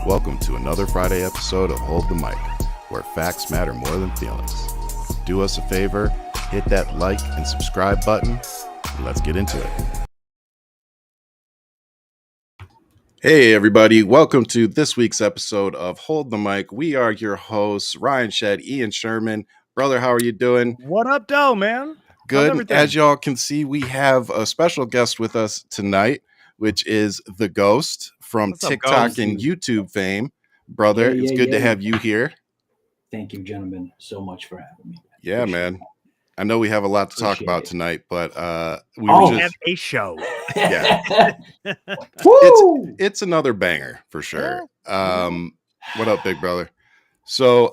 Welcome to another Friday episode of Hold the Mic, where facts matter more than feelings. Do us a favor, hit that like and subscribe button, and let's get into it. Hey everybody, welcome to this week's episode of Hold the Mic. We are your hosts, Ryan Shead, Ian Sherman. Brother, how are you doing? What up, though, man? Good. As y'all can see, we have a special guest with us tonight, which is the Ghost from TikTok and YouTube fame. Brother, it's good to have you here. Thank you, gentlemen, so much for having me. Yeah, man. I know we have a lot to talk about tonight, but we have a show. Yeah. it's another banger for sure. What up, big brother? So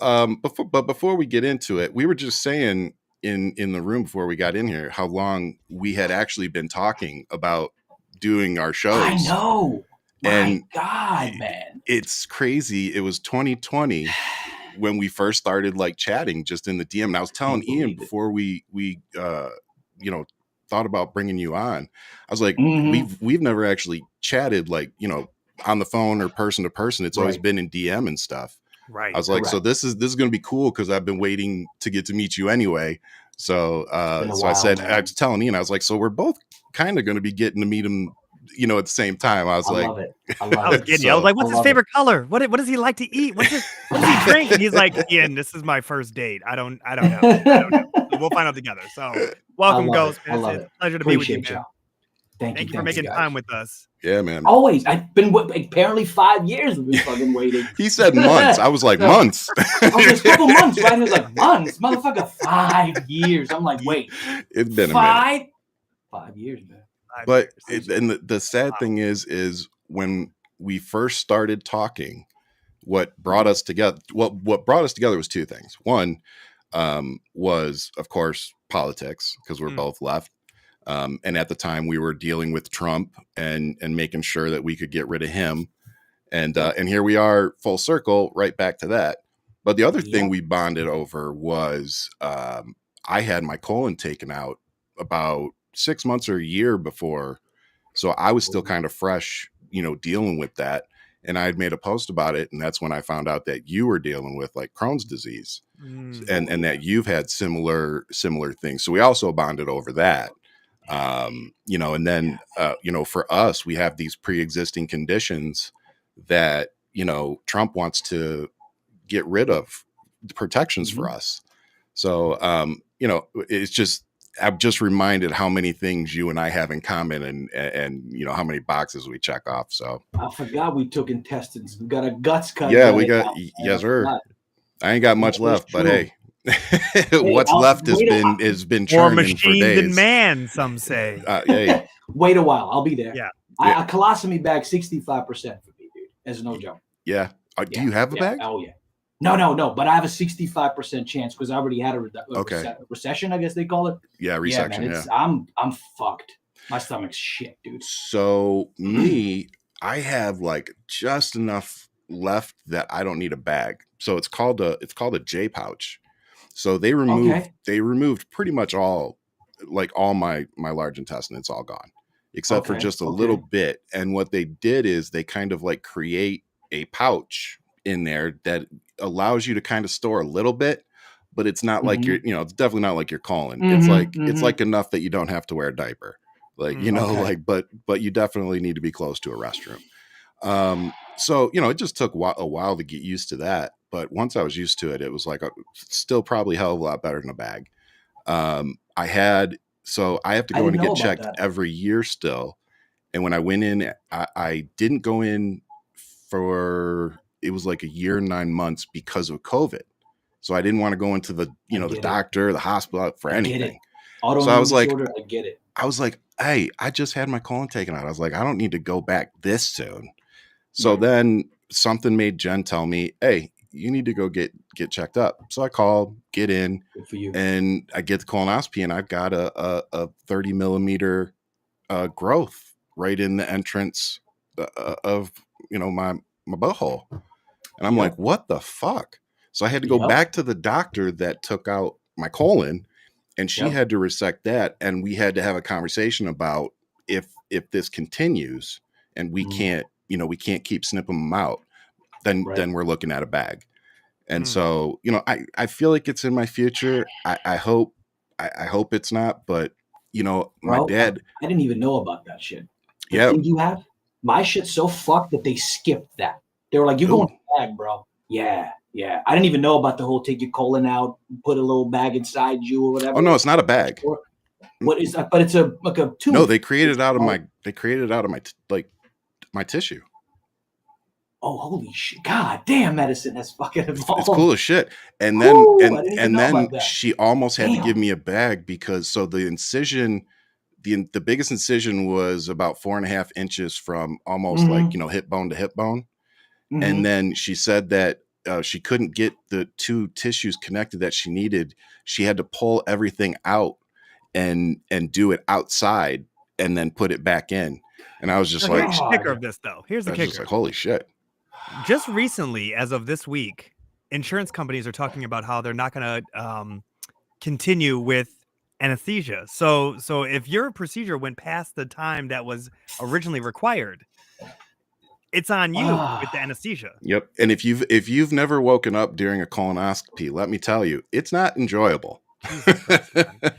before we get into it, we were just saying in the room before we got in here how long we had actually been talking about doing our shows. I know. And my God, man. It's crazy. It was 2020 when we first started like chatting just in the DM. And I was telling Ian before we thought about bringing you on. I was like, we've never actually chatted like, on the phone or person to person. It's always been in DM and stuff. Right. I was like, so this is going to be cool because I've been waiting to get to meet you anyway. So I said, man. I was telling Ian, I was like, so we're both kind of going to be getting to meet him, at the same time. I was like, love it. I was like, what's his favorite color? What does he like to eat? What does he drink? And he's like, Ian, this is my first date. I don't know. We'll find out together. So welcome, Ghost. It's a pleasure to be with you, man. Thank you for making time with us. Yeah, man. Always. I've been apparently 5 years we've been fucking waiting. He said months. I was like, months. I was like, a couple months, right? And he was like, months? Motherfucker, 5 years. I'm like, wait. It's been a minute. 5 years, man. But the sad thing is when we first started talking, what brought us together was two things. One was, of course, politics, because we're both left. And at the time we were dealing with Trump and making sure that we could get rid of him. And here we are full circle right back to that. But the other thing we bonded over was I had my colon taken out about 6 months or a year before. So I was still kind of fresh, dealing with that. And I had made a post about it. And that's when I found out that you were dealing with like Crohn's disease and that you've had similar things. So we also bonded over that. And then, for us, we have these pre-existing conditions that, Trump wants to get rid of the protections for us. So, it's just, I'm just reminded how many things you and I have in common and how many boxes we check off. So I forgot we took intestines. We got a guts cut. Yeah, we got, yes, sir. I ain't got much left, but hey. What's left has been churning more machine for days. Than man, some say. Hey. Wait a while, I'll be there. Yeah. A colostomy bag, 65% for me, dude. As no joke. Yeah. Do you have a bag? Oh yeah. No. But I have a 65% chance because I already had a recession, I guess they call it. Yeah, resection. Yeah, man, I'm fucked. My stomach's shit, dude. So me, I have like just enough left that I don't need a bag. So it's called a J pouch. So they removed pretty much all my large intestine. It's all gone except for just a little bit. And what they did is they kind of like create a pouch in there that allows you to kind of store a little bit, but it's not like it's definitely not like your colon. It's like enough that you don't have to wear a diaper. Like, but you definitely need to be close to a restroom. So, it just took a while to get used to that. But once I was used to it, it was like still probably a hell of a lot better than a bag. I have to go in and get checked every year still. And when I went in, I didn't go in for, it was like a year and 9 months because of COVID. So I didn't want to go into the, the doctor, the hospital for anything. So I was like, I get it. I was like, hey, I just had my colon taken out. I was like, I don't need to go back this soon. So then something made Jen tell me, hey, you need to go get checked up. So I called, get in, and I get the colonoscopy, and I've got a 30 millimeter growth right in the entrance of my butthole. And I'm like, what the fuck? So I had to go back to the doctor that took out my colon, and she had to resect that. And we had to have a conversation about if this continues and we can't keep snipping them out. then we're looking at a bag. And so, you know, I feel like it's in my future. I hope it's not, but you know, my dad. I didn't even know about that shit. The Yeah. thing you have, my shit's so fucked that they skipped that. They were like, "You're going to the bag, bro." Yeah. I didn't even know about the whole take your colon out, put a little bag inside you or whatever. Oh no, it's not a bag. What is that? But it's like a tube. No, they created it out of my my tissue. Oh, holy shit. God damn, medicine has fucking evolved. It's cool as shit. And then she almost had to give me a bag because the incision, the biggest incision was about 4.5 inches from almost like, you know, hip bone to hip bone. And then she said that she couldn't get the two tissues connected that she needed. She had to pull everything out and do it outside and then put it back in. And I was just like, here's the kicker of this though. Here's the kicker. Just like, holy shit. Just recently, as of this week, insurance companies are talking about how they're not going to continue with anesthesia. So if your procedure went past the time that was originally required, it's on you with the anesthesia. Yep. And if you've never woken up during a colonoscopy, let me tell you, it's not enjoyable.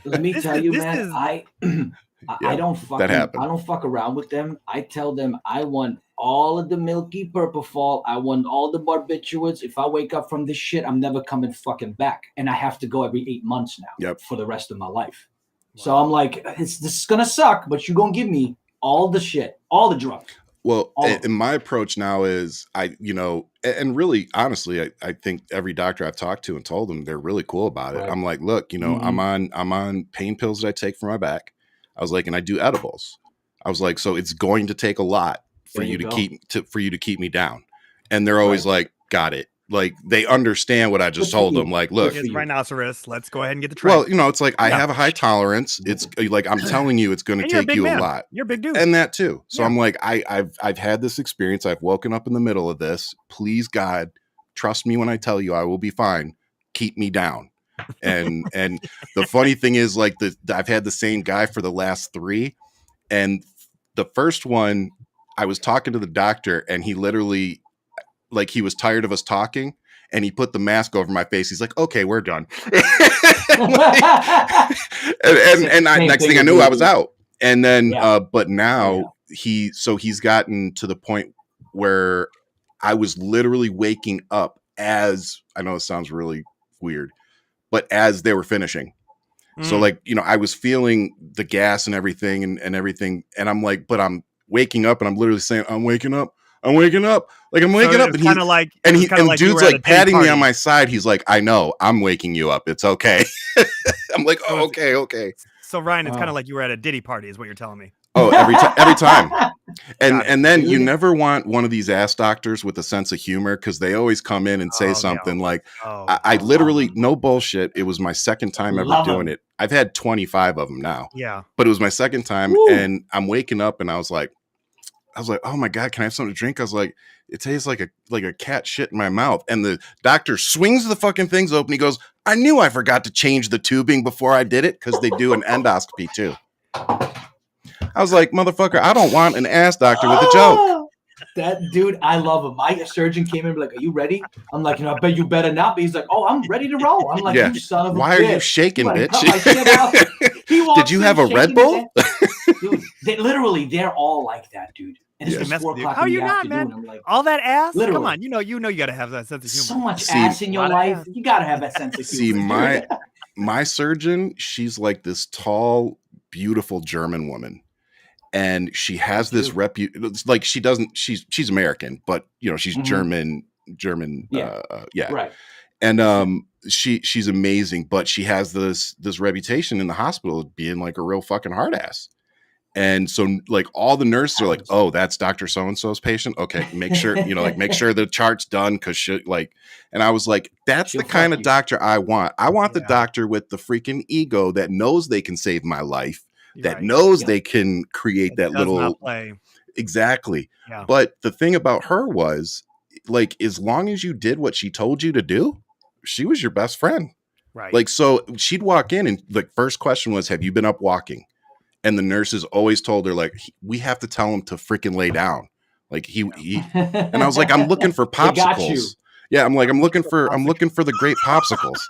Let me tell you, man, I don't fuck around with them. I tell them I want all of the milky propofol. I want all the barbiturates. If I wake up from this shit, I'm never coming fucking back. And I have to go every 8 months now for the rest of my life. Wow. So I'm like, this is going to suck, but you're going to give me all the shit, all the drugs. Well, and my approach now is and really, honestly, I think every doctor I've talked to and told them, they're really cool about it. Right. I'm like, look, you know, I'm on pain pills that I take for my back. I was like, and I do edibles. I was like, so it's going to take a lot for you to keep me down. And they're always like, got it. Like they understand what I just told them. Like, look, it's rhinoceros. Let's go ahead and get the train. Well, you know, it's like I have a high tolerance. It's like I'm telling you, it's going to take you a lot. You're a big dude, and that too. So I'm like, I've had this experience. I've woken up in the middle of this. Please, God, trust me when I tell you, I will be fine. Keep me down. And the funny thing is, like I've had the same guy for the last 3, and the first one, I was talking to the doctor, and he literally. Like he was tired of us talking and he put the mask over my face. He's like, okay, we're done. and next thing I knew I was out. And then, but now he's gotten to the point where I was literally waking up as, I know it sounds really weird, but as they were finishing. So like, you know, I was feeling the gas and everything and everything. And I'm like, but I'm waking up and I'm literally saying, I'm waking up. Like I'm waking up, and he's like, and dude's like patting me on my side. He's like, I know, I'm waking you up. It's okay. I'm like, oh, okay. So Ryan, it's kind of like you were at a Diddy party, is what you're telling me. Oh, every time. And then you never want one of these ass doctors with a sense of humor because they always come in and say something like, I literally, no bullshit. It was my second time ever doing it. I've had 25 of them now. Yeah, but it was my second time, and I'm waking up, and I was like, oh my God, can I have something to drink? I was like, it tastes like a cat shit in my mouth. And the doctor swings the fucking things open. He goes, I knew I forgot to change the tubing before I did it because they do an endoscopy too. I was like, motherfucker, I don't want an ass doctor with a joke. That dude, I love him. My surgeon came in like, are you ready? I'm like, I bet you better not be. He's like, oh, I'm ready to roll. I'm like, you son of a bitch. Why are you shaking, bitch? Did you have a Red Bull? Dude, they're all like that, dude. And it's 4 o'clock. How are you not, man? I'm like, all that ass? Literally. Come on, you know, you got to have that sense of humor. So much ass in your life. You got to have that sense of humor. See, my surgeon, she's like this tall, beautiful German woman. And she has this like she's American, but you know, she's German. Right. And she's amazing, but she has this reputation in the hospital of being like a real fucking hard ass. And so like all the nurses are like, oh, that's Dr. So-and-so's patient. Okay. Make sure, you know, like make sure the chart's done. Cause and I was like, that's the kind of doctor I want. I want the doctor with the freaking ego that knows they can save my life, that knows they can create that little play. Exactly. Yeah. But the thing about her was like, as long as you did what she told you to do, she was your best friend. Right. Like, so she'd walk in and the first question was, have you been up walking? And the nurses always told her, like, we have to tell him to freaking lay down. Like he and I was like, I'm looking for popsicles. Yeah, I'm like, I'm looking for the great popsicles.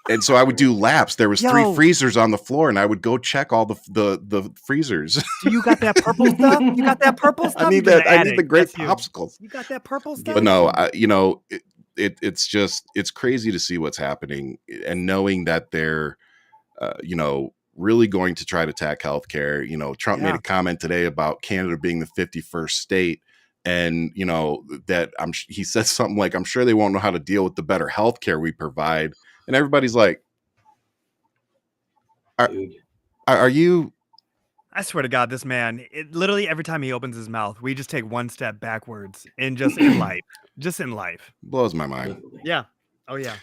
And so I would do laps. There was 3 freezers on the floor, and I would go check all the freezers. So you got that purple stuff? You got that purple stuff? I need that. I need the great popsicles. You got that purple stuff? But no, it's crazy to see what's happening, and knowing that they're, really going to try to attack healthcare. Trump made a comment today about Canada being the 51st state. And, that he said something like, I'm sure they won't know how to deal with the better healthcare we provide. And everybody's like, are you? I swear to God, this man, literally every time he opens his mouth, we just take one step backwards in life. Blows my mind. Yeah. Oh yeah.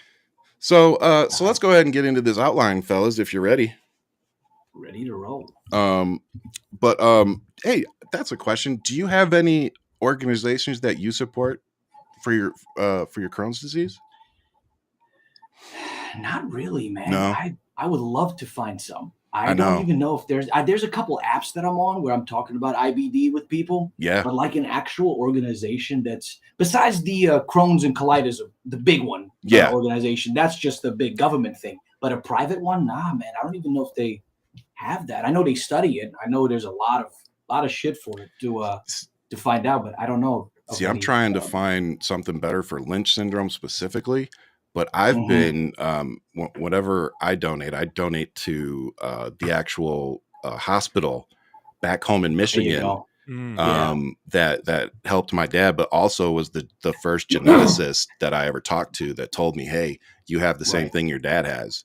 So let's go ahead and get into this outline, fellas, if you're ready. Ready to roll. Hey, that's a question. Do you have any organizations that you support for your Crohn's disease? Not really, man. No. I would love to find some. I don't even know if there's a couple apps that I'm on where I'm talking about IBD with people. Yeah. But like an actual organization that's besides the Crohn's and colitis, the big one. Yeah. Organization. That's just the big government thing. But a private one, nah, man. I don't even know if they have that. I know they study it. I know there's a lot of shit for it to find out, but I don't know. See, I'm trying to find something better for Lynch syndrome specifically. But I've been, whatever I donate to the actual hospital back home in Michigan that helped my dad, but also was the first geneticist that I ever talked to that told me, hey, you have the same thing your dad has.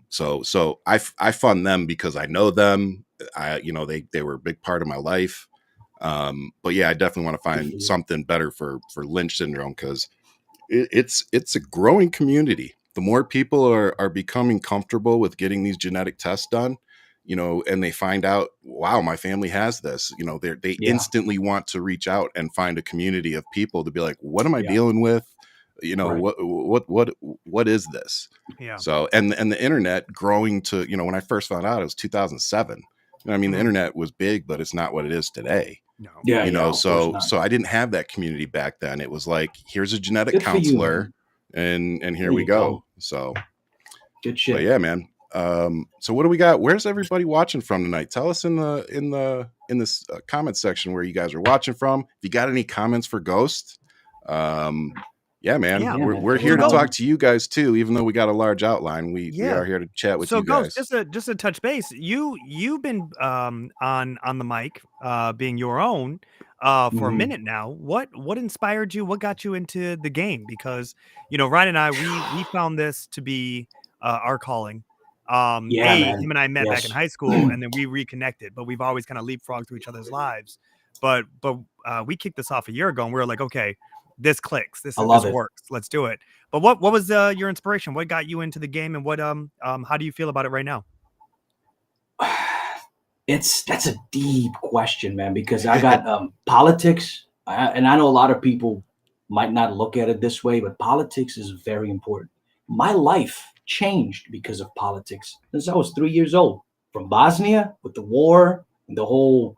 So I fund them because I know them. They were a big part of my life. But yeah, I definitely want to find something better for Lynch syndrome because it's a growing community. The more people are becoming comfortable with getting these genetic tests done, and they find out, wow, my family has this, they instantly want to reach out and find a community of people to be like, what am I dealing with? What is this? Yeah. So, and the internet growing to, when I first found out, it was 2007. I mean, the internet was big, but it's not what it is today. No. Yeah. So I didn't have that community back then. It was like, here's a genetic counselor and here we go. So good shit. But yeah, man. So what do we got? Where's everybody watching from tonight? Tell us in this comment section where you guys are watching from. If you got any comments for Ghost, yeah, man. We're here to talk to you guys too, even though we got a large outline. We are here to chat with you guys. So just a touch base. You've been on the mic, being your own, for a minute now. What inspired you? What got you into the game? Because Ryan and I we found this to be our calling. Him and I met back in high school, and then we reconnected. But we've always kind of leapfrogged through each other's lives. But we kicked this off a year ago, and we were like, okay, this clicks. This works. Let's do it. But what was your inspiration? What got you into the game, and what how do you feel about it right now? That's a deep question, man, because I got politics, and I know a lot of people might not look at it this way, but politics is very important. My life changed because of politics since I was 3 years old. From Bosnia with the war and the whole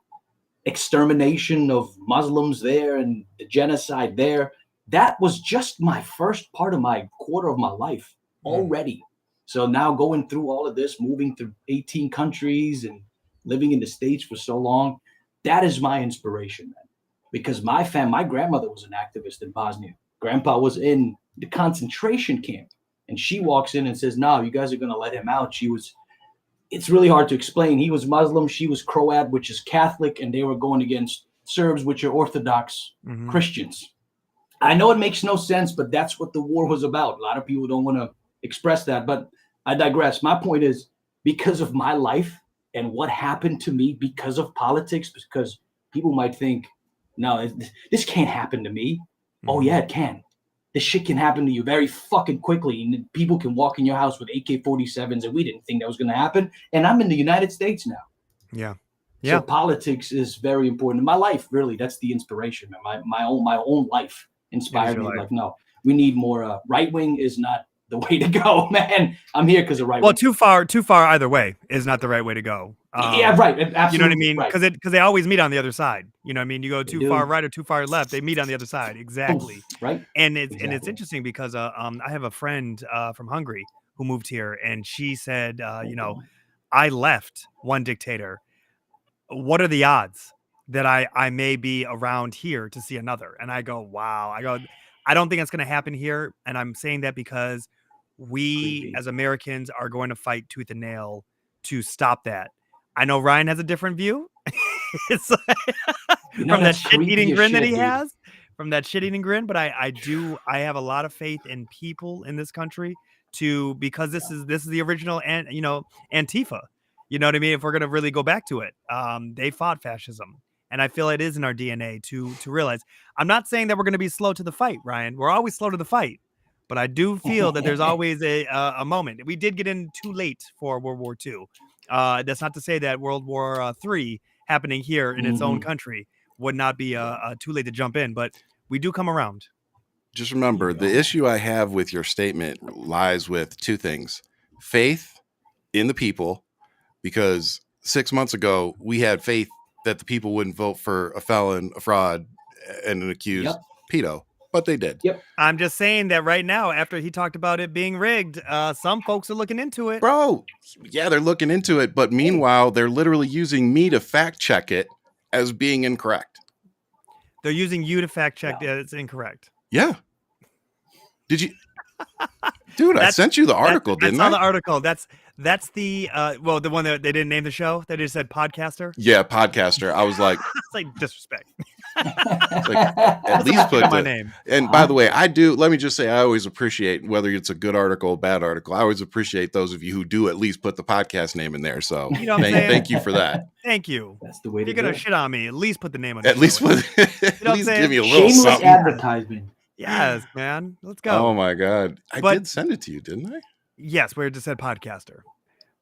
extermination of Muslims there and the genocide there. That was just my first part of my quarter of my life already. So now going through all of this, moving through 18 countries and living in the States for so long, that is my inspiration, man. Because my grandmother was an activist in Bosnia. Grandpa was in the concentration camp, and she walks in and says, no, you guys are going to let him out. It's really hard to explain. He was Muslim. She was Croat, which is Catholic, and they were going against Serbs, which are Orthodox Christians. I know it makes no sense, but that's what the war was about. A lot of people don't want to express that, but I digress. My point is, because of my life and what happened to me because of politics, because people might think, no, this can't happen to me. Oh, yeah, it can. This shit can happen to you very fucking quickly. And people can walk in your house with AK-47s, and we didn't think that was going to happen. And I'm in the United States now. Yeah. So politics is very important. In my life, really, that's the inspiration. My own life inspired me. Like, no, we need more. Right wing is not the way to go, man. I'm here because the right. Well, way. Too far either way is not the right way to go. Yeah, right. Absolutely. You know what I mean? Right. Because they always meet on the other side. You know what I mean? You go too far right or too far left, they meet on the other side. Exactly. Right. And it's interesting because I have a friend from Hungary who moved here, and she said, I left one dictator. What are the odds that I may be around here to see another? And I go, wow. I don't think that's going to happen here. And I'm saying that because we as Americans are going to fight tooth and nail to stop that. I know Ryan has a different view. It's like, from that shit-eating grin that he has, from that shit-eating grin. But I have a lot of faith in people in this country because this is the original Antifa. You know what I mean? If we're going to really go back to it, they fought fascism. And I feel it is in our DNA to realize. I'm not saying that we're going to be slow to the fight, Ryan. We're always slow to the fight. But I do feel that there's always a moment. We did get in too late for World War II. That's not to say that World War III happening here in its own country would not be too late to jump in. But we do come around. Just remember, the issue I have with your statement lies with two things. Faith in the people, because 6 months ago, we had faith that the people wouldn't vote for a felon, a fraud, and an accused pedo. But they did. Yep. I'm just saying that right now, after he talked about it being rigged, some folks are looking into it. Bro, yeah, they're looking into it. But meanwhile, they're literally using me to fact check it as being incorrect. They're using you to fact check that it's incorrect. Yeah. Did you? Dude, I sent you the article, didn't I? I saw the article. That's the the one that they didn't name the show. They just said podcaster. Yeah, podcaster. I was like, it's like disrespect. At least put my name. And by the way, let me just say, I always appreciate, whether it's a good article or bad article, I always appreciate those of you who do at least put the podcast name in there. So thank you for that. Thank you. That's the way to do it. If you're going to shit on me, at least put the name on it. At least give me a little shameless something. Advertisement. Yes, man. Let's go. Oh my God. I did send it to you, didn't I? Yes, where it just said podcaster.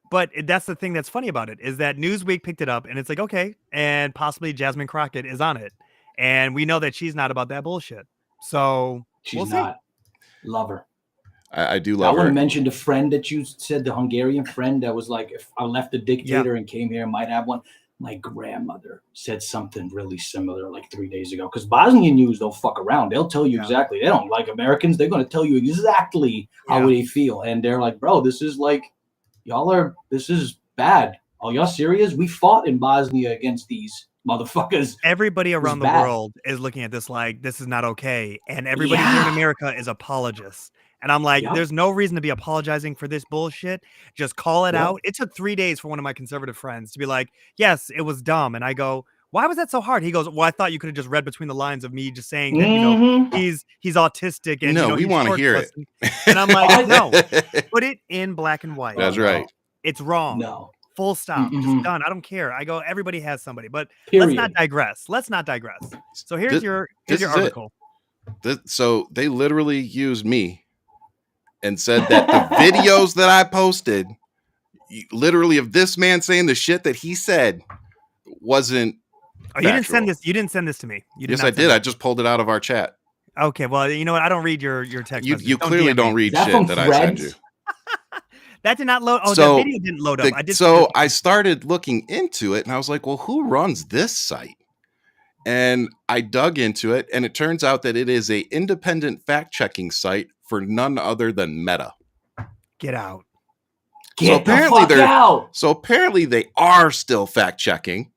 But that's the thing that's funny about it, is that Newsweek picked it up and it's like, okay, and possibly Jasmine Crockett is on it. And we know that she's not about that bullshit. So she's not. Love her. I do love her. I want to mention the friend that you said, the Hungarian friend that was like, if I left the dictator and came here, I might have one. My grandmother said something really similar like 3 days ago, because Bosnian news don't fuck around. They'll tell you exactly. They don't like Americans. They're going to tell you exactly how they feel. And they're like, bro, this is like, this is bad. Are y'all serious? We fought in Bosnia against these motherfuckers. Everybody around the world is looking at this like, this is not okay. And everybody here in America is apologists. And I'm like, there's no reason to be apologizing for this bullshit. Just call it out. It took 3 days for one of my conservative friends to be like, yes, it was dumb. And I go, why was that so hard? He goes, well, I thought you could have just read between the lines of me just saying that, he's autistic. And we want to hear it. And I'm like, no, put it in black and white. That's right. It's wrong. No. Full stop. Just done. I don't care. I go, everybody has somebody, but let's not digress. So here's your article. So they literally used me and said that the videos that I posted, literally of this man saying the shit that he said, wasn't. Oh, you didn't send this. You didn't send this to me. Yes, I did. I just pulled it out of our chat. Okay, well, you know what? I don't read your text. You clearly don't read shit that I send you. That did not load. Oh, that video didn't load up. I started looking into it, and I was like, well, who runs this site? And I dug into it, and it turns out that it is a independent fact-checking site for none other than Meta. Get out. Get the fuck out. So apparently they are still fact-checking.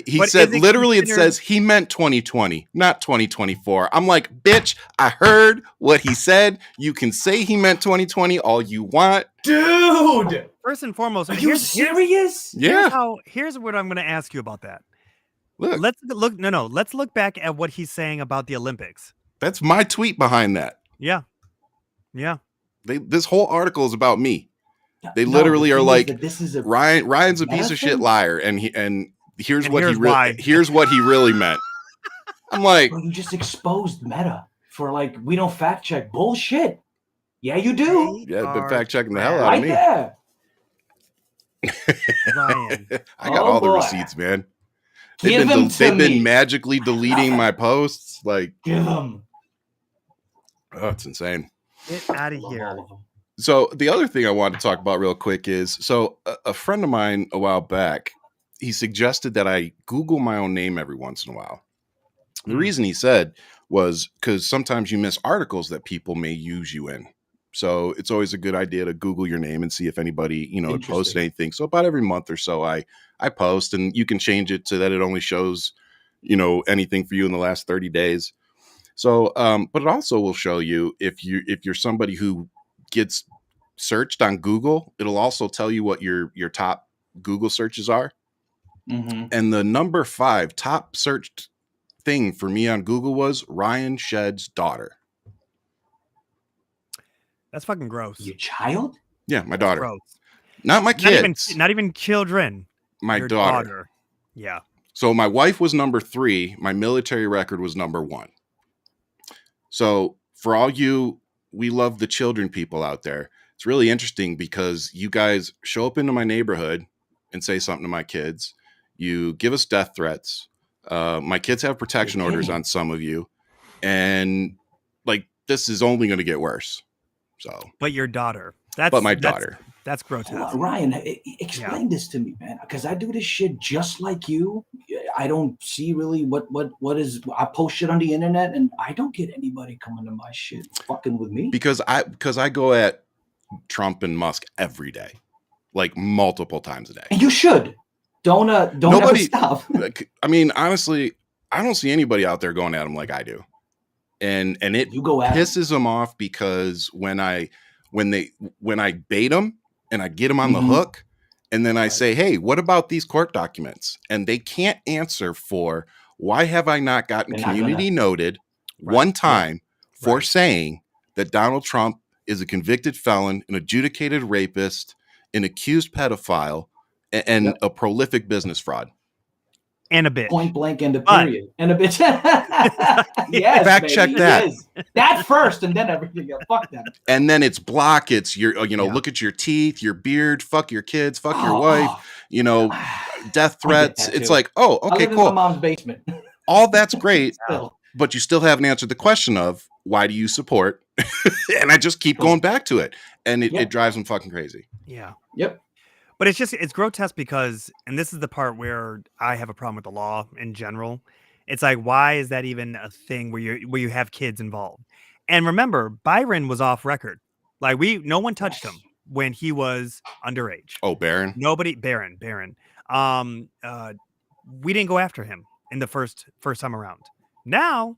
He said, literally, it says he meant 2020, not 2024. I'm like, bitch, I heard what he said. You can say he meant 2020 all you want. Dude! First and foremost, are you serious? Yeah. Here's what I'm going to ask you about that. Look. Let's look back at what he's saying about the Olympics. That's my tweet behind that. Yeah. This whole article is about me. They literally are like, Ryan's a piece of shit liar, and here's what he really meant. I'm like, bro, you just exposed Meta for like, we don't fact check bullshit. Yeah, you do. Yeah, I've been fact checking the hell out of me. There. Ryan. I got all the receipts, man. They've been magically deleting my posts. Like, give them. Oh, it's insane. Get out of here. So the other thing I wanted to talk about real quick is, so a friend of mine a while back, he suggested that I Google my own name every once in a while. The reason he said was because sometimes you miss articles that people may use you in. So it's always a good idea to Google your name and see if anybody, had posted anything. So about every month or so, I post, and you can change it so that it only shows, anything for you in the last 30 days. So, but it also will show you if you're somebody who gets searched on Google, it'll also tell you what your top Google searches are. Mm-hmm. And the number 5 top searched thing for me on Google was Ryan Shead's daughter. That's fucking gross. Your child? Yeah, my daughter. Gross. Not my kids. Not even children. My daughter. Yeah. So my wife was number 3. My military record was number 1. So for all you, we love the children people out there, it's really interesting because you guys show up into my neighborhood and say something to my kids. You give us death threats. My kids have protection orders on some of you. And like, this is only going to get worse. So, but your daughter, my daughter. That's grotesque. Ryan, explain this to me, man, because I do this shit just like you. I don't see really what is. I post shit on the internet, and I don't get anybody coming to my shit fucking with me because I go at Trump and Musk every day, like multiple times a day. And you should don't ever stop. I mean, honestly, I don't see anybody out there going at him like I do, and it pisses them off because when I bait them. And I get them on the hook, and then I say, hey, what about these court documents? And they can't answer for why have I not gotten community noted one time for saying that Donald Trump is a convicted felon, an adjudicated rapist, an accused pedophile, and a prolific business fraud. And a bitch. Point blank and a period. And a bitch. Yes, fact check that. That first and then everything else. Fuck that. And then it's block. It's your, look at your teeth, your beard, fuck your kids, fuck your wife, death threats. It's like, oh, okay, cool. In my mom's basement. All that's great, but you still haven't answered the question of why do you support? And I just keep going back to it. And it drives them fucking crazy. Yeah. Yep. But it's grotesque because, and this is the part where I have a problem with the law in general. It's like, why is that even a thing where you have kids involved? And remember, Byron was off record. Like no one touched him when he was underage. Oh, Barron? Barron. We didn't go after him in the first time around. Now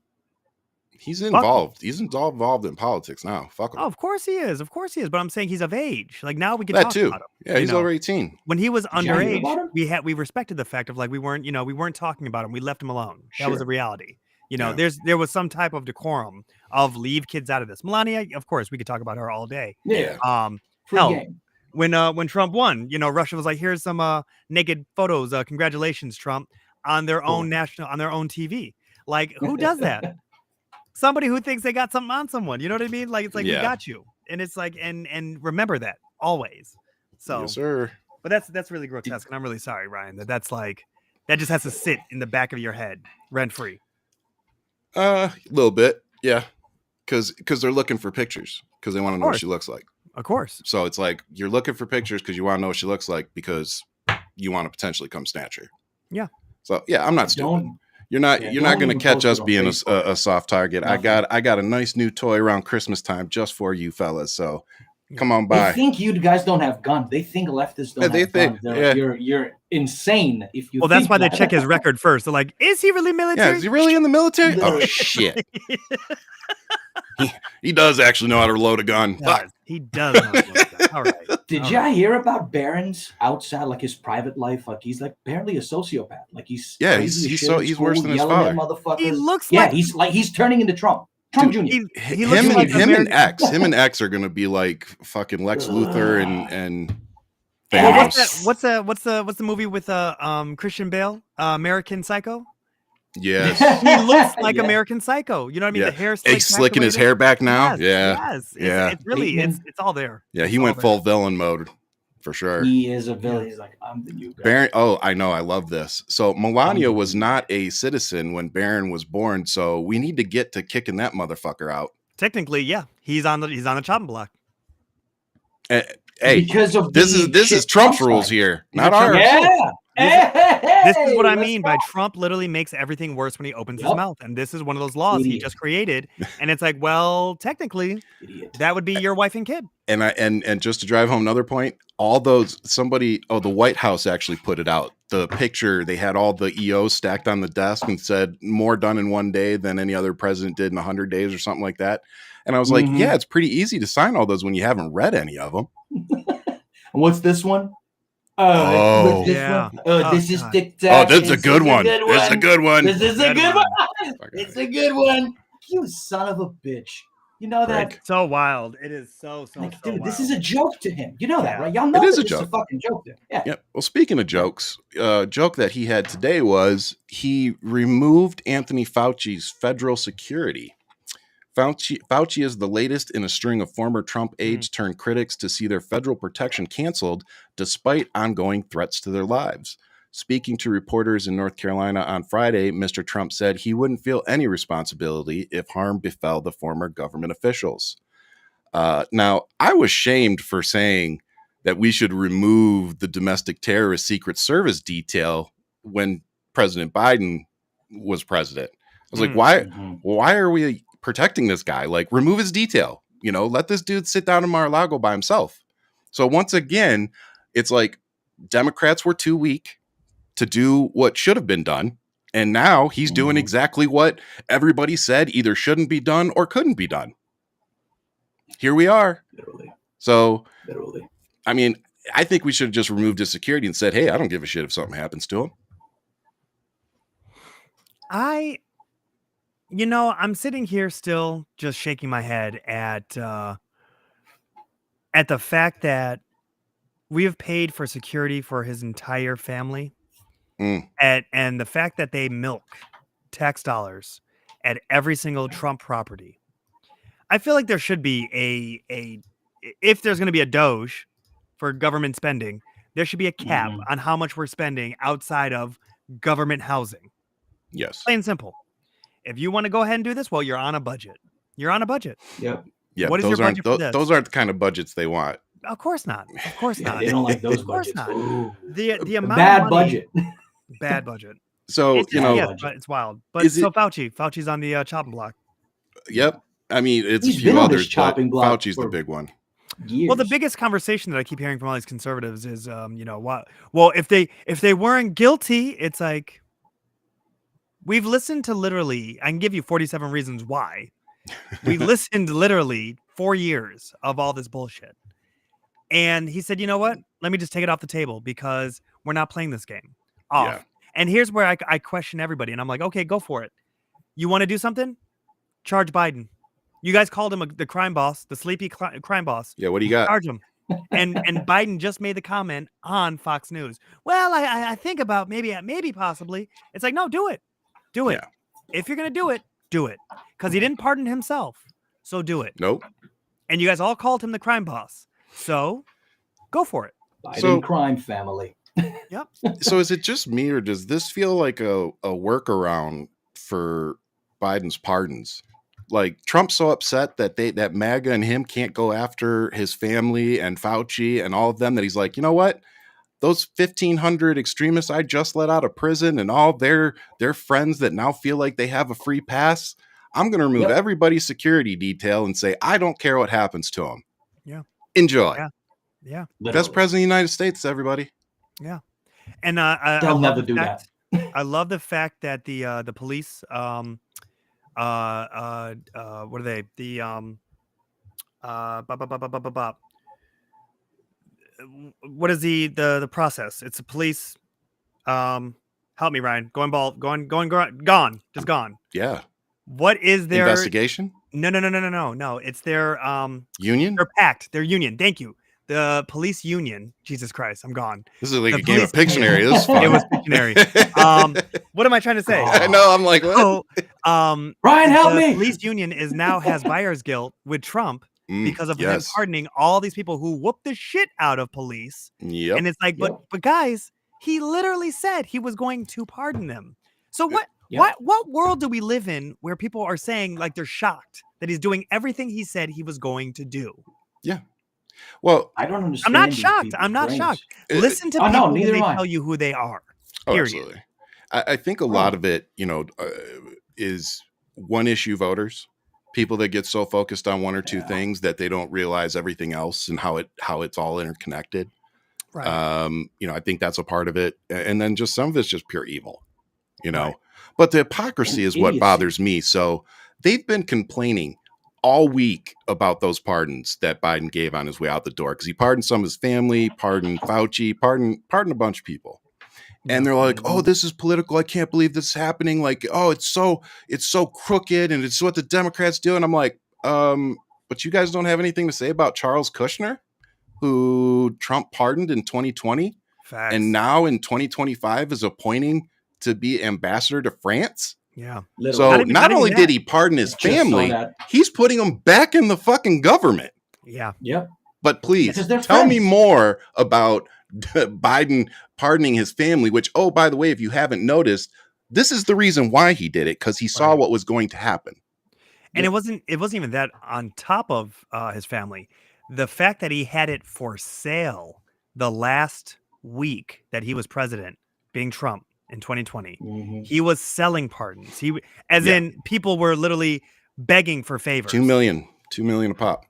he's involved. He's involved in politics now. Fuck him. Oh, of course he is. But I'm saying he's of age. Like now we can talk about him. Yeah, he's over 18. When he was underage, we respected the fact of like we weren't talking about him. We left him alone. That was the reality. There was some type of decorum of leave kids out of this. Melania, of course, we could talk about her all day. Yeah. When Trump won, Russia was like, here's some naked photos. Congratulations, Trump, on their own on their own TV. Like, who does that? Somebody who thinks they got something on someone, you know what I mean? Like, it's like, we got you. And it's like, and remember that always. So, yes, sir. But that's really grotesque. And I'm really sorry, Ryan, that's like, that just has to sit in the back of your head rent free. A little bit. Yeah. Cause they're looking for pictures because they want to know what she looks like. Of course. So it's like, you're looking for pictures because you want to know what she looks like because you want to potentially come snatch her. Yeah. So yeah, I'm not stupid. You're not going to catch us being a soft target. Nothing. I got a nice new toy around Christmas time just for you fellas. So come on by. They think you guys don't have guns. They think leftists don't have guns. You're insane if you. Well, that's why they check his record first. They're like, is he really military? Yeah, is he really in the military? Oh shit. He does actually know how to load a gun. He does know how to load a gun. All right. Did y'all hear about Barron's outside, like his private life? Like he's like apparently a sociopath. Like he's worse than his father. He looks he's turning into Trump. Trump Jr. Him and X are gonna be like fucking Lex Luthor and Thanos. What's the movie with Christian Bale? American Psycho. Yes, he looks like American Psycho. You know what I mean? The hair slicking his hair back now. Yes. It's really it's all there. Yeah, he went full villain mode for sure. He is a villain. He's like, I'm the new guy. Barron. Oh, I know. I love this. So Melania was not a citizen when Barron was born. So we need to get to kicking that motherfucker out. Technically, yeah, He's on the chopping block. Hey, because of this is Trump's rules here, not ours. Yeah. This is what I mean by Trump literally makes everything worse when he opens his mouth. And this is one of those laws he just created. And it's like, well, technically, that would be your wife and kid. And just to drive home another point, all those the White House actually put it out. The picture, they had all the EOs stacked on the desk and said more done in one day than any other president did in 100 days or something like that. And I was like, yeah, it's pretty easy to sign all those when you haven't read any of them. What's this one? This is TikTok. Oh, this is a good one. This is a good one. This is a good one. It's a good one. You son of a bitch. You know that? It's so wild. It is so dude, wild. this is a joke to him. You know that, right? Y'all know it is a fucking joke to him. Yeah. Yep. Well, speaking of jokes, joke that he had today was he removed Anthony Fauci's federal security. Fauci is the latest in a string of former Trump aides turned critics to see their federal protection canceled despite ongoing threats to their lives. Speaking to reporters in North Carolina on Friday, Mr. Trump said he wouldn't feel any responsibility if harm befell the former government officials. Now, I was shamed for saying that we should remove the domestic terrorist Secret Service detail when President Biden was president. I was like, why are we protecting this guy? Like, remove his detail, let this dude sit down in Mar-a-Lago by himself. So once again, it's like Democrats were too weak to do what should have been done. And now he's doing exactly what everybody said either shouldn't be done or couldn't be done. Here we are. Literally. So, literally. I mean, I think we should have just removed his security and said, hey, I don't give a shit if something happens to him. I'm sitting here still just shaking my head at the fact that we have paid for security for his entire family. And the fact that they milk tax dollars at every single Trump property. I feel like there should be if there's going to be a Doge for government spending, there should be a cap on how much we're spending outside of government housing. Yes. Plain and simple. If you want to go ahead and do this, well, you're on a budget. You're on a budget. Yep. Yeah. What is your budget for this? Those aren't the kind of budgets they want. Of course not. Of course not. They don't like those of course budgets. Not. The amount bad of money, budget. Bad budget. So, it's wild. But Fauci's on the chopping block. Yep. I mean, it's He's a few others, but block Fauci's the big one. Years. Well, the biggest conversation that I keep hearing from all these conservatives is, what? Well, if they weren't guilty, it's like we've listened to literally. I can give you 47 reasons why. We've listened literally 4 years of all this bullshit, and he said, "You know what? Let me just take it off the table because we're not playing this game." Off. Yeah. And here's where I question everybody, and I'm like, okay, go for it. You want to do something? Charge Biden. You guys called him the crime boss, the sleepy crime boss. Yeah, what do you got? Charge him. And Biden just made the comment on Fox News. Well, I think about maybe possibly. It's like, no, do it. Do it. Yeah. If you're going to do it. Because he didn't pardon himself. So do it. Nope. And you guys all called him the crime boss. So go for it. Biden crime family. Yep. So is it just me or does this feel like a workaround for Biden's pardons? Like Trump's so upset that MAGA and him can't go after his family and Fauci and all of them that he's like, you know what? Those 1,500 extremists I just let out of prison and all their friends that now feel like they have a free pass, I'm going to remove everybody's security detail and say, I don't care what happens to them. Yeah. Enjoy. Yeah. Best president of the United States, everybody. Yeah. And they'll never do that. I love the fact that the police what are they? What is the process? It's the police. Help me, Ryan. Gone. Just gone. Yeah. What is their investigation? No. It's their union. Their pact. Their union. Thank you. The police union. Jesus Christ, I'm gone. This is like a game of Pictionary. This is fun. It was Pictionary. What am I trying to say? I know. I'm like, what? So, Ryan, help me. The police union has buyer's guilt with Trump because of him pardoning all these people who whooped the shit out of police. Yep. And it's like, but guys, he literally said he was going to pardon them. So Yep. What world do we live in where people are saying like they're shocked that he's doing everything he said he was going to do? Yeah. Well, I don't understand. I'm not shocked. I'm not shocked. Listen to people when they tell you who they are. Period. Absolutely. I think a lot of it, is one issue voters, people that get so focused on one or two things that they don't realize everything else and how it's all interconnected. Right. I think that's a part of it. And then just some of it's just pure evil, right. But the hypocrisy is what bothers me. So they've been complaining all week about those pardons that Biden gave on his way out the door, because he pardoned some of his family, pardoned Fauci, pardoned a bunch of people. And they're like, oh, this is political. I can't believe this is happening. Like, oh, it's so crooked and it's what the Democrats do. And I'm like, but you guys don't have anything to say about Charles Kushner, who Trump pardoned in 2020. Facts. And now in 2025 is appointing to be ambassador to France. Yeah. So not only did he pardon his family, he's putting them back in the fucking government. Yeah. Yep. But please tell me more about Biden pardoning his family, which, oh, by the way, if you haven't noticed, this is the reason why he did it, because he saw what was going to happen. And it wasn't even that on top of his family. The fact that he had it for sale the last week that he was president, being Trump in 2020, he was selling pardons. In people were literally begging for favors. 2 million a pop.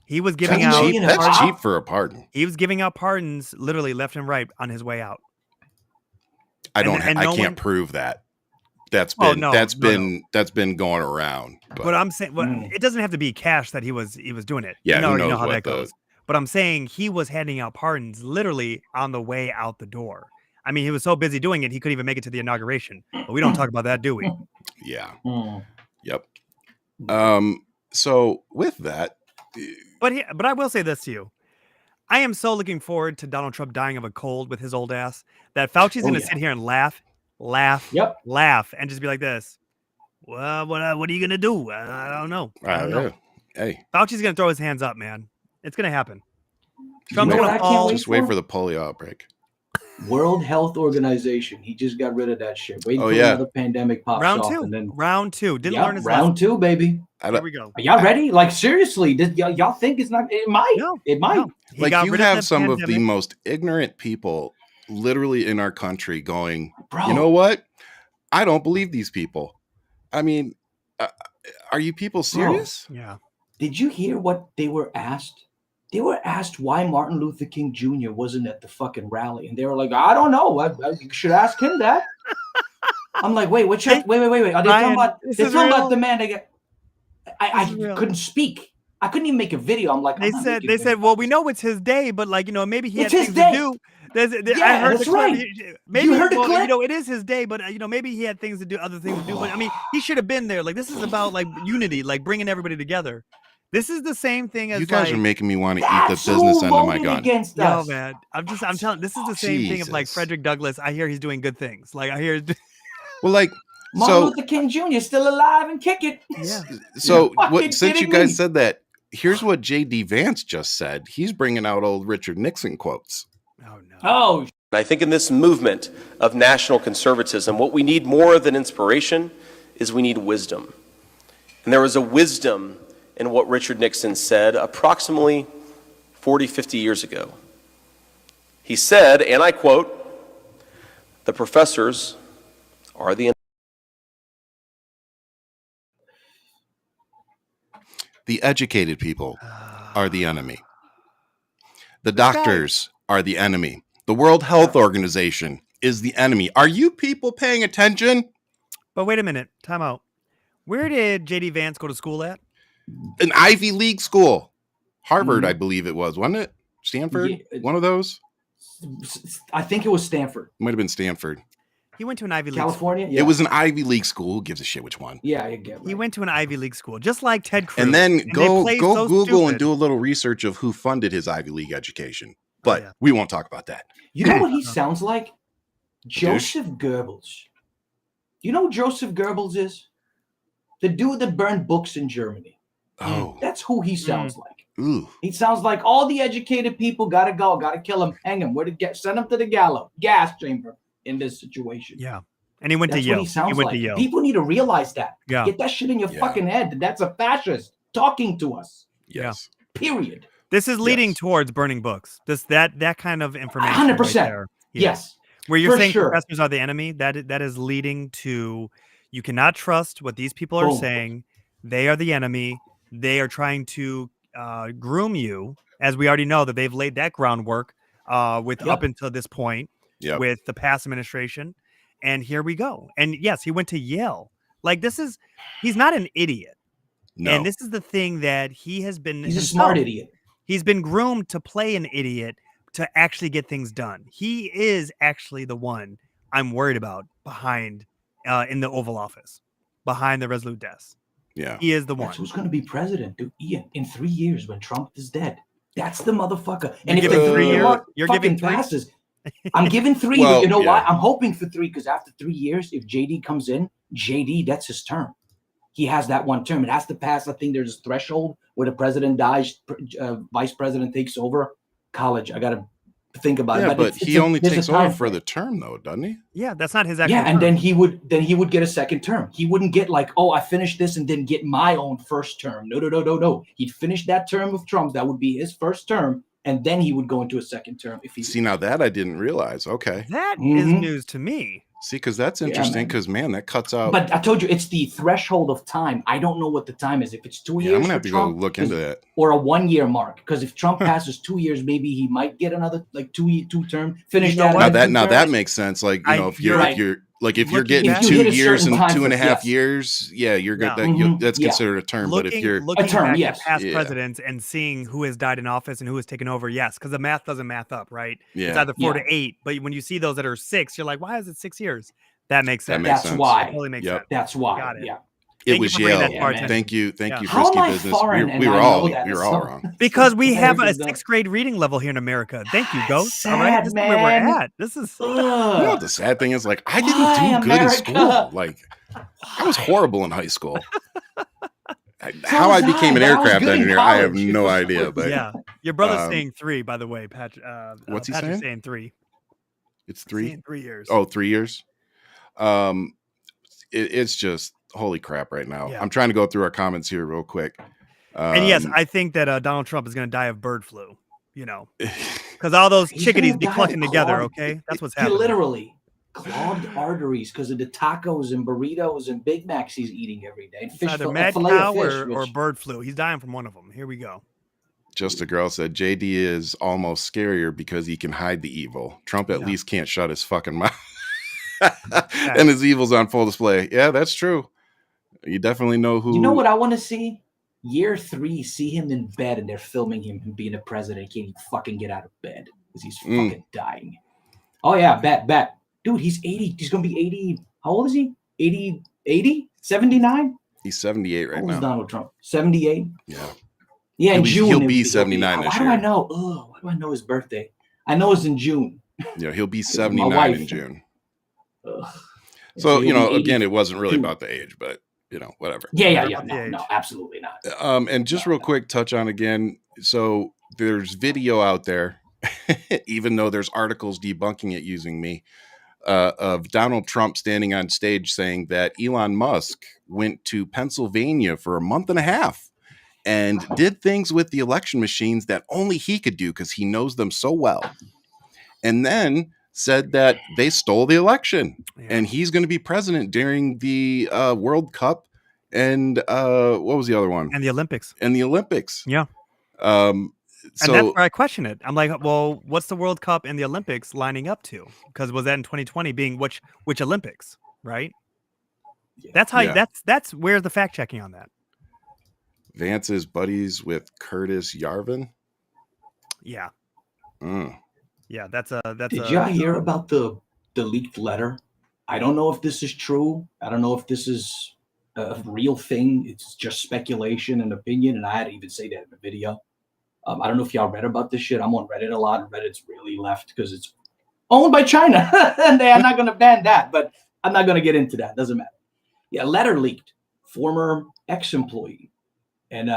He was giving out. That's cheap for a pardon. He was giving out pardons literally left and right on his way out. I can't prove that. That's been going around. But I'm saying, it doesn't have to be cash that he was doing it. Yeah, you know how that goes. But I'm saying he was handing out pardons literally on the way out the door. I mean, he was so busy doing it, he couldn't even make it to the inauguration. But we don't talk about that, do we? Yeah. Yep. So with that. But I will say this to you. I am so looking forward to Donald Trump dying of a cold with his old ass that Fauci's going to sit here and laugh, and just be like this. Well, what are you going to do? I don't know. I don't know. Hey. Fauci's going to throw his hands up, man. It's going to happen. Trump's going to fall. Just wait for the polio outbreak. World Health Organization. He just got rid of that shit. Waiting for another pandemic pops round off. Two. And then round two. Didn't learn his round two, baby. Here we go. Are y'all ready? Like, seriously, y'all think it's not? It might. No, it might. No. Like, you have some of the most ignorant people literally in our country going, you know what? I don't believe these people. I mean, are you people serious? Yeah. Did you hear what they were asked? They were asked why Martin Luther King Jr. wasn't at the fucking rally. And they were like, I don't know. You should ask him that. I'm like, wait. Are they talking about the man that got... I couldn't speak. I couldn't even make a video. I'm like, they said, well, we know it's his day, but like, maybe he had things to do. I heard that's right. Maybe you heard the clip? It is his day, but maybe he had things to do, other things to do. But I mean, he should have been there. Like, this is about like unity, like bringing everybody together. This is the same thing as you guys are making me want to eat the business end of my gun. No, man. I'm telling. This is the same thing of like Frederick Douglass. I hear he's doing good things. Like I hear. Well, like Martin Luther King Jr. is still alive and kicking. Yeah. So since you guys said that, here's what J.D. Vance just said. He's bringing out old Richard Nixon quotes. Oh no. Oh. I think in this movement of national conservatism, what we need more than inspiration is we need wisdom. And there was a wisdom in what Richard Nixon said approximately 40, 50 years ago. He said, and I quote, "The professors are the educated people are the enemy. The doctors are the enemy. The World Health Organization is the enemy. Are you people paying attention?" But wait a minute. Time out. Where did J.D. Vance go to school at? An Ivy League school. Harvard, I believe it was, wasn't it? Stanford? Yeah. One of those? I think it was Stanford. Might have been Stanford. He went to an Ivy League California? school. Yeah. It was an Ivy League school. Who gives a shit which one? Yeah, you get right. He went to an Ivy League school, just like Ted Cruz. And then go so Google stupid. and do a little research of who funded his Ivy League education. But we won't talk about that. You know what he sounds like? Joseph Goebbels. You know who Joseph Goebbels is? The dude that burned books in Germany. Oh. That's who he sounds like. Ooh. He sounds like all the educated people gotta go, gotta kill him, hang him, send him to the gas chamber in this situation. Yeah. And he went to Yale. What he sounds went like. to Yale. People need to realize that. Yeah. Get that shit in your fucking head. That's a fascist talking to us. Yes. Period. This is leading towards burning books. That kind of information. 100%. Right there. Yes. Where you're saying sure. professors are the enemy, that is leading to you cannot trust what these people are saying. They are the enemy. They are trying to groom you, as we already know that they've laid that groundwork with up until this point with the past administration. And here we go. And yes, he went to Yale. Like he's not an idiot. No. And this is the thing that he has been. He's a smart idiot. He's been groomed to play an idiot to actually get things done. He is actually the one I'm worried about behind in the Oval Office, behind the resolute desk. Yeah. He is the one. That's who's going to be president, dude. Ian, in 3 years when Trump is dead. That's the motherfucker. And if the 3 years, you're giving passes. I'm giving 3, but you know why? I'm hoping for 3 because after 3 years, if JD comes in, that's his term. He has that one term. It has to pass. I think there's a threshold where the president dies, vice president takes over. College, I got to think about it. Yeah, but he only takes over for the term, though, doesn't he? Yeah, that's not his actual term. And then he would get a second term. He wouldn't get like, oh, I finished this and then get my own first term. No. He'd finish that term of Trump's. That would be his first term. And then he would go into a second term. If he now that I didn't realize. Okay. That is news to me. See, because that's interesting because, man, that cuts out. But I told you, it's the threshold of time. I don't know what the time is. If it's 2 years, I'm going to have to go look into that. Or a 1 year mark. Because if Trump passes 2 years, maybe he might get another like two term. Finish that. Now that makes sense. Like, if you're getting 2 years and 2.5 years, you're good. That's considered a term. But if you're looking back at past presidents and seeing who has died in office and who has taken over, yes, because the math doesn't math up, right? Yeah. It's either 4 to 8. But when you see those that are 6, you're like, why is it 6 years? That makes sense. That's why. That totally makes sense. That's why. Got it. Yeah. It was Yale. Thank you, Frisky Business. We were all wrong. Because we have a 6th grade reading level here in America. Thank you, Ghost. All right, this is where we're at. This is. You know what the sad thing is? Like, I didn't do good in school. Like, I was horrible in high school. How I became an aircraft engineer, I have no idea. But yeah, your brother's saying 3, by the way, Patrick. What's he Patrick's saying? 3. It's 3. Saying 3 years. Oh, 3 years. It's just holy crap right now. I'm trying to go through our comments here real quick. And yes, I think that Donald Trump is going to die of bird flu. Because all those chickadees be clucking together. Okay, that's what's happening. Literally clogged arteries because of the tacos and burritos and Big Macs he's eating every day. And fish, either mad cow or bird flu. He's dying from one of them. Here we go. Just a girl said JD is almost scarier because he can hide the evil. Trump at least can't shut his fucking mouth. And his evil's on full display. Yeah, that's true. You definitely know who. You know what I want to see? Year 3, see him in bed and they're filming him being a president. He can't even fucking get out of bed because he's fucking dying. Oh, yeah, bet. Dude, he's 80. He's going to be 80. How old is he? 80? 79? He's 78 right now. How old is Donald Trump? 78? Yeah. Yeah, in June. He'll be 79 this year. Why do I know? Why do I know his birthday? I know it's in June. Yeah, he'll be 79 in June. So, again, it wasn't really about the age, but, whatever. Yeah. No, absolutely not. And just real quick, touch on again. So there's video out there, even though there's articles debunking it using me, of Donald Trump standing on stage saying that Elon Musk went to Pennsylvania for a month and a half and did things with the election machines that only he could do because he knows them so well. And then said that they stole the election and he's going to be president during the World Cup and what was the other one? And the Olympics. Yeah. And that's where I question it. I'm like, well, what's the World Cup and the Olympics lining up to? Because was that in 2020 being which Olympics, right? That's how that's where's the fact checking on that. Vance is buddies with Curtis Yarvin. Yeah. Yeah, Did y'all hear about the leaked letter? I don't know if this is true. I don't know if this is a real thing. It's just speculation and opinion, and I had to even say that in the video. I don't know if y'all read about this shit. I'm on Reddit a lot, and Reddit's really left because it's owned by China, and they are not going to ban that. But I'm not going to get into that. Doesn't matter. Yeah, letter leaked. Former ex-employee, and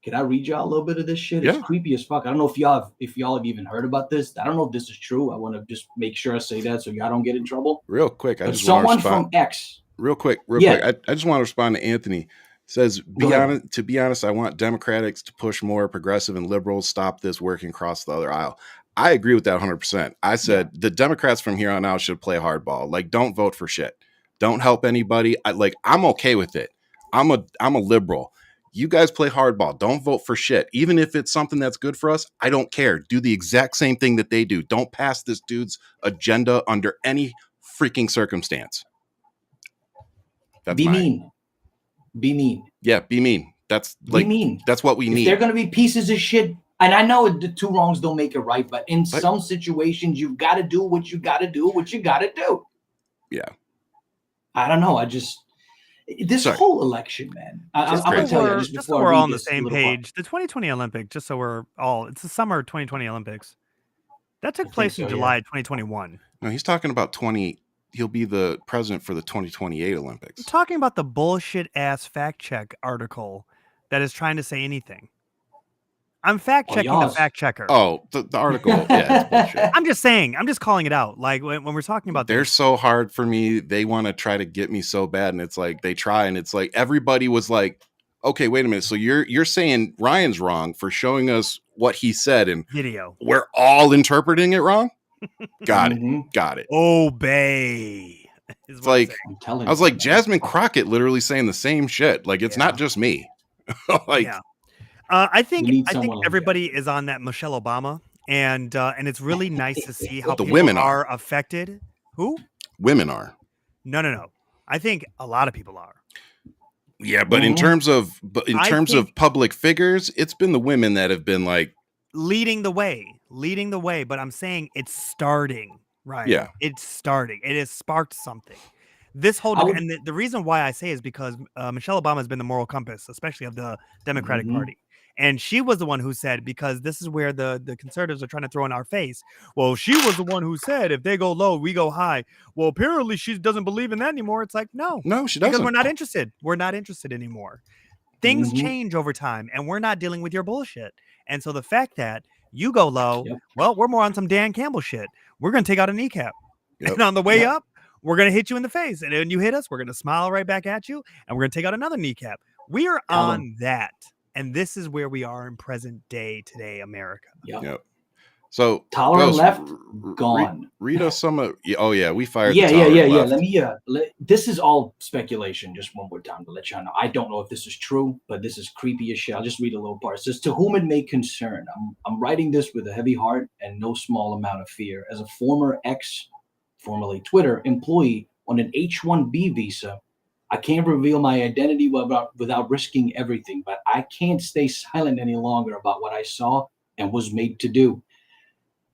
Can I read y'all a little bit of this shit? Yeah. It's creepy as fuck. I don't know if y'all have even heard about this. I don't know if this is true. I want to just make sure I say that so y'all don't get in trouble. Real quick, Someone from X. Real quick. I just want to respond to Anthony. It says, to be honest, I want Democrats to push more, progressive and liberals stop this working across the other aisle. I agree with that 100%. I said the Democrats from here on out should play hardball. Like, don't vote for shit. Don't help anybody. I'm okay with it. I'm a liberal. You guys play hardball. Don't vote for shit. Even if it's something that's good for us, I don't care. Do the exact same thing that they do. Don't pass this dude's agenda under any freaking circumstance. Be mean. Yeah, be mean. That's be mean. That's what we need. If they're going to be pieces of shit, and I know the two wrongs don't make it right, but in some situations, you've got to do what you got to do, Yeah. I don't know. This whole election, man. I'm going to tell you, just before we're all on the same page, the 2020 Olympics, it's the summer 2020 Olympics. That took place in July 2021. No, he's talking about he'll be the president for the 2028 Olympics. I'm talking about the bullshit ass fact check article that is trying to say anything. I'm fact checking the fact checker. Oh, the article. Yeah, it's bullshit. I'm just saying. I'm just calling it out. Like when we're talking about they're so hard for me. They want to try to get me so bad, and it's like they try, and it's like everybody was like, "Okay, wait a minute. So you're saying Ryan's wrong for showing us what he said, and video. We're all interpreting it wrong." Got it. Obey. It's like I was like Jasmine Crockett literally saying the same shit. Like it's not just me. I think everybody is on that Michelle Obama, and it's really nice to see how the people women are affected. Who? Women are. No. I think a lot of people are. Yeah, but in terms of public figures, it's been the women that have been like leading the way. But I'm saying it's starting, right? Yeah, it's starting. It has sparked something. This whole and the reason why I say is because Michelle Obama has been the moral compass, especially of the Democratic Party. And she was the one who said, because this is where the conservatives are trying to throw in our face. Well, she was the one who said, if they go low, we go high. Well, apparently she doesn't believe in that anymore. It's like, no, she doesn't. Because we're not interested. We're not interested anymore. Things change over time, and we're not dealing with your bullshit. And so the fact that you go low, well, we're more on some Dan Campbell shit. We're going to take out a kneecap. And on the way up, we're going to hit you in the face. And when you hit us, we're going to smile right back at you, and we're going to take out another kneecap. We are on that. And this is where we are in present day today, America. Yep. So tolerant left, gone. Read us some of. Oh yeah, we fired. Yeah. Let me. This is all speculation. Just one more time to let y'all know. I don't know if this is true, but this is creepy as shit. I'll just read a little part. It says, "To whom it may concern, I'm writing this with a heavy heart and no small amount of fear. As a former formerly Twitter employee on an H-1B visa, I can't reveal my identity without risking everything, but I can't stay silent any longer about what I saw and was made to do.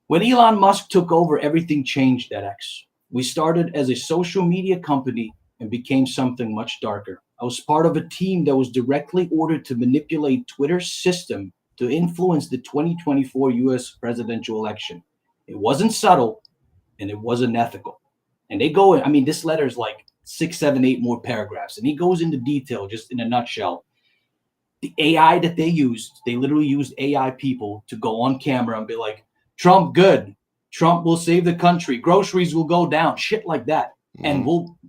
When Elon Musk took over, everything changed at X. We started as a social media company and became something much darker. I was part of a team that was directly ordered to manipulate Twitter's system to influence the 2024 US presidential election. It wasn't subtle and it wasn't ethical." And they go, this letter is like 6, 7, 8 more paragraphs. And he goes into detail, just in a nutshell. The AI that they literally used AI people to go on camera and be like, Trump good. Trump will save the country. Groceries will go down. Shit like that. And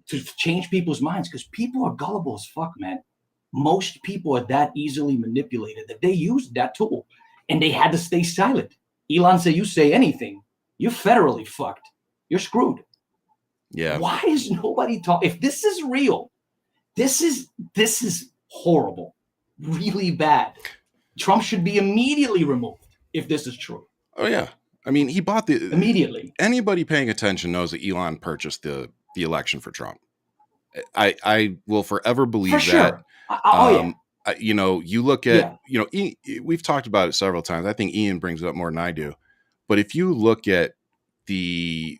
to change people's minds, because people are gullible as fuck, man. Most people are that easily manipulated that they used that tool. And they had to stay silent. Elon said, you say anything, you're federally fucked. You're screwed. Yeah. Why is nobody talking? If this is real, this is horrible, really bad. Trump should be immediately removed if this is true. Oh yeah, he bought immediately. Anybody paying attention knows that Elon purchased the election for Trump. I will forever believe for that. Sure. You look at we've talked about it several times. I think Ian brings it up more than I do. But if you look at the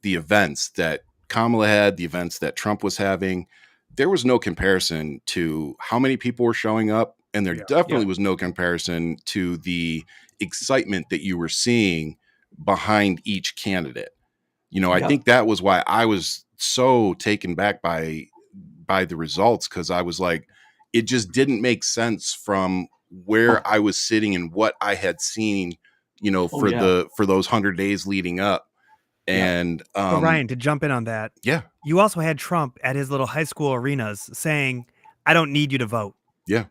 events that Kamala had, the events that Trump was having, there was no comparison to how many people were showing up. And there definitely was no comparison to the excitement that you were seeing behind each candidate. I think that was why I was so taken back by the results, because I was like, it just didn't make sense from where I was sitting and what I had seen, for those 100 days leading up. And so Ryan, to jump in on that, you also had Trump at his little high school arenas saying, "I don't need you to vote." Yeah,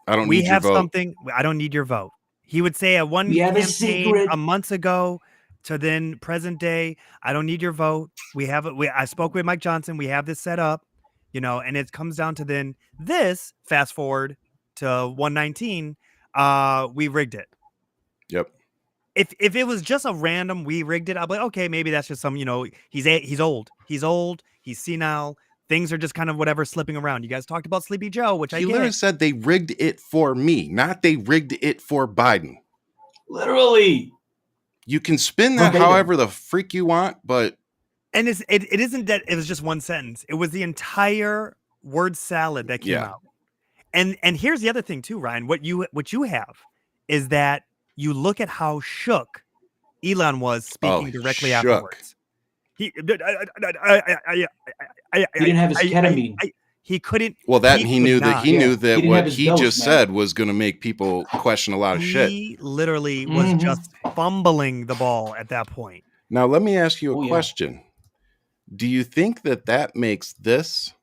I don't need your vote. Something. I don't need your vote. He would say at one campaign a month ago to then present day, "I don't need your vote. I spoke with Mike Johnson. We have this set up, and it comes down to then this. Fast forward to 119. We rigged it. Yep. If it was just a random we rigged it, I'll be like, okay, maybe that's just some, he's old. He's senile. Things are just kind of whatever slipping around. You guys talked about Sleepy Joe, which I get. He literally said they rigged it for me, not they rigged it for Biden. Literally. You can spin that however the freak you want, but it isn't that it was just one sentence. It was the entire word salad that came out. And here's the other thing too, Ryan. What you have is that you look at how shook Elon was speaking directly afterwards. He didn't have his ketamine. He couldn't. Well, he knew that what he just said was going to make people question a lot of shit. He literally was just fumbling the ball at that point. Now, let me ask you a question. Do you think that makes this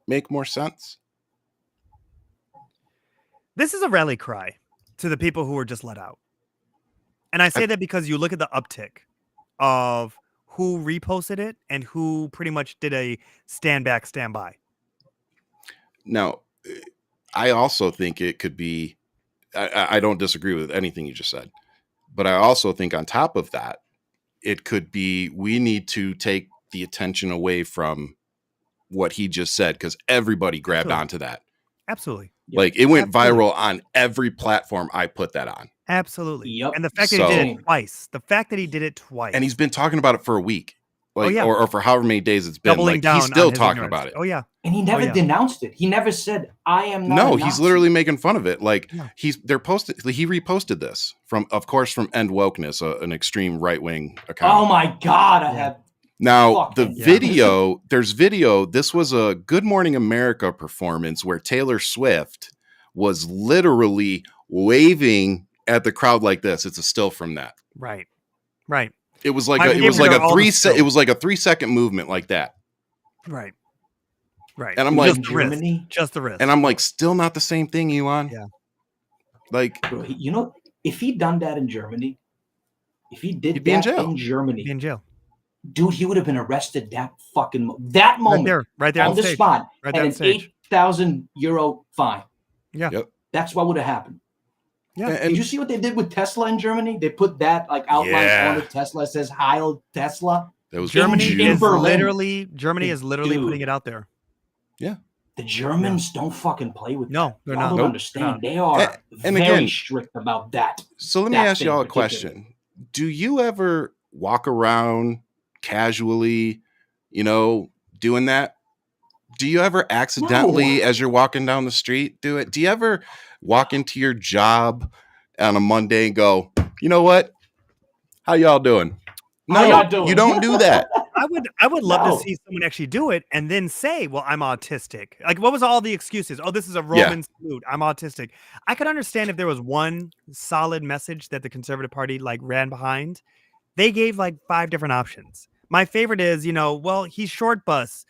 make more sense? This is a rally cry to the people who were just let out. And I say that because you look at the uptick of who reposted it and who pretty much did a stand back, stand by. Now, I also think it could be, I don't disagree with anything you just said, but I also think on top of that, it could be, we need to take the attention away from what he just said, because everybody grabbed onto that. Absolutely. Like it went viral on every platform I put that on. Absolutely. Yep. And the fact that he did it twice. And he's been talking about it for a week. Or for however many days it's been. Doubling down, he's still talking about it. Oh yeah. And he never denounced it. He never said, "I am not." No, he's literally making fun of it. Like he reposted this from End Wokeness, an extreme right-wing account. Oh my God. I have now video, there's video. This was a Good Morning America performance where Taylor Swift was literally waving at the crowd like this. It's a still from that. Right. It was like a 3-second movement like that. Right. And I'm like, just the wrist. And I'm like, still not the same thing, Elon. Yeah. Like, if he'd done that in Germany, he'd be in Germany, in jail. Dude, he would have been arrested that moment. Right there on the spot. Right and an 8,000 euro fine. Yeah. Yep. That's what would have happened. Yeah. And did you see what they did with Tesla in Germany? They put that outline on the Tesla. It says Heil Tesla. That was Germany is literally putting it out there. Yeah. The Germans don't fucking play with that. They're not. I don't understand. They are very strict about that. So let me ask y'all a question. Do you ever walk around casually, doing that? Do you ever accidentally, as you're walking down the street, do it? Do you ever walk into your job on a Monday and go, you know what? How y'all doing? No, you don't do that. I would love to see someone actually do it and then say, well, I'm autistic. Like, what was all the excuses? Oh, this is a Roman salute. I'm autistic. I could understand if there was one solid message that the Conservative Party ran behind. They gave 5 different options. My favorite is, he's short bus.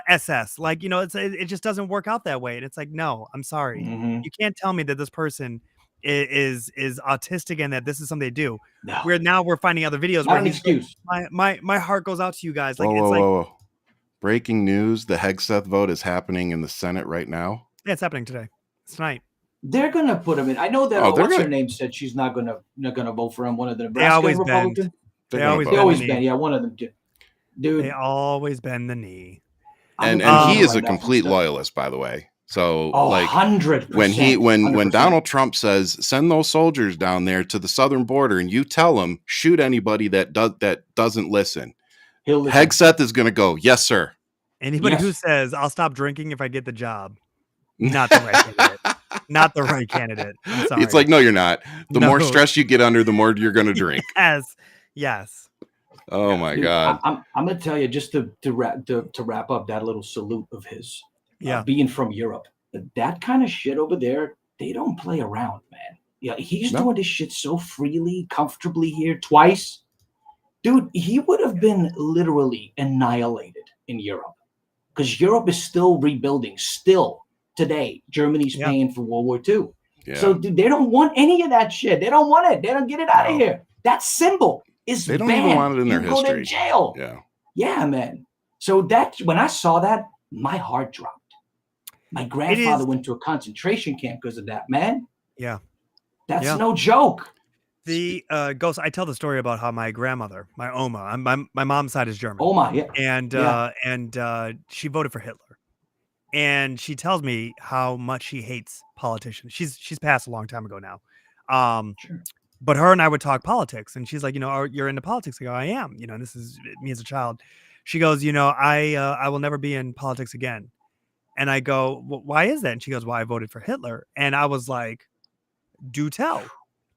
SS, it just doesn't work out that way. And it's like, no, I'm sorry. You can't tell me that this person is autistic and that this is something they do. No. We're finding other videos where excuse. My heart goes out to you guys. Whoa. Breaking news: the Hegseth vote is happening in the Senate right now. Yeah, it's happening today. It's tonight. They're gonna put him in. I know that what's her name said she's not gonna vote for him. One of the Nebraska Republicans. They always bend. Yeah, one of them did. Dude, they always bend the knee. And he is a complete loyalist, by the way. So 100%. When Donald Trump says send those soldiers down there to the southern border, and you tell them shoot anybody that doesn't listen, Hegseth is going to go, yes, sir. Anybody who says I'll stop drinking if I get the job, not the right candidate. Not the right candidate. I'm sorry. It's like, no, you're not. The more stress you get under, the more you're going to drink. Yes. Oh my God! I'm gonna tell you, just to wrap up that little salute of his, being from Europe, that kind of shit over there, they don't play around, man. Yeah, he's doing this shit so freely, comfortably here twice. Dude, he would have been literally annihilated in Europe because Europe is still rebuilding. Still today, Germany's paying for World War II. Yeah. So, dude, they don't want any of that shit. They don't want it. They don't get it out of here. That symbol is They don't banned. even want it in their history. Go to jail. Yeah, man. So that when I saw that, my heart dropped. My grandfather went to a concentration camp because of that, man. Yeah. That's no joke. The Ghost, I tell the story about how my grandmother, my Oma, my mom's side is German. Oma, yeah. And she voted for Hitler. And she tells me how much she hates politicians. She's passed a long time ago now. Sure. But her and I would talk politics, and she's like, you're into politics. I go, I am. This is me as a child. She goes, I will never be in politics again. And I go, well, why is that? And she goes, well, I voted for Hitler. And I was like, do tell.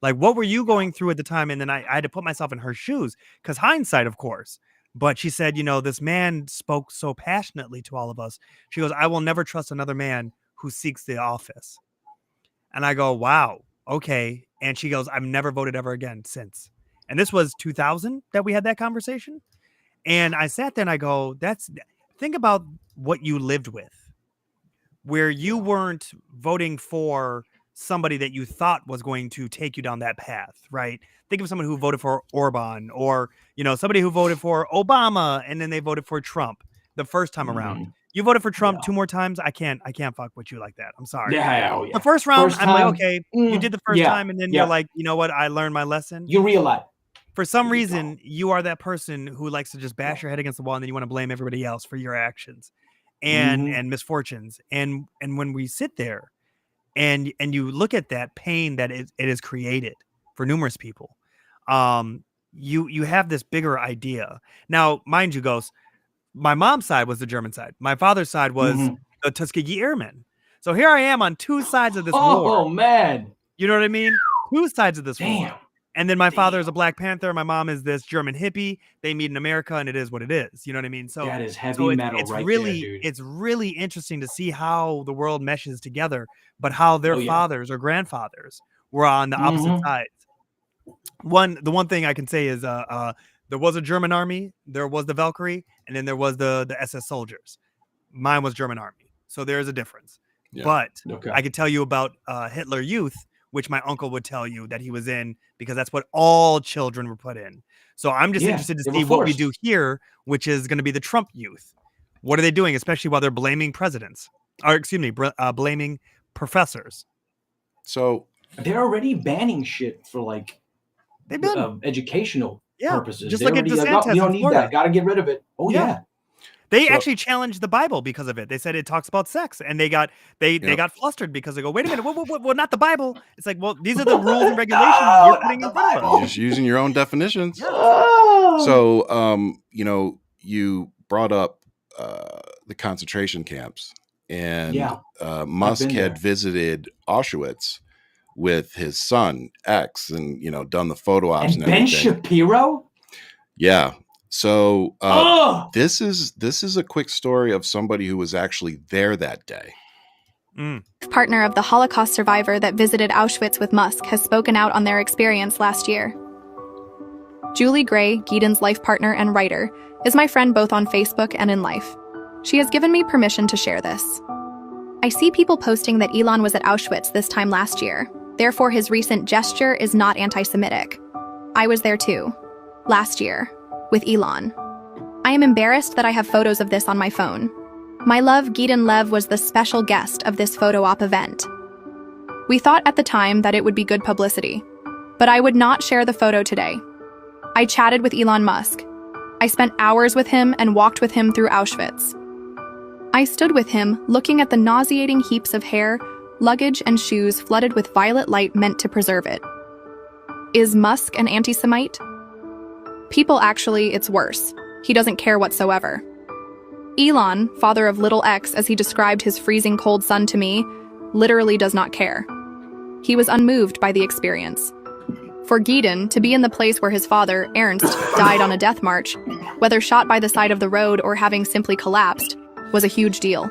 Like, what were you going through at the time? And then I had to put myself in her shoes because hindsight, of course. But she said, this man spoke so passionately to all of us. She goes, I will never trust another man who seeks the office. And I go, wow, okay. And she goes, I've never voted ever again since. And this was 2000 that we had that conversation. And I sat there and I go, think about what you lived with, where you weren't voting for somebody that you thought was going to take you down that path, right? Think of someone who voted for Orban or, somebody who voted for Obama and then they voted for Trump the first time around. You voted for Trump 2 more times. I can't fuck with you like that. I'm sorry. Yeah. The first round, I'm like, okay, you did the first time. And then you're like, you know what? I learned my lesson. You realize. For some reason, you are that person who likes to just bash your head against the wall and then you want to blame everybody else for your actions and misfortunes. And when we sit there and you look at that pain that it has created for numerous people, you have this bigger idea. Now, mind you, Ghost, my mom's side was the German side. My father's side was the Tuskegee Airmen. So here I am on 2 sides of this war. Oh, man. You know what I mean? 2 sides of this war. And then my father is a Black Panther. My mom is this German hippie. They meet in America, and it is what it is. You know what I mean? So that is heavy metal it's right really, there, dude. It's really interesting to see how the world meshes together, but how their fathers or grandfathers were on the opposite sides. The one thing I can say is there was a German army, there was the Valkyrie, and then there was the SS soldiers. Mine was German army. So there's a difference. Yeah. But I could tell you about Hitler Youth, which my uncle would tell you that he was in, because that's what all children were put in. So I'm just interested to see what we do here, which is going to be the Trump youth. What are they doing, especially while they're blaming presidents? Or excuse me, blaming professors. So they're already banning shit for like they've been educational purposes. Just like a DeSantis, we don't need that. Got to get rid of it. Oh yeah. They actually challenged the Bible because of it. They said it talks about sex, and they got flustered because they go, "Wait a minute, well, not the Bible." It's like, well, these are the rules and regulations you're putting in front of us. You're just using your own definitions. So, you brought up the concentration camps, and Musk had visited Auschwitz with his son X, and done the photo ops and Ben everything. Shapiro. Yeah. So this is a quick story of somebody who was actually there that day. Partner of the Holocaust survivor that visited Auschwitz with Musk has spoken out on their experience last year. Julie Gray, Gideon's life partner and writer, is my friend both on Facebook and in life. She has given me permission to share this. I see people posting that Elon was at Auschwitz this time last year. Therefore, his recent gesture is not anti-Semitic. I was there too, last year, with Elon. I am embarrassed that I have photos of this on my phone. My love, Gideon Lev, was the special guest of this photo op event. We thought at the time that it would be good publicity, but I would not share the photo today. I chatted with Elon Musk. I spent hours with him and walked with him through Auschwitz. I stood with him, looking at the nauseating heaps of hair, luggage, and shoes flooded with violet light meant to preserve it. Is Musk an anti-Semite? People actually, it's worse. He doesn't care whatsoever. Elon, father of little X as he described his freezing cold son to me, literally does not care. He was unmoved by the experience. For Gideon, to be in the place where his father, Ernst, died on a death march, whether shot by the side of the road or having simply collapsed, was a huge deal.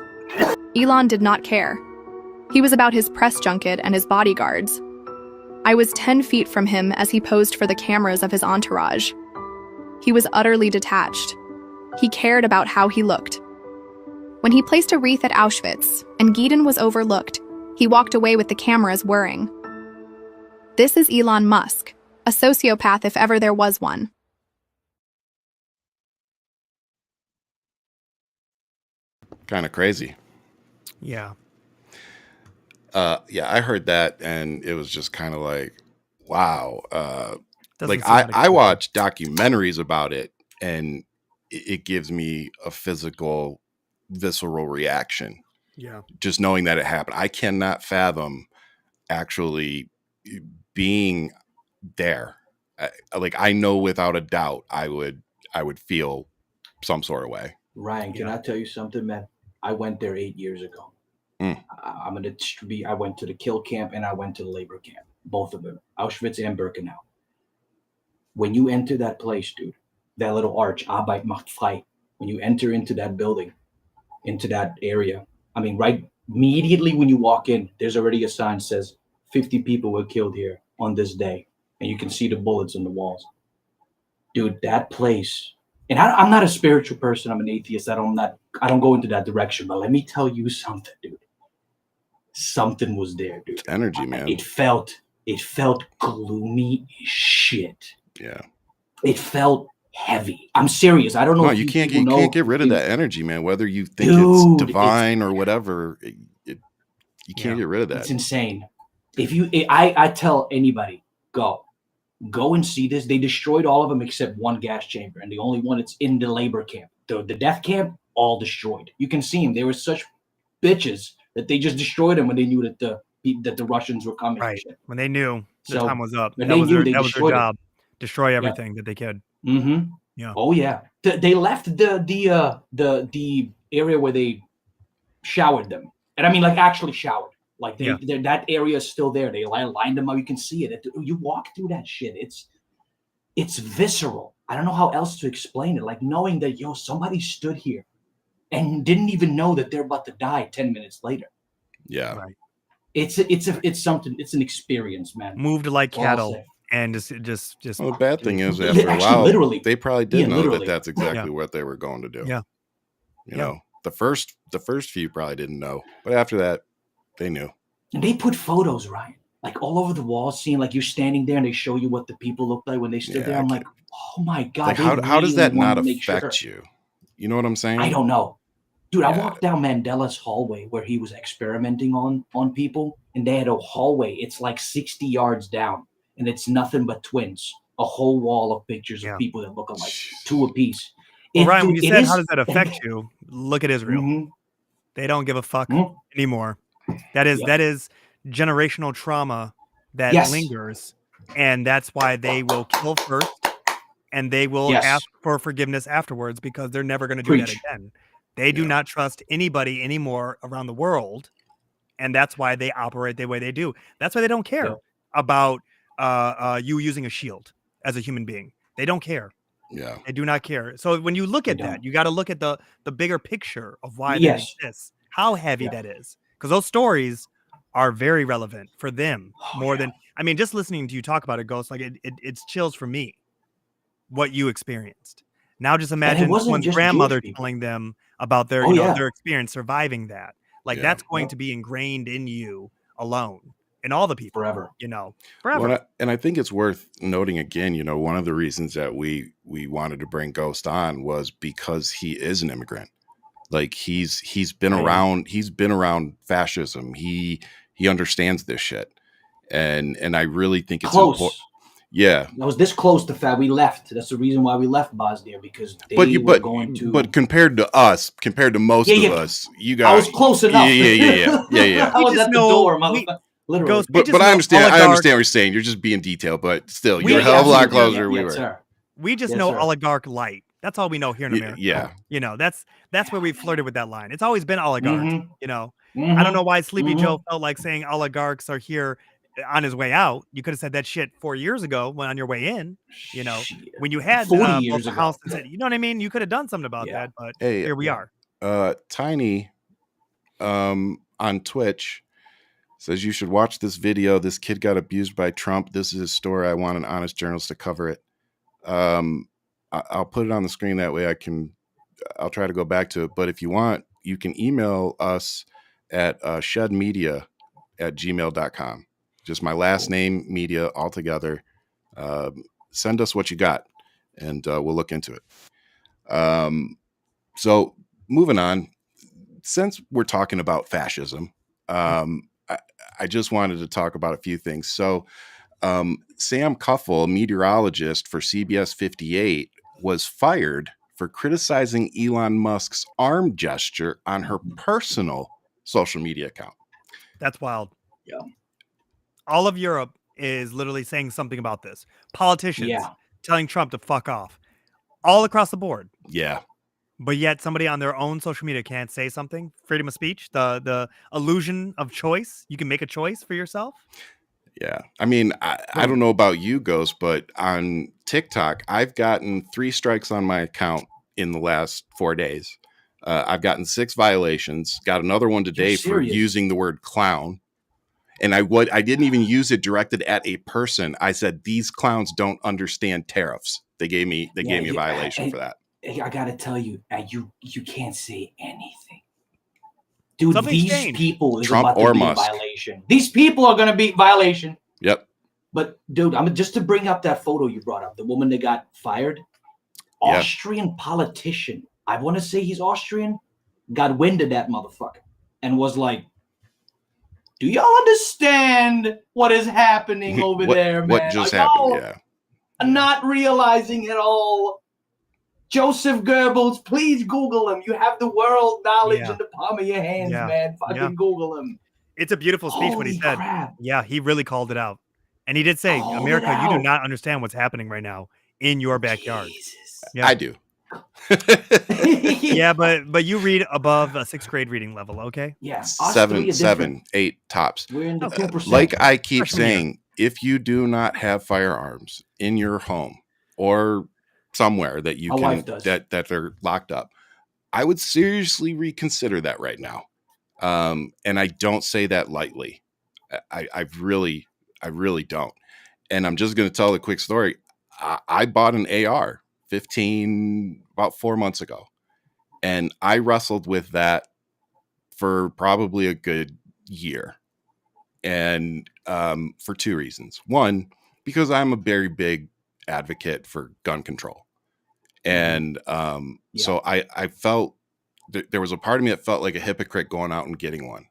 Elon did not care. He was about his press junket and his bodyguards. I was 10 feet from him as he posed for the cameras of his entourage. He was utterly detached. He cared about how he looked. When he placed a wreath at Auschwitz and Guidon was overlooked, he walked away with the cameras whirring. This is Elon Musk, a sociopath if ever there was one. Kind of crazy. Yeah. Yeah, I heard that and it was just kind of like, wow. Like I watch documentaries about it and it gives me a physical, visceral reaction. Yeah. Just knowing that it happened. I cannot fathom actually being there. I know without a doubt I would feel some sort of way. Ryan, can I tell you something, man? I went there 8 years ago. I went to the kill camp and I went to the labor camp, both of them, Auschwitz and Birkenau. When you enter that place, dude, that little arch, Arbeit macht frei, when you enter into that building, into that area, I mean, right immediately when you walk in, there's already a sign that says 50 people were killed here on this day. And you can see the bullets on the walls. Dude, that place, and I'm not a spiritual person. I'm an atheist. I don't go into that direction. But let me tell you something, dude. Something was there, dude. It's energy, man. It felt gloomy as shit. Yeah. It felt heavy. I'm serious. I don't know. No, you can't get rid of that energy, man. Whether you think it's divine or whatever, you can't get rid of that. It's insane. I tell anybody, go and see this. They destroyed all of them except one gas chamber, and the only one that's in the labor camp. The death camp, all destroyed. You can see them. They were such bitches that they just destroyed them when they knew that the Russians were coming. Right. When they knew the time was up. That was their job. Destroy everything that they could. Mm-hmm. Yeah. Oh yeah. They left the area where they showered them, and I mean like actually showered. Like that area is still there. They lined them up. You can see it. You walk through that shit. It's visceral. I don't know how else to explain it. Like knowing that somebody stood here and didn't even know that they're about to die 10 minutes later. Yeah. Right. It's something. It's an experience, man. Moved like cattle. And just. Well, the bad thing is, after a while, they probably did know that that's exactly what they were going to do. Yeah. You know, the first few probably didn't know, but after that, they knew. And they put photos, Ryan, like all over the walls, seeing like you're standing there, and they show you what the people look like when they stood there. I'm like, oh my god! Like, how does that not affect you? You know what I'm saying? I don't know, dude. I walked down Mandela's hallway where he was experimenting on people, and they had a hallway. It's like 60 yards down. And it's nothing but twins. A whole wall of pictures of people that look alike, two apiece. Well, Ryan, when you said how does that affect you? Look at Israel. Mm-hmm. They don't give a fuck anymore. That is generational trauma that lingers, and that's why they will kill first, and they will ask for forgiveness afterwards because they're never going to do that again. They do not trust anybody anymore around the world, and that's why they operate the way they do. That's why they don't care about you using a shield as a human being. They don't care. Yeah. They do not care. So when you look at that, you got to look at the bigger picture of why that exists, how heavy that is. Because those stories are very relevant for them more than, I mean, just listening to you talk about it, Ghost, like it's chills for me, what you experienced. Now just imagine someone's grandmother telling them about their, their experience surviving that. Like that's going to be ingrained in you alone. And all the people forever, forever. Well, and I think it's worth noting again, one of the reasons that we wanted to bring Ghost on was because he is an immigrant. Like he's been around fascism. He understands this shit. And I really think it's important. Yeah. I was this close to fat. We left. That's the reason why we left Bosnia, because they were going to. But compared to most of us, you guys. I was close enough. Yeah. I was at the door, motherfucker. Literally. But I understand what you're saying. You're just being detailed, but still, you're a hell of a lot closer. We just know oligarch light. That's all we know here in America. Yeah. That's where we flirted with that line. It's always been oligarch. I don't know why Sleepy Joe felt like saying oligarchs are here on his way out. You could have said that shit 4 years ago when on your way in, when you had 40 years ago. house and said, you know what I mean? You could have done something about that, but here we are. Tiny on Twitch Says you should watch this video. This kid got abused by Trump. This is his story. I want an honest journalist to cover it. I'll put it on the screen. That way I'll try to go back to it. But if you want, you can email us at sheadmedia@gmail.com. Just my last name, media, all together. Send us what you got, and we'll look into it. So moving on, since we're talking about fascism, I just wanted to talk about a few things. So Sam Kuffel, a meteorologist for CBS 58, was fired for criticizing Elon Musk's arm gesture on her personal social media account. That's wild. Yeah. All of Europe is literally saying something about this. Politicians telling Trump to fuck off. All across the board. Yeah. But yet somebody on their own social media can't say something. Freedom of speech, the illusion of choice. You can make a choice for yourself. Yeah. I mean, I don't know about you, Ghost, but on TikTok, I've gotten 3 strikes on my account in the last 4 days. I've gotten 6 violations, got another one today for using the word clown. And I didn't even use it directed at a person. I said, these clowns don't understand tariffs. They gave me a violation for that. I gotta tell you, you can't say anything, dude. Something's these changed. people is Trump about or to be Musk. violation. These people are gonna be violation. Yep. But dude, I'm just to bring up that photo you brought up, the woman that got fired, Austrian politician. I want to say he's Austrian. Got wind of that motherfucker and was like, "Do y'all understand what is happening over there, man? What just happened? Yeah. Not realizing at all." Joseph Goebbels, please Google him. You have the world knowledge in the palm of your hands, man. Fucking Google him. It's a beautiful speech when he said, crap. yeah, he really called it out. And he did say, America, you do not understand what's happening right now in your backyard. Yeah. I do. Yeah, but you read above a 6th grade reading level, okay? Yeah. 7, 8 tops. We're in the 2%. Like I keep saying, if you do not have firearms in your home or somewhere that you can that they're locked up, I would seriously reconsider that right now. And I don't say that lightly. I really don't. And I'm just going to tell a quick story. I bought an AR-15 about 4 months ago, and I wrestled with that for probably a good year. And for 2 reasons. One, because I'm a very big advocate for gun control. And so I felt there was a part of me that felt like a hypocrite going out and getting one.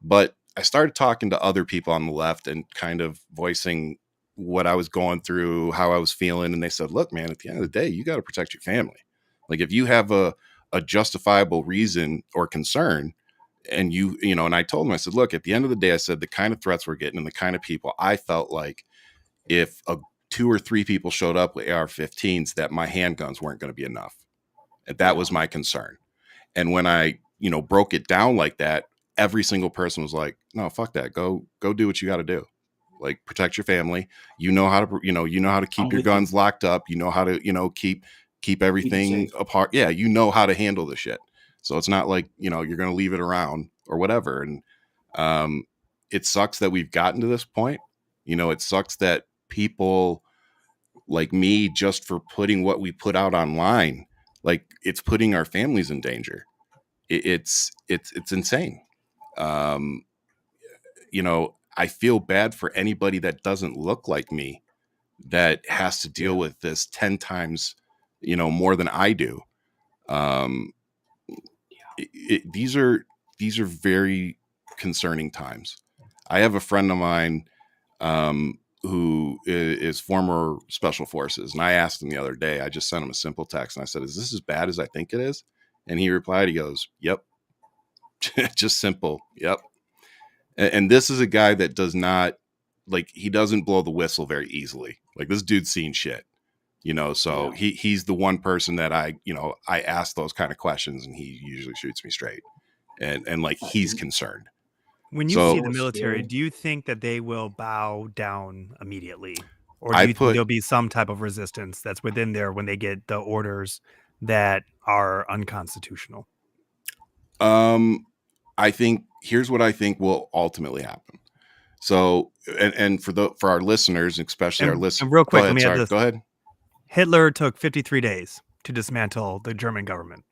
But I started talking to other people on the left and kind of voicing what I was going through, how I was feeling. And they said, look, man, at the end of the day, you got to protect your family. Like if you have a justifiable reason or concern, and you know, and I told them, I said, look, at the end of the day, I said, the kind of threats we're getting and the kind of people, I felt like if 2 or 3 people showed up with AR-15s, that my handguns weren't going to be enough. And that was my concern. And when I, broke it down like that, every single person was like, no, fuck that. Go do what you got to do. Like protect your family. You know how to keep your guns locked up. You know how to, keep everything apart. Yeah. You know how to handle the shit. So it's not like, you're going to leave it around or whatever. And it sucks that we've gotten to this point. It sucks that people like me, just for putting what we put out online, like it's putting our families in danger. It's insane. I feel bad for anybody that doesn't look like me that has to deal with this 10 times, more than I do. These are very concerning times. I have a friend of mine who is former special forces. And I asked him the other day, I just sent him a simple text and I said, is this as bad as I think it is? And he replied, he goes, yep. Just simple. Yep. And this is a guy that does not he doesn't blow the whistle very easily. Like this dude's seen shit, so he's the one person that I ask those kind of questions and he usually shoots me straight and he's concerned. When you see the military, do you think that they will bow down immediately? Or do you think there'll be some type of resistance that's within there when they get the orders that are unconstitutional? I think here's what I think will ultimately happen. So, and for our listeners, especially our listeners, and real quick, let me add this. Go ahead. Hitler took 53 days to dismantle the German government.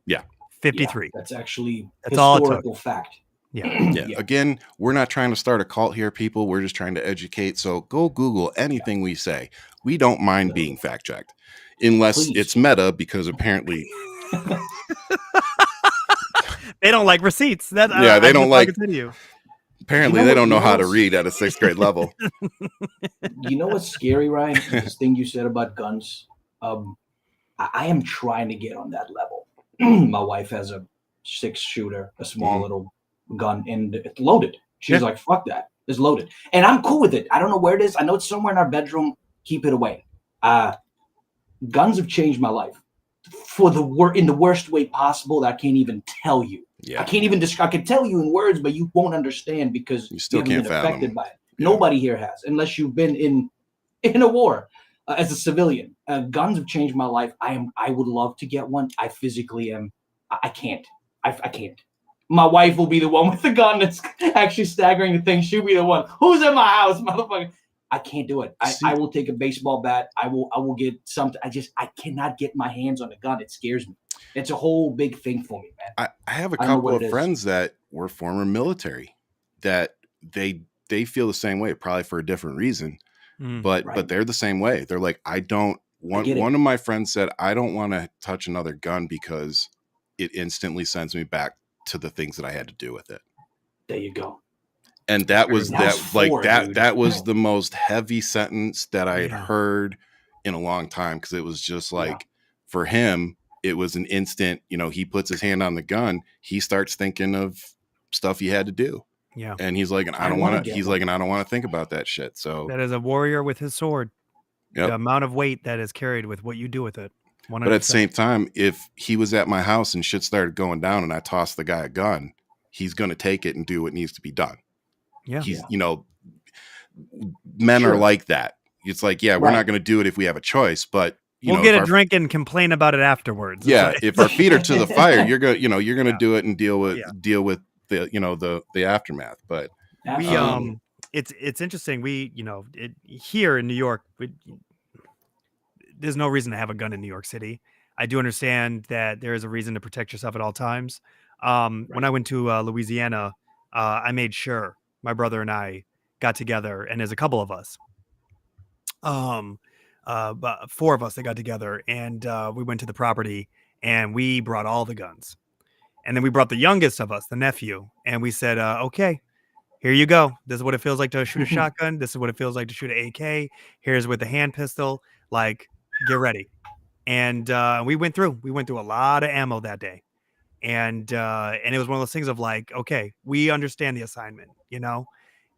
Yeah. 53. Yeah, that's actually historical fact. Yeah. Again, we're not trying to start a cult here, people. We're just trying to educate. So go Google anything we say. We don't mind being fact checked, unless it's meta, because apparently they don't like receipts. They don't like. Continue. Apparently, they don't know how to read at a 6th grade level. You know what's scary, Ryan? This thing you said about guns. I am trying to get on that level. My wife has a 6-shooter, a small little gun, and it's loaded. She's like, fuck that. It's loaded. And I'm cool with it. I don't know where it is. I know it's somewhere in our bedroom. Keep it away. Guns have changed my life in the worst way possible that I can't even tell you. Yeah. I can't even describe. I can tell you in words, but you won't understand because you still haven't been affected by it. Yeah. Nobody here has, unless you've been in a war as a civilian. Guns have changed my life. I would love to get one. I physically am. I can't. I can't. My wife will be the one with the gun that's actually staggering the thing. She'll be the one. Who's in my house, motherfucker? I can't do it. I will take a baseball bat. I will get something. I cannot get my hands on a gun. It scares me. It's a whole big thing for me, man. I have a couple of friends that were former military that they feel the same way, probably for a different reason, but they're the same way. They're like, one of my friends said, I don't want to touch another gun because it instantly sends me back to the things that I had to do with it. There you go. And that was that was the most heavy sentence that I had heard in a long time. Cause it was just like, for him, it was an instant, he puts his hand on the gun. He starts thinking of stuff he had to do. Yeah. And he's like, and I don't want to think about that shit. So that is a warrior with his sword. Yep. The amount of weight that is carried with what you do with it. 100%. But at the same time, if he was at my house and shit started going down and I tossed the guy a gun, he's going to take it and do what needs to be done. Yeah. He's, men are like that. It's like, we're not going to do it if we have a choice, but we'll get a drink and complain about it afterwards. Yeah. If our feet are to the fire, you're going to do it and deal with the aftermath. But it's interesting. We, here in New York, there's no reason to have a gun in New York City. I do understand that there is a reason to protect yourself at all times. When I went to Louisiana, I made sure my brother and I got together, and there's a couple of us, but 4 of us that got together, and we went to the property and we brought all the guns. And then we brought the youngest of us, the nephew, and we said, okay, here you go. This is what it feels like to shoot a shotgun. This is what it feels like to shoot an AK. Here's with the hand pistol. Like, get ready. And we went through a lot of ammo that day. And it was one of those things of like, okay, we understand the assignment,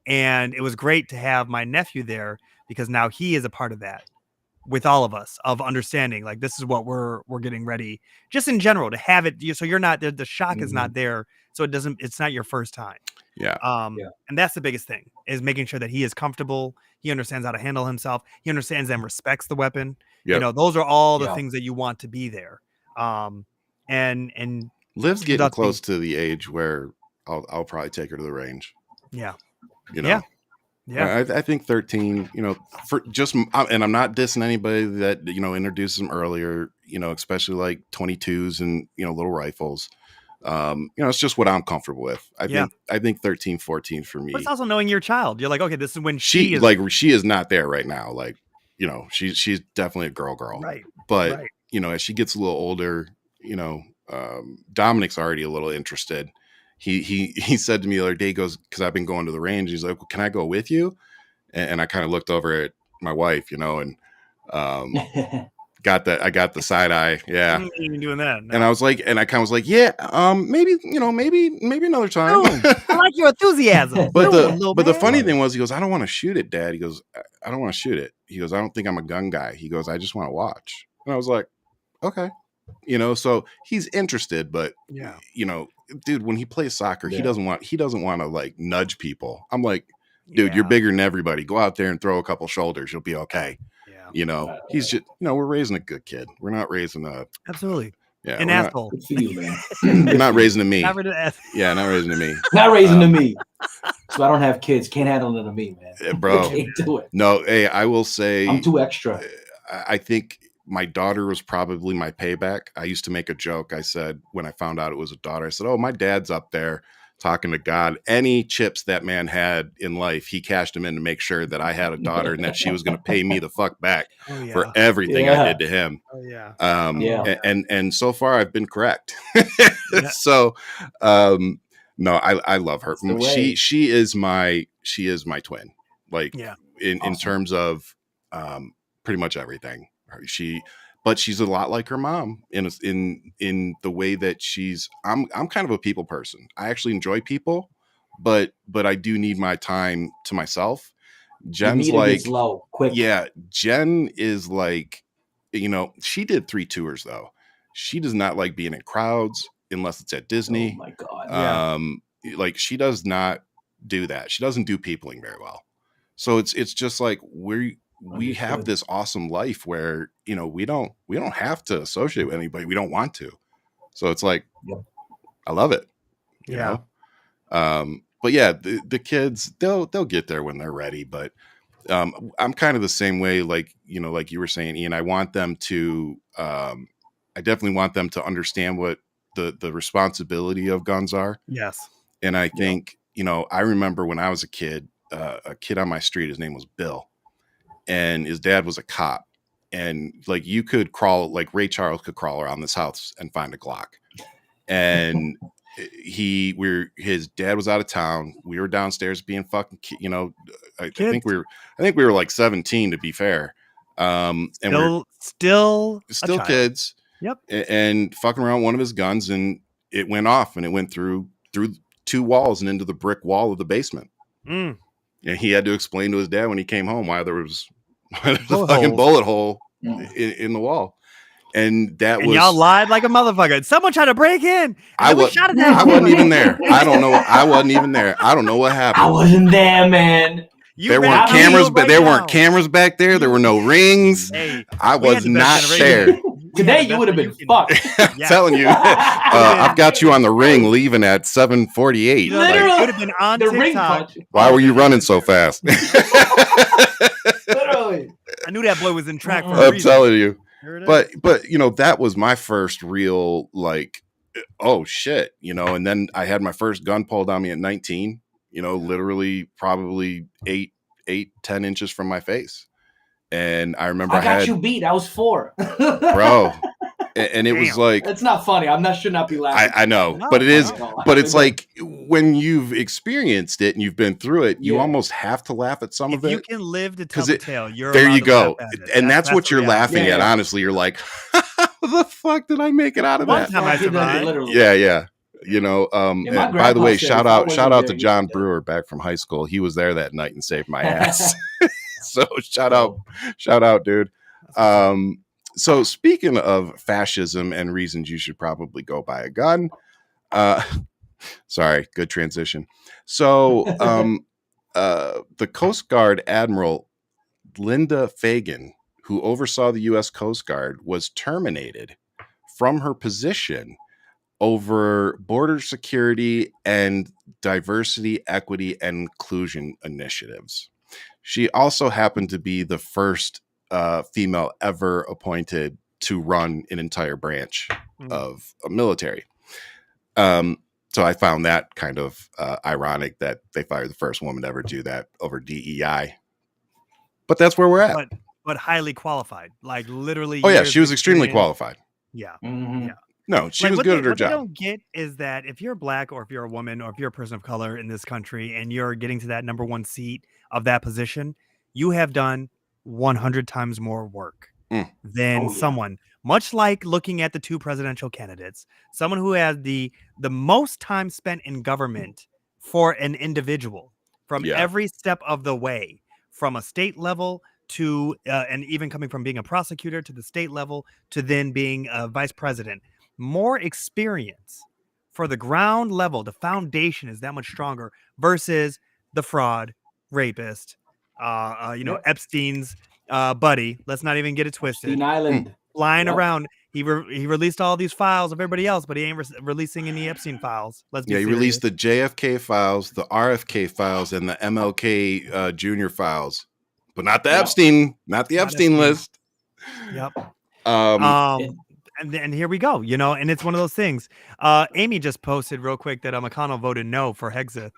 and it was great to have my nephew there because now he is a part of that with all of us, of understanding, like, this is what we're getting ready just in general to have it. So you're not, the shock is not there. So it's not your first time. Yeah. And that's the biggest thing, is making sure that he is comfortable. He understands how to handle himself. He understands and respects the weapon. Yep. Those are all the things that you want to be there. And Liv's getting close to the age where I'll probably take her to the range. Yeah. Yeah. I think 13, for just, and I'm not dissing anybody that, introduces them earlier, especially like 22s and, little rifles. It's just what I'm comfortable with. I think 13, 14 for me. But it's also knowing your child. You're like, okay, this is when she is not there right now. Like, she's definitely a girl. Right. But, as she gets a little older, Dominic's already a little interested. He said to me the other day, he goes, because I've been going to the range. He's like, well, can I go with you? And I kind of looked over at my wife, and I got the side eye. Yeah. I'm even doing that. No. And I was like, yeah, maybe another time. I like your enthusiasm. But the funny thing was, he goes, I don't want to shoot it, Dad. He goes, I don't want to shoot it. He goes, I don't think I'm a gun guy. He goes, I just want to watch. And I was like, okay. So he's interested, but dude, when he plays soccer, he doesn't want to like nudge people. I'm like, dude, you're bigger than everybody. Go out there and throw a couple shoulders. You'll be okay. Yeah. He's just, we're raising a good kid. We're not raising a, absolutely. Yeah, an asshole. Good for you, man. Not raising to me. Not raising to me. Not raising to me. So I don't have kids. Can't handle it to me, man. Bro. Can't do it. No, hey, I will say I'm too extra. I think my daughter was probably my payback. I used to make a joke. I said, when I found out it was a daughter, I said, oh, my dad's up there talking to God. Any chips that man had in life, he cashed them in to make sure that I had a daughter and that she was going to pay me the fuck back for everything I did to him. And so far I've been correct. So, no, I love her. She is my twin. Like in terms of, pretty much everything. But she's a lot like her mom in the way that I'm kind of a people person. I actually enjoy people, but I do need my time to myself. Jen's like low, quick. Yeah, Jen is like, she did 3 tours though. She does not like being in crowds unless it's at Disney. Oh my God. Like she does not do that. She doesn't do peopling very well. So it's just like we have this awesome life where, we don't have to associate with anybody. We don't want to. So it's like, I love it. You know? But yeah, the kids, they'll get there when they're ready. But I'm kind of the same way, like you were saying, Ian, I want them to, I definitely want them to understand what the responsibility of guns are. Yes. And I think, I remember when I was a kid on my street, his name was Bill. And his dad was a cop, and like you could crawl, like Ray Charles could crawl around this house and find a Glock. And his dad was out of town. We were downstairs being fucking, I think we were like 17 to be fair. And still kids. Yep. And fucking around one of his guns, and it went off, and it went through 2 walls and into the brick wall of the basement. And he had to explain to his dad when he came home why there was a fucking bullet hole in the wall. And y'all lied like a motherfucker. Someone tried to break in. I wasn't even there. I don't know. I wasn't even there. I don't know what happened. I wasn't there, man. There weren't cameras, but there weren't cameras back there. There were no rings. Hey, I was not there. Today you would have been fucked. I'm telling you, I've got you on the ring leaving at 7:48. Literally, would have been on the ring punch. Why were you running so fast? Literally, I knew that boy was in track for a reason. I'm telling you. But that was my first real like, oh shit, and then I had my first gun pulled on me at 19. Literally probably 8, 10 inches from my face. And I remember I got you beat. I was 4, bro. And it was like, it's not funny. Should not be laughing. I know, but it is. But it's like when you've experienced it and you've been through it, you almost have to laugh at some of it. You can live to tell the tale. There you go. And that's what you're laughing at. Honestly, you're like, how the fuck did I make it out of that? One time I survived. Yeah. By the way, shout out to John Brewer back from high school. He was there that night and saved my ass. So shout out, dude. So speaking of fascism and reasons you should probably go buy a gun, sorry, good transition. So the Coast Guard Admiral Linda Fagan, who oversaw the U.S. Coast Guard, was terminated from her position over border security and diversity, equity, and inclusion initiatives. She also happened to be the first female ever appointed to run an entire branch of a military. So I found that kind of ironic that they fired the first woman to ever do that over DEI. But that's where we're at. But highly qualified, like literally. Oh yeah, she was extremely qualified. Yeah. Mm-hmm. Yeah. No, she was good at her job. What I don't get is that if you're black or if you're a woman or if you're a person of color in this country and you're getting to that number 1 seat of that position, you have done 100 times more work than someone, much like looking at the 2 presidential candidates, someone who has the most time spent in government for an individual from every step of the way, from a state level to, and even coming from being a prosecutor to the state level to then being a vice president. More experience for the ground level. The foundation is that much stronger versus the fraud, rapist, Epstein's buddy. Let's not even get it twisted. Epstein Island. Flying around. He released all these files of everybody else, but he ain't releasing any Epstein files. Let's be serious. He released the JFK files, the RFK files, and the MLK Jr. files, but not the Epstein list. Yep. And here we go, and it's one of those things. Amy just posted real quick that McConnell voted no for Hexeth.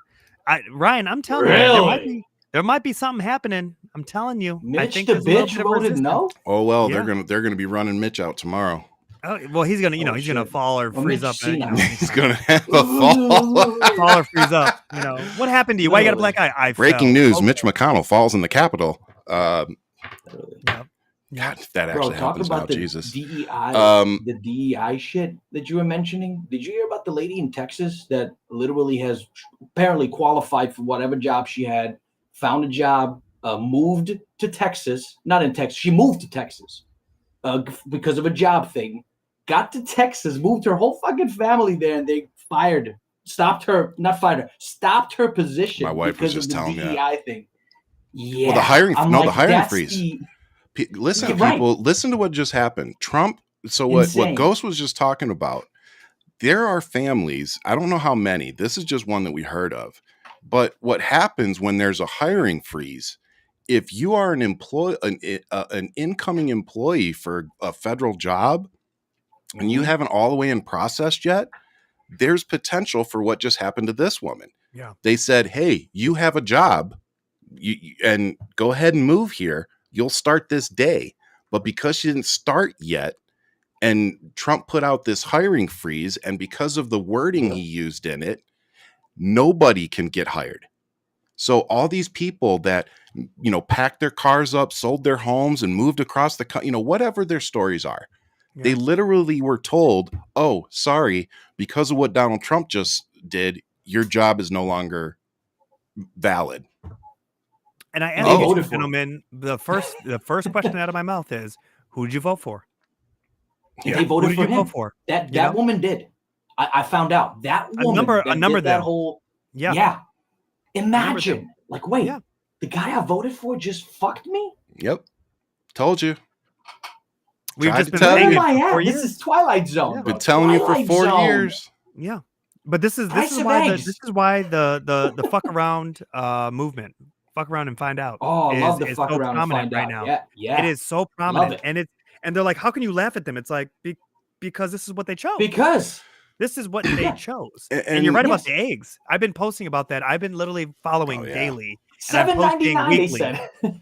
Ryan, I'm telling you, there might be something happening. I'm telling you. Mitch, I think the bitch voted no. Oh well, they're gonna be running Mitch out tomorrow. Oh well, he's gonna he's gonna fall or freeze up. He's gonna have a fall or freeze up. What happened to you? Why you got a black eye? Breaking news: Mitch McConnell falls in the Capitol. God, if that actually happens now, Jesus. The DEI shit that you were mentioning. Did you hear about the lady in Texas that literally has apparently qualified for whatever job she had, found a job, moved to Texas, not in Texas. She moved to Texas because of a job thing. Got to Texas, moved her whole fucking family there, and they stopped her position. My wife was just telling me the DEI thing. Yeah. Well, the hiring freeze. Listen, people, listen to what just happened. Trump. So what Ghost was just talking about, there are families, I don't know how many, this is just one that we heard of, but what happens when there's a hiring freeze, if you are an incoming employee for a federal job and you haven't all the way in processed yet, there's potential for what just happened to this woman. Yeah. They said, hey, you have a job and go ahead and move here. You'll start this day. But because she didn't start yet, and Trump put out this hiring freeze, and because of the wording he used in it, nobody can get hired. So all these people that, packed their cars up, sold their homes, and moved across the country, whatever their stories are, they literally were told, oh, sorry, because of what Donald Trump just did, your job is no longer valid. And I asked you, gentlemen, the first question out of my mouth is, who did you vote for? They voted for him. Vote for? That woman did. I found out that woman. A number of them. Imagine, the guy I voted for just fucked me. Yep, told you. We've just been saying it for years. This is Twilight Zone. Yeah. Been telling you for 4 years. Yeah, but this is why the fuck around movement. Fuck around and find out. Oh, I love the fuck around and find out. Now. Yeah. It is so prominent, and they're like, how can you laugh at them? It's like because this is what they chose. Because this is what they chose. And you're right about the eggs. I've been posting about that. I've been literally following daily. $7.99 weekly.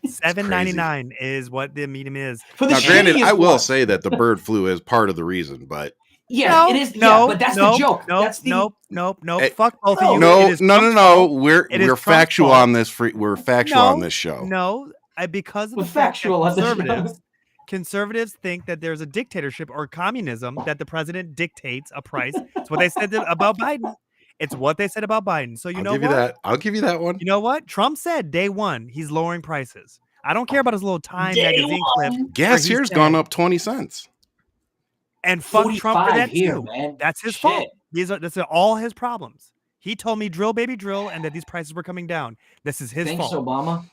$7.99 is what the medium is. Now, granted, I will say that the bird flu is part of the reason, but. Yeah, it is. But that's the joke. Nope. Fuck both of you. No. We're factual on this. We're factual on this show. No, because of the factual conservatives think that there's a dictatorship or communism that the president dictates a price. It's what they said about Biden. So I'll give you that one. You know what? Trump said day one he's lowering prices. I don't care about his little Time magazine clip. Gas here's gone up 20 cents. And fuck Trump for that here, too. Man. That's his fault. That's all his problems. He told me drill, baby, drill, and that these prices were coming down. This is his fault. Thanks, Obama.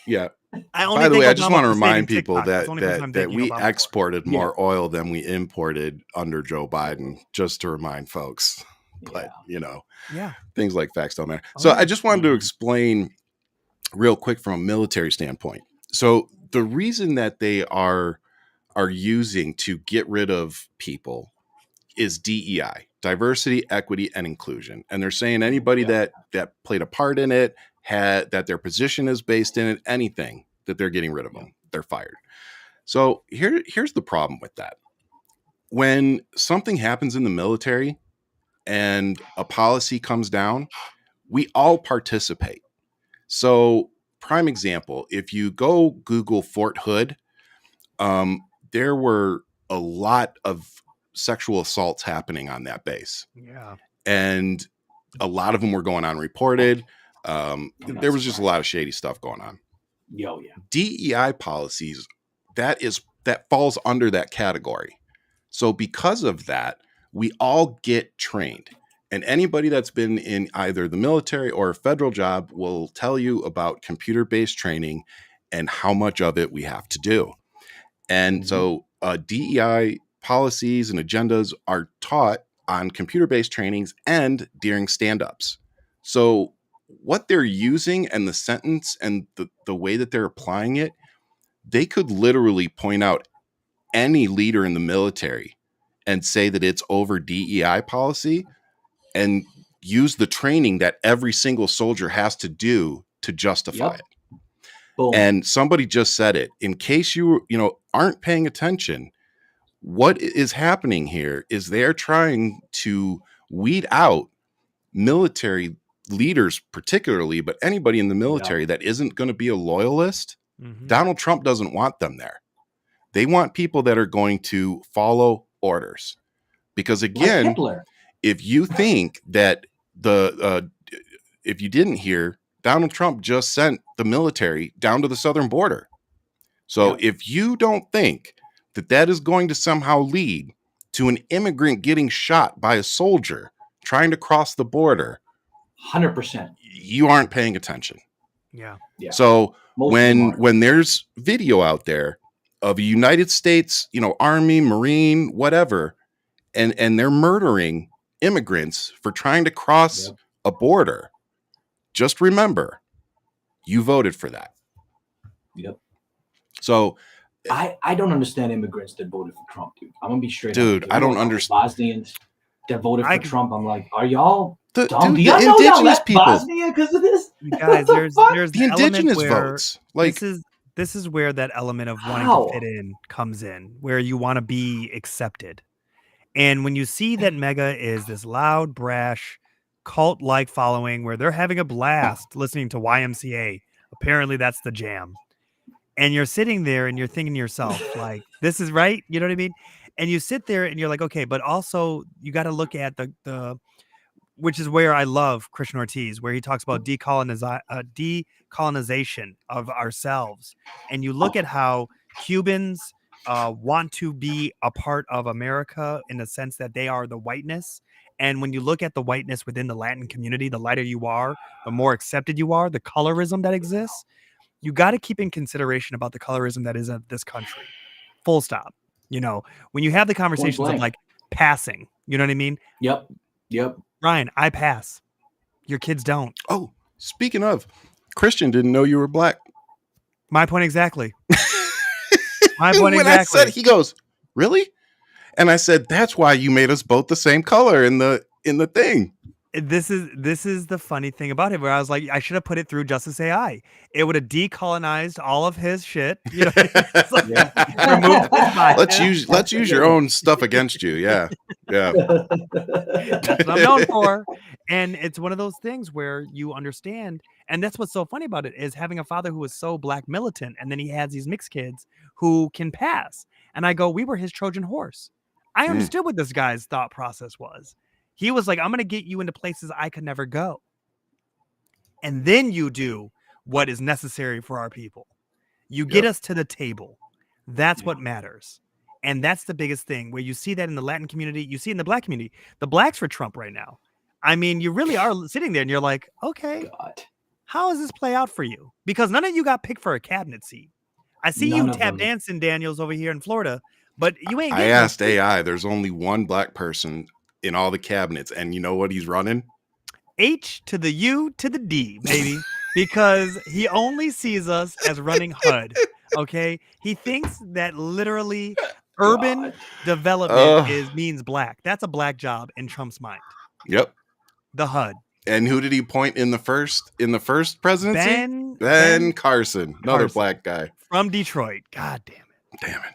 Yeah. By the way, I just want to remind people that we exported more oil than we imported under Joe Biden, just to remind folks. But, things like facts don't matter. So I just wanted to explain real quick from a military standpoint. So the reason that they are using to get rid of people is DEI, diversity, equity, and inclusion. And they're saying anybody that played a part in it, that their position is based in it, anything that they're getting rid of them, they're fired. So here's the problem with that. When something happens in the military and a policy comes down, we all participate. So prime example, if you go Google Fort Hood, there were a lot of sexual assaults happening on that base. Yeah. And a lot of them were going unreported. There was just a lot of shady stuff going on. Yeah. DEI policies, that falls under that category. So because of that, we all get trained. And anybody that's been in either the military or a federal job will tell you about computer-based training and how much of it we have to do. And so DEI policies and agendas are taught on computer-based trainings and during stand-ups. So what they're using and the sentence and the way that they're applying it, they could literally point out any leader in the military and say that it's over DEI policy and use the training that every single soldier has to do to justify it. Boom. And somebody just said it. In case you aren't paying attention, what is happening here is they're trying to weed out military leaders, particularly, but anybody in the military that isn't going to be a loyalist. Mm-hmm. Donald Trump doesn't want them there. They want people that are going to follow orders. Because again, if you think that if you didn't hear, Donald Trump just sent the military down to the southern border. So if you don't think that is going to somehow lead to an immigrant getting shot by a soldier trying to cross the border, 100%, you aren't paying attention. Yeah. So when there's video out there of a United States, Army, Marine, whatever, and they're murdering immigrants for trying to cross a border, just remember, you voted for that. Yep. So I don't understand immigrants that voted for Trump, dude. I'm gonna be straight dude, up. I don't understand Bosnians that voted for Trump. I'm like, are y'all dumb? Dude, Do y'all the know indigenous people Bosnia because of this? You guys, there's the indigenous where votes. Like this is where that element of wanting to fit in comes in, where you want to be accepted. And when you see that MAGA is this loud, brash, cult-like following where they're having a blast listening to YMCA, apparently that's the jam. And you're sitting there and you're thinking to yourself, like, this is right. You know what I mean? And you sit there and you're like, okay, but also you got to look at the which is where I love Christian Ortiz, where he talks about decolonization of ourselves. And you look at how Cubans want to be a part of America in the sense that they are the whiteness. And when you look at the whiteness within the Latin community, the lighter you are, the more accepted you are, the colorism that exists, you got to keep in consideration about the colorism that is of this country. Full stop. When you have the conversations of like passing, you know what I mean? Yep. Ryan, I pass. Your kids don't. Oh, speaking of, Christian didn't know you were black. My point exactly. When I said, he goes, really? And I said, that's why you made us both the same color in the thing. This is the funny thing about it, where I was like, I should have put it through Justice AI. It would have decolonized all of his shit. Let's use your own stuff against you. Yeah. That's what I'm known for. And it's one of those things where you understand, and that's what's so funny about it, is having a father who is so black militant, and then he has these mixed kids who can pass. And I go, we were his Trojan horse. I understood what this guy's thought process was. He was like, I'm going to get you into places I could never go. And then you do what is necessary for our people. You get us to the table. That's what matters. And that's the biggest thing, where you see that in the Latin community. You see it in the black community. The blacks for Trump right now. I mean, you really are sitting there and you're like, okay, how does this play out for you? Because none of you got picked for a cabinet seat. I see you tap dancing, Daniels, over here in Florida, but you ain't. I asked AI, there's only one black person in all the cabinets, and you know what he's running? H to the U to the D, baby, because he only sees us as running HUD. Okay, he thinks that literally urban development means black. That's a black job in Trump's mind. Yep, the HUD. And who did he point in the first presidency? Ben Carson, another black guy from Detroit. God damn it! Damn it!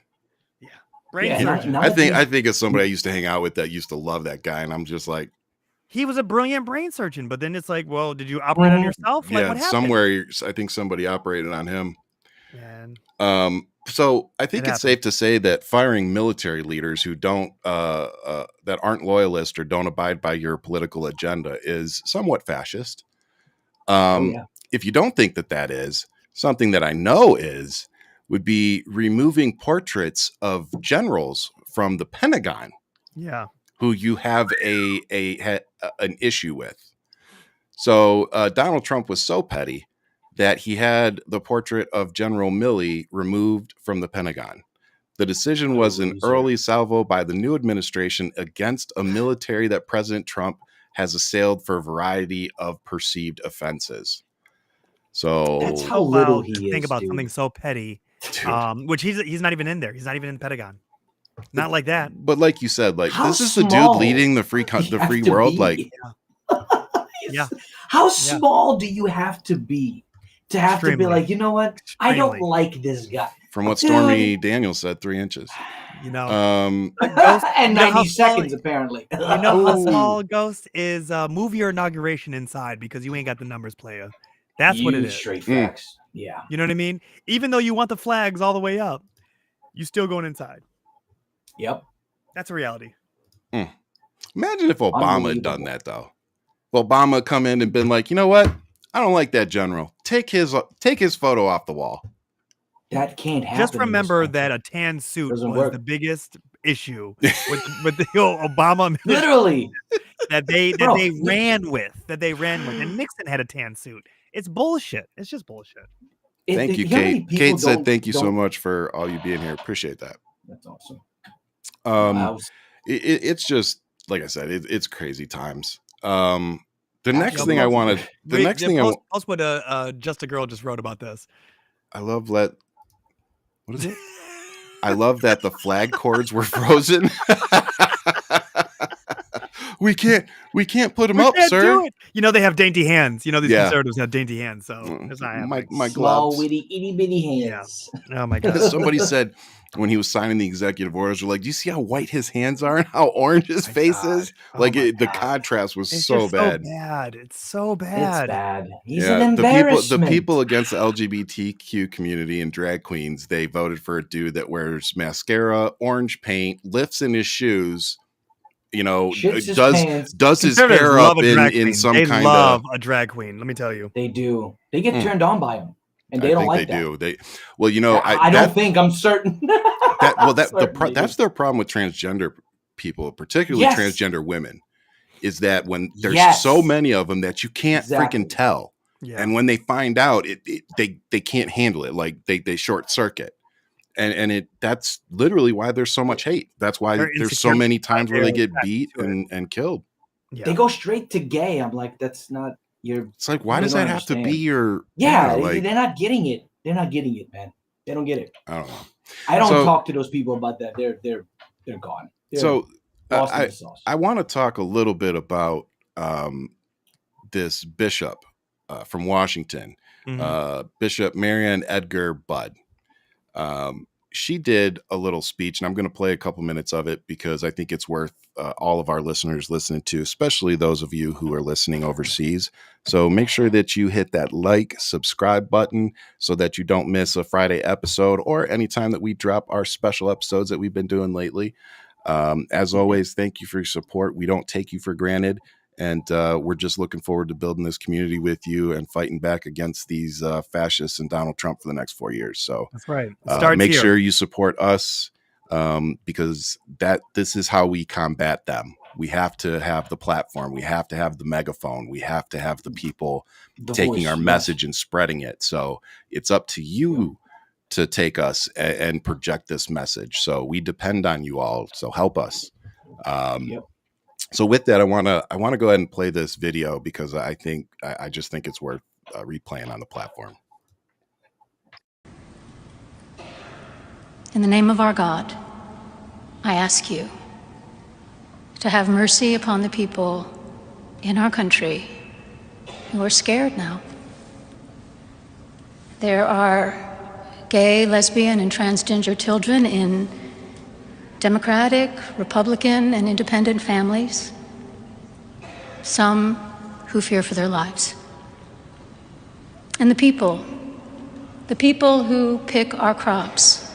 I think it's somebody I used to hang out with that used to love that guy, and I'm just like, he was a brilliant brain surgeon, but then it's like, well, did you operate on yourself? Like, what happened? Somewhere I think somebody operated on him. So I think it's safe to say that firing military leaders who don't that aren't loyalist or don't abide by your political agenda is somewhat fascist. If you don't think that is something that I know would be removing portraits of generals from the Pentagon. Yeah. Who you have an issue with. So Donald Trump was so petty that he had the portrait of General Milley removed from the Pentagon. The decision was an early salvo by the new administration against a military that President Trump has assailed for a variety of perceived offenses. So that's how little he is. Think about something so petty, which he's not even in there. He's not even in the Pentagon. Not like that. But like you said, like How this is the dude small leading the free world. Like, yeah. How small do you have to be to be like, you know what? I don't like this guy. From what Stormy Daniels said, 3 inches. You know, and 90 seconds apparently. You know how small Ghost is? Move your inauguration inside because you ain't got the numbers, player. That's what it is. Straight facts. Yeah. You know what I mean? Even though you want the flags all the way up, you still going inside. Yep. That's a reality. Imagine if Obama had done that, though. If Obama come in and been like, you know what? I don't like that general. Take his photo off the wall. That can't happen. Just remember that a tan suit was the biggest issue with the Obama literally that they ran with. And Nixon had a tan suit. It's bullshit. It's just bullshit. Thank you, Kate. Kate said thank you so much for all you being here. Appreciate that. That's awesome. It's just like I said, it's crazy times. The next thing I wanted, post what Just a Girl just wrote about this. What is it? I love that the flag cords were frozen. we can't put them up, sir. You know they have dainty hands. You know these conservatives have dainty hands, so it's not happening. My gloves, small, witty, itty bitty hands. Yeah. Oh my god! Somebody said when he was signing the executive orders, "They're like, do you see how white his hands are and how orange his face is? Like the contrast was so bad. It's so bad. It's bad. He's an embarrassment. The people against the LGBTQ community and drag queens, they voted for a dude that wears mascara, orange paint, lifts in his shoes. You know, does his hair up in some kind of. They love a drag queen. Let me tell you, they do. They get turned on by him, and they don't like that. They do. Well, you know, I don't think I'm certain. That's their problem with transgender people, particularly transgender women, is that when there's so many of them that you can't freaking tell, and when they find out, they can't handle it. Like they short circuit. And that's literally why there's so much hate. That's why there's so many times where they get beat and killed. Yeah. They go straight to gay. I'm like, that's not your. It's like, why does that have to be your? Yeah, they're not getting it. They're not getting it, man. They don't get it. I don't know. I don't talk to those people about that. They're gone. I want to talk a little bit about this bishop from Washington, Bishop Marianne Edgar Budd. She did a little speech, and I'm going to play a couple minutes of it because I think it's worth all of our listeners listening to, especially those of you who are listening overseas. So make sure that you hit that subscribe button so that you don't miss a Friday episode or anytime that we drop our special episodes that we've been doing lately. As always, thank you for your support. We don't take you for granted. And we're just looking forward to building this community with you and fighting back against these fascists and Donald Trump for the next 4 years. So that's right. Make sure you support us because this is how we combat them. We have to have the platform. We have to have the megaphone. We have to have the people taking our message and spreading it. So it's up to you to take us and project this message. So we depend on you all. So help us. So with that, I want to go ahead and play this video because I just think it's worth replaying on the platform. In the name of our God, I ask you to have mercy upon the people in our country who are scared now. There are gay, lesbian, and transgender children in Democratic, Republican, and independent families, some who fear for their lives. And the people who pick our crops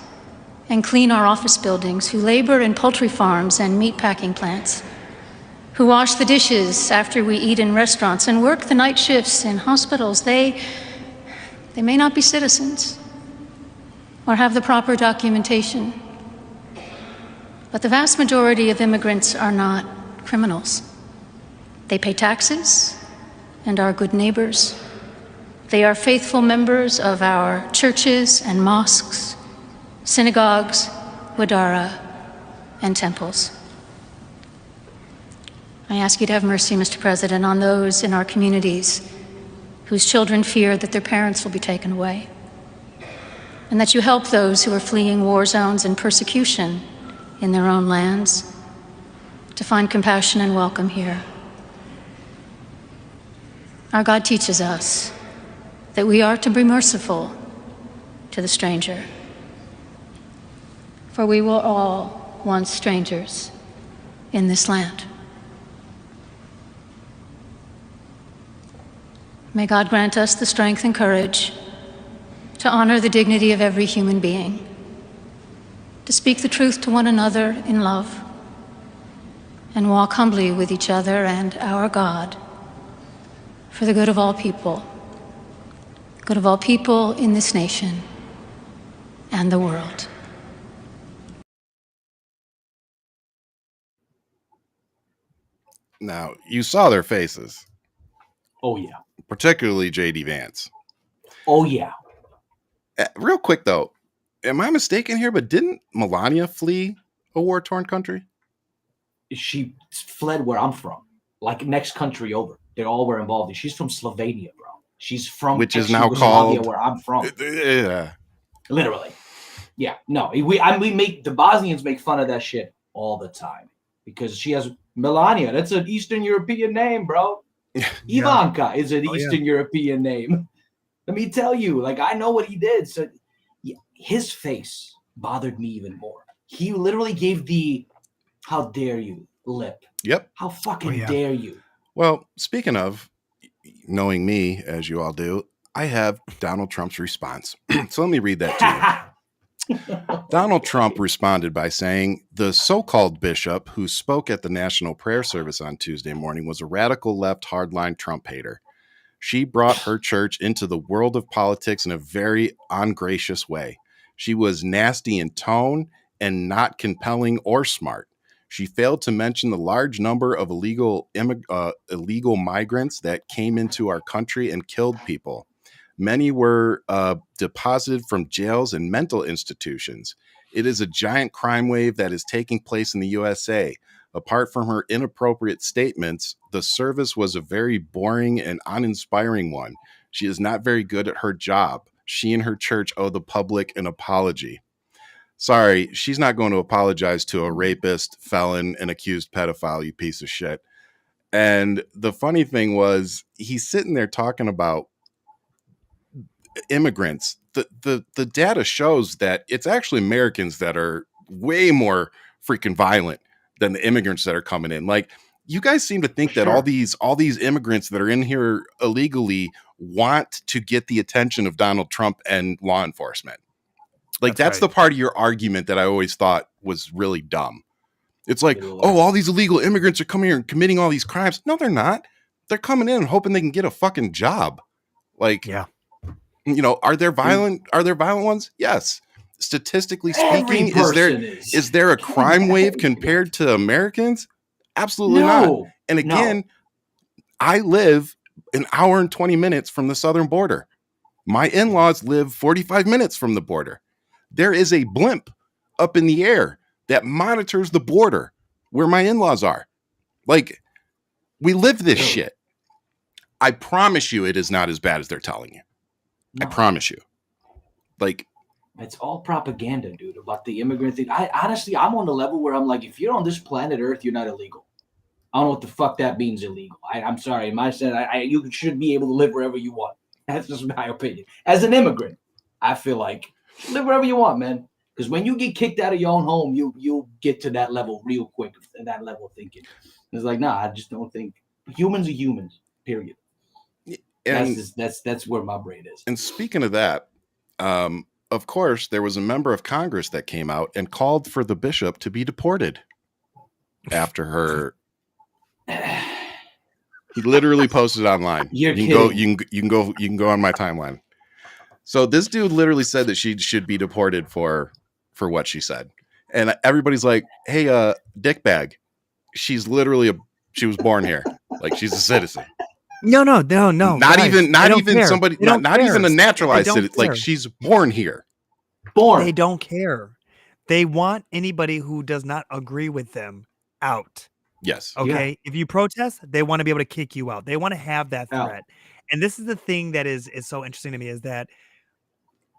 and clean our office buildings, who labor in poultry farms and meat packing plants, who wash the dishes after we eat in restaurants and work the night shifts in hospitals, they may not be citizens or have the proper documentation. But the vast majority of immigrants are not criminals. They pay taxes and are good neighbors. They are faithful members of our churches and mosques, synagogues, Wadara, and temples. I ask you to have mercy, Mr. President, on those in our communities whose children fear that their parents will be taken away, and that you help those who are fleeing war zones and persecution in their own lands to find compassion and welcome here. Our God teaches us that we are to be merciful to the stranger, for we were all once strangers in this land. May God grant us the strength and courage to honor the dignity of every human being, to speak the truth to one another in love, and walk humbly with each other and our God for the good of all people in this nation and the world. Now, you saw their faces. Oh, yeah. Particularly J.D. Vance. Oh, yeah. Real quick, though, am I mistaken here? But didn't Melania flee a war-torn country? She fled where I'm from, like next country over. They all were involved. She's from Slovenia, bro. She's from which is now called where I'm from. Yeah, literally. Yeah, no, we make the Bosnians make fun of that shit all the time because she has Melania. That's an Eastern European name, bro. Ivanka is an Eastern European name. Let me tell you, like, I know what he did. So his face bothered me even more. He literally gave the "how dare you" lip. Yep. How fucking dare you? Well, speaking of, knowing me as you all do, I have Donald Trump's response. So let me read that to you. Donald Trump responded by saying the so-called bishop who spoke at the National Prayer Service on Tuesday morning was a radical left hardline Trump hater. She brought her church into the world of politics in a very ungracious way. She was nasty in tone and not compelling or smart. She failed to mention the large number of illegal migrants that came into our country and killed people. Many were deposited from jails and mental institutions. It is a giant crime wave that is taking place in the USA. Apart from her inappropriate statements, the service was a very boring and uninspiring one. She is not very good at her job. She and her church owe the public an apology. Sorry, she's not going to apologize to a rapist, felon, and accused pedophile, you piece of shit. And the funny thing was, he's sitting there talking about immigrants. The data shows that it's actually Americans that are way more freaking violent than the immigrants that are coming in. Like, you guys seem to think that all these immigrants that are in here illegally want to get the attention of Donald Trump and law enforcement. Like, that's the part of your argument that I always thought was really dumb. It's like, oh, all these illegal immigrants are coming here and committing all these crimes. No, they're not. They're coming in and hoping they can get a fucking job. Like, you know, are there violent ones? Yes. Statistically speaking, is there a crime wave compared to Americans? Absolutely not. And again, I live an hour and 20 minutes from the southern border. My in-laws live 45 minutes from the border. There is a blimp up in the air that monitors the border where my in-laws are. Like, we live this shit. I promise you it is not as bad as they're telling you. I promise you. Like, it's all propaganda, dude, about the immigrant thing. I'm on the level where I'm like, if you're on this planet Earth, you're not illegal. I don't know what the fuck that means, illegal. I'm sorry. In my sense, you should be able to live wherever you want. That's just my opinion. As an immigrant, I feel like live wherever you want, man. Because when you get kicked out of your own home, you'll get to that level real quick, that level of thinking. It's like, nah, I just don't think humans are humans, period. And that's where my brain is. And speaking of that, of course, there was a member of Congress that came out and called for the bishop to be deported after her. He literally posted online. You can go on my timeline. So this dude literally said that she should be deported for what she said. And everybody's like, hey, dickbag. She was born here. Like, she's a citizen. No. Not guys, even somebody, not even a naturalized citizen. Like, she's born here. They don't care. They want anybody who does not agree with them out. Yes. Okay. Yeah. If you protest, they want to be able to kick you out. They want to have that Yeah. threat. And this is the thing that is so interesting to me, is that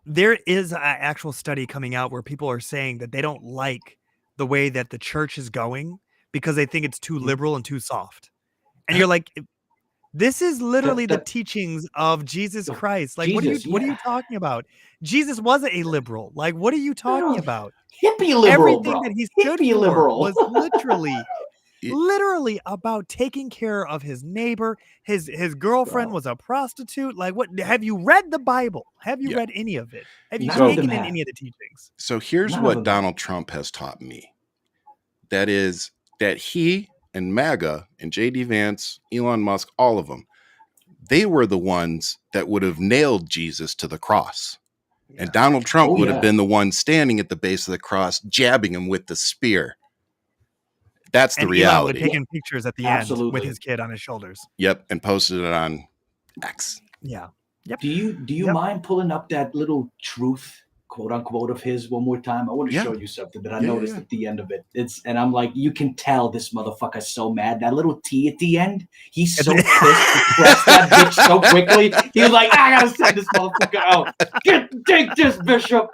there is an actual study coming out where people are saying that they don't like the way that the church is going because they think it's too liberal and too soft. And you're like, this is literally the teachings of Jesus Christ. Like, Jesus, what are you talking about? Jesus wasn't a liberal. Like, what are you talking about? Hippie liberal, Everything bro. that he stood Hippie for liberal. was literally about taking care of his neighbor. His girlfriend was a prostitute. Like, what? Have you read the Bible? Have you read any of it? Have you taken in any of the teachings? So here's what Donald Trump has taught me. That is that he and MAGA and JD Vance, Elon Musk, all of them, they were the ones that would have nailed Jesus to the cross. Yeah. And Donald Trump would have been the one standing at the base of the cross, jabbing him with the spear. That's the reality. Elon would have taken pictures at the end with his kid on his shoulders. Yep, and posted it on X. Yeah. Yep. Do you mind pulling up that little truth, quote unquote, of his one more time? I want to show you something that I noticed at the end of it. And I'm like, you can tell this motherfucker's so mad. That little T at the end, he's so pissed to press that bitch so quickly. He was like, I gotta send this motherfucker out. Take this, Bishop.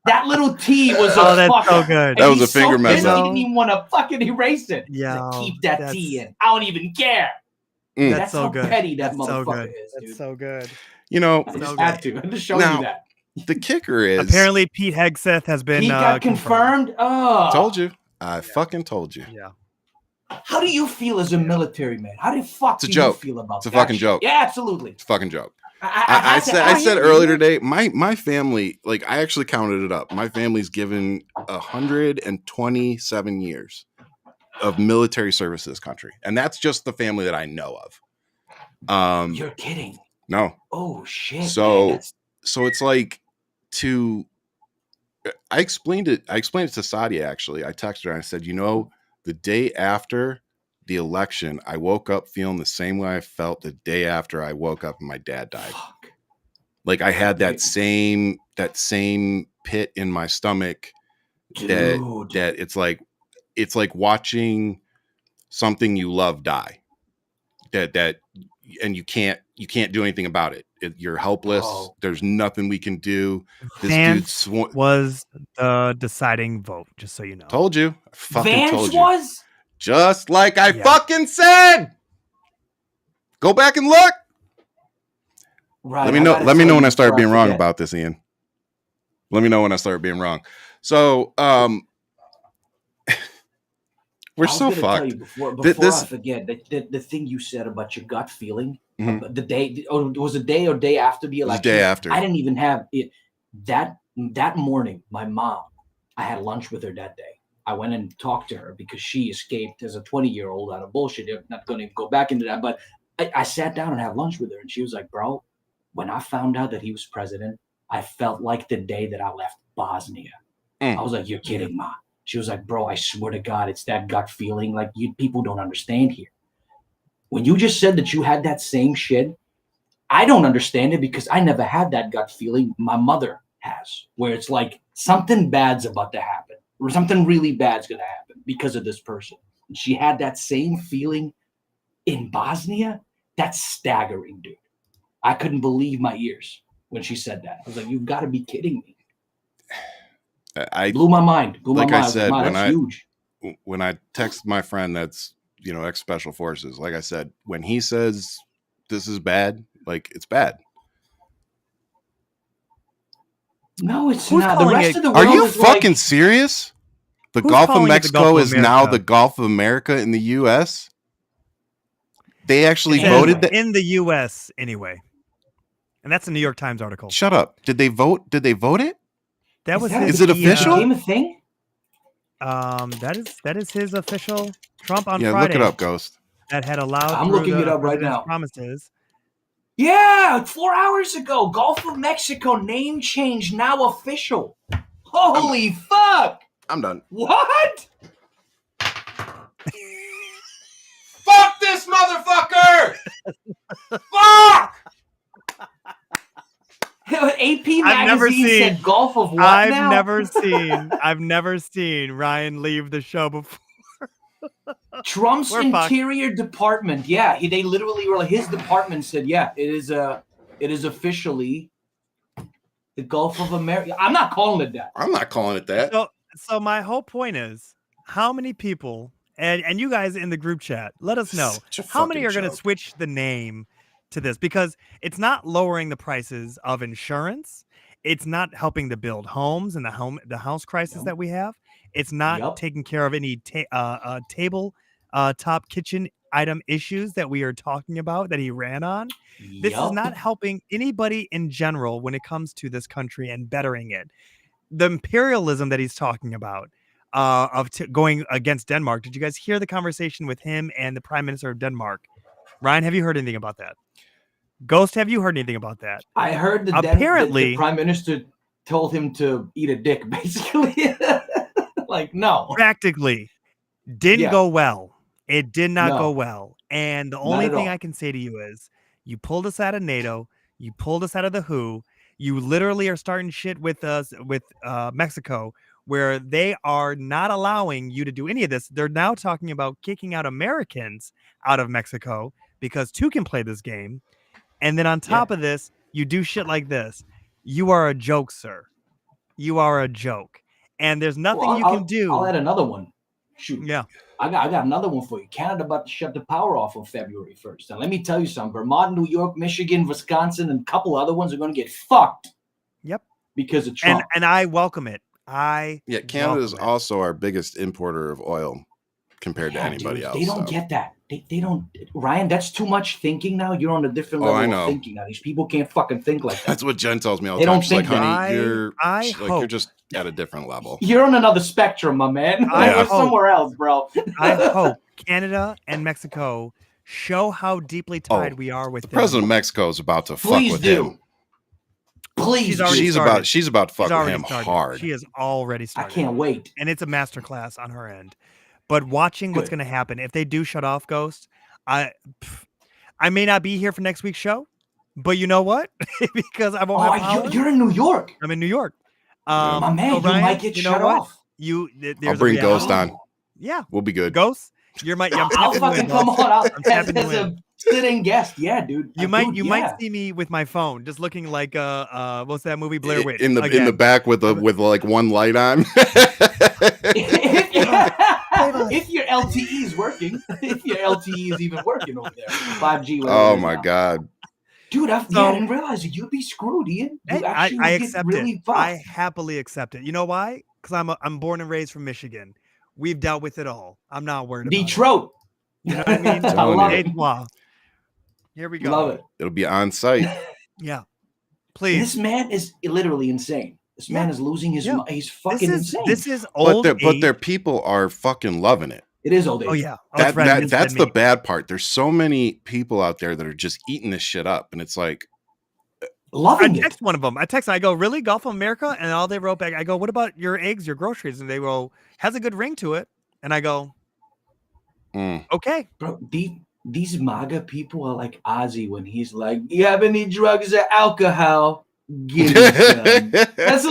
That little T was that's so good. That was a finger mess up. He didn't even want to fucking erase it. Yeah, keep that T in. I don't even care. That's so good. Petty that motherfucker is, dude. That's so good. You know, I just had to show you that. The kicker is apparently Pete Hegseth has been got confirmed. Oh, told you. I fucking told you. Yeah. How do you feel as a military man? How the fuck do you feel about It's a fucking joke. Yeah, absolutely. It's a fucking joke. I said earlier today, my family, like, I actually counted it up. My family's given 127 years of military service to this country. And that's just the family that I know of. You're kidding. No. Oh shit. So it's like I explained it to Sadia, actually. I texted her and I said, the day after the election, I woke up feeling the same way I felt the day after I woke up and my dad died. Fuck. Like, I had that same pit in my stomach. Dude. that it's like watching something you love die. And you can't do anything about it. You're helpless. Oh. There's nothing we can do. Vance was the deciding vote, just so you know. Told you. I fucking Vance told you. was? Just like I fucking said. Go back and look. Right. Let me know when I start being wrong about this, Ian. Let me know when I start being wrong. So, we're so fucked. Before I forget, the thing you said about your gut feeling, the day, or it was a day or day after the election. The day after. I didn't even have it. That morning, my mom, I had lunch with her that day. I went and talked to her because she escaped as a 20-year-old out of bullshit. I'm not going to go back into that, but I sat down and had lunch with her, and she was like, bro, when I found out that he was president, I felt like the day that I left Bosnia. I was like, you're kidding, Ma. She was like, bro, I swear to God, it's that gut feeling. Like, people don't understand here. When you just said that you had that same shit, I don't understand it because I never had that gut feeling. My mother has, where it's like something bad's about to happen or something really bad's going to happen because of this person. And she had that same feeling in Bosnia. That's staggering, dude. I couldn't believe my ears when she said that. I was like, you've got to be kidding me. Blew my mind. I said, huge. When I text my friend that's, ex special forces, like I said, when he says this is bad, like, it's bad. No, it's not. The rest of the world Are you is fucking serious? The Gulf of Mexico is now the Gulf of America in the U.S.? They actually voted that in the U.S. anyway. And that's a New York Times article. Shut up. Did they vote it? That was is it official? Became a thing? That is his official Trump on Friday. Yeah, look it up, Ghost. That had allowed. I'm looking it up right now. Promises. Yeah, 4 hours ago, Gulf of Mexico name change now official. Holy fuck! I'm done. What? Fuck this motherfucker! Fuck! AP magazine said Gulf of what I've never seen Ryan leave the show before. Trump's Interior Department. Yeah, they literally were like, his department said, yeah, it is officially the Gulf of America. I'm not calling it that. I'm not calling it that. So my whole point is, how many people, and you guys in the group chat, let us know how many are going to switch the name to this, because it's not lowering the prices of insurance. It's not helping to build homes and the house crisis that we have. It's not taking care of any table top kitchen item issues that we are talking about that he ran on. This is not helping anybody in general when it comes to this country and bettering it. The imperialism that he's talking about of going against Denmark. Did you guys hear the conversation with him and the Prime Minister of Denmark? Ryan, have you heard anything about that? Ghost, have you heard anything about that? I heard the Prime Minister told him to eat a dick, basically. Like, no. Practically. Didn't go well. It did not go well. And the only thing I can say to you is, you pulled us out of NATO. You pulled us out of the WHO. You literally are starting shit with us, with Mexico, where they are not allowing you to do any of this. They're now talking about kicking out Americans out of Mexico because two can play this game. And then on top of this, you do shit like this. You are a joke, sir. You are a joke. And there's nothing you can do. I'll add another one. Shoot. Yeah. I got another one for you. Canada about to shut the power off on February 1st. And let me tell you something. Vermont, New York, Michigan, Wisconsin, and a couple other ones are going to get fucked. Yep. Because of Trump. And I welcome it. Canada is also our biggest importer of oil compared to anybody else. They don't get that. They don't. Ryan, that's too much thinking now. You're on a different level of thinking now. These people can't fucking think like that. That's what Jen tells me all the time. She's like, honey, you're just at a different level. You're on another spectrum, my man. You're somewhere else, bro. I hope Canada and Mexico show how deeply tied we are with the president of Mexico is about to fuck with him. Please, she's about to fuck with him hard. She has already started. I can't wait. And it's a masterclass on her end. But watching what's going to happen if they do shut off Ghost, I may not be here for next week's show, but you know what? Because I won't have power. You're in New York. I'm in New York. My man, Ryan, you might get shut off. I'll bring Ghost on. Yeah, we'll be good. Ghost, you're my. I'll fucking come on as a sitting guest. Yeah, dude. You might see me with my phone, just looking like what's that movie, Blair Witch? In the back with like one light on. If your LTE is working, if your LTE is even working over there, 5G. Oh my God, dude! I didn't realize it. You'd be screwed, Ian. I accept it. I happily accept it. You know why? Because I'm born and raised from Michigan. We've dealt with it all. I'm not worried about Detroit. You know what I mean? I love it. Here we go. Love it. It'll be on site. Yeah, please. This man is literally insane. This man is losing his mind. He's fucking insane. This is old age. But their people are fucking loving it. It is old age. Oh, yeah. That's the bad part. There's so many people out there that are just eating this shit up. And it's like, loving it. I text one of them. I go, really? Gulf of America? And all they wrote back, I go, what about your eggs, your groceries? And they go, has a good ring to it. And I go, okay. Bro, these MAGA people are like Ozzy when he's like, do you have any drugs or alcohol? Give me some. That's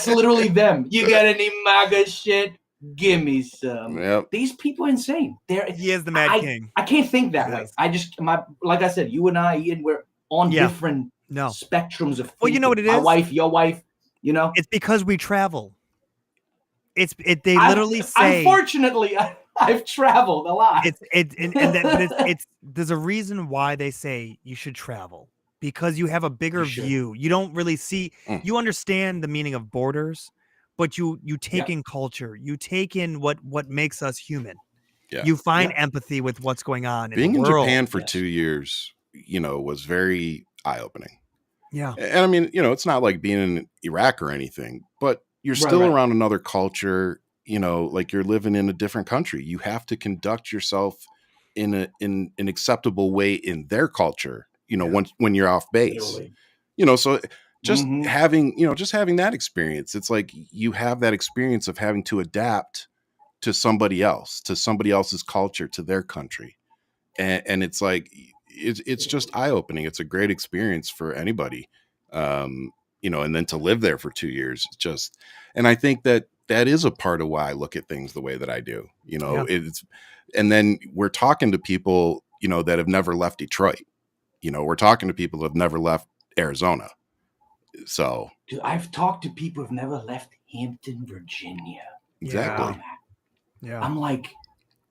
literally them. You got any MAGA shit? Give me some. Yep. These people are insane. He is the Mad King. I can't think that way. Like I said, you and I, Ian, we're on different spectrums of thinking. Well, you know what it is? My wife, your wife, you know? It's because we travel. They literally say. Unfortunately, I've traveled a lot. There's a reason why they say you should travel. Because you have a bigger view. You don't really see, you understand the meaning of borders, but you take in culture. You take in what makes us human. Yeah. You find empathy with what's going on in the world. Being in Japan for 2 years, was very eye-opening. Yeah. And I mean, it's not like being in Iraq or anything, but you're still around another culture, like you're living in a different country. You have to conduct yourself in an acceptable way in their culture. When you're off base, so just having that experience, it's like you have that experience of having to adapt to somebody else's culture, to their country. And it's like, it's just eye opening. It's a great experience for anybody. you know, and then to live there for 2 years, just, and I think that is a part of why I look at things the way that I do, you know, and then we're talking to people, you know, that have never left Detroit, you know, we're talking to people that have never left Arizona. So dude, I've talked to people who've never left Hampton, Virginia. Exactly. Yeah. I'm like,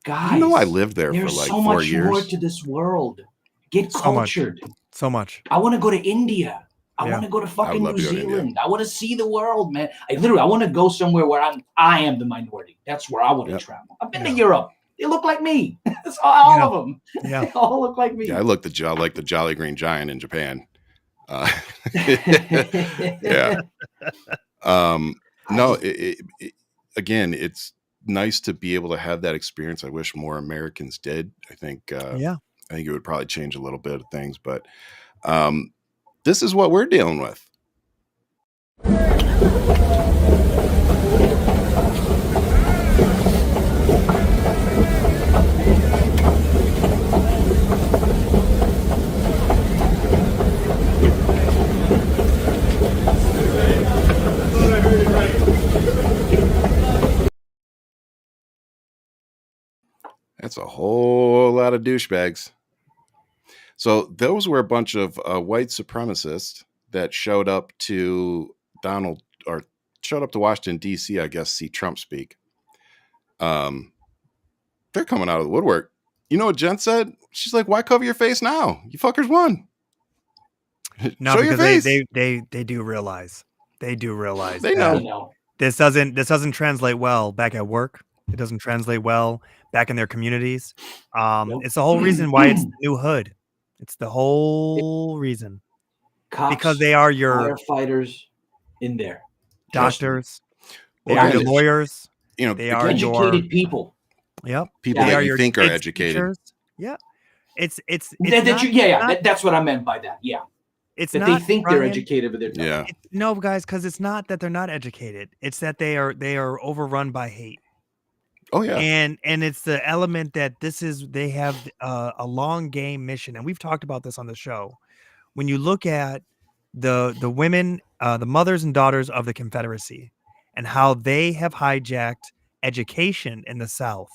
guys, you know, I lived there for like so 4 much years. more to this world. Get cultured. So much. I want to go to India. I want to go to fucking New Zealand. I want to see the world, man. I want to go somewhere where I am the minority. That's where I want to travel. I've been to Europe. They look like me. That's all of them. Yeah. They all look like me. Yeah, I look like the Jolly Green Giant in Japan. Yeah. No, again, it's nice to be able to have that experience. I wish more Americans did. I think it would probably change a little bit of things, but this is what we're dealing with. That's a whole lot of douchebags. So those were a bunch of white supremacists that showed up to Washington, D.C., I guess, see Trump speak. They're coming out of the woodwork. You know what Jen said? She's like, why cover your face now? You fuckers won. No, because they do realize. They do realize. They know. This doesn't translate well back at work. It doesn't translate well back in their communities. It's the whole reason why it's the new hood. It's the whole reason. Cops, because they are your firefighters in there. Doctors. They are your lawyers. You know, they are educated people. Yep. People that you think are educated. Teachers. Yeah. It's that's what I meant by that. Yeah. It's that not, they think Brian, they're educated, but they're not. Yeah. No, guys, because it's not that they're not educated. It's that they are overrun by hate. Oh yeah. And it's the element that they have a long game mission, and we've talked about this on the show. When you look at the women, the mothers and daughters of the Confederacy, and how they have hijacked education in the South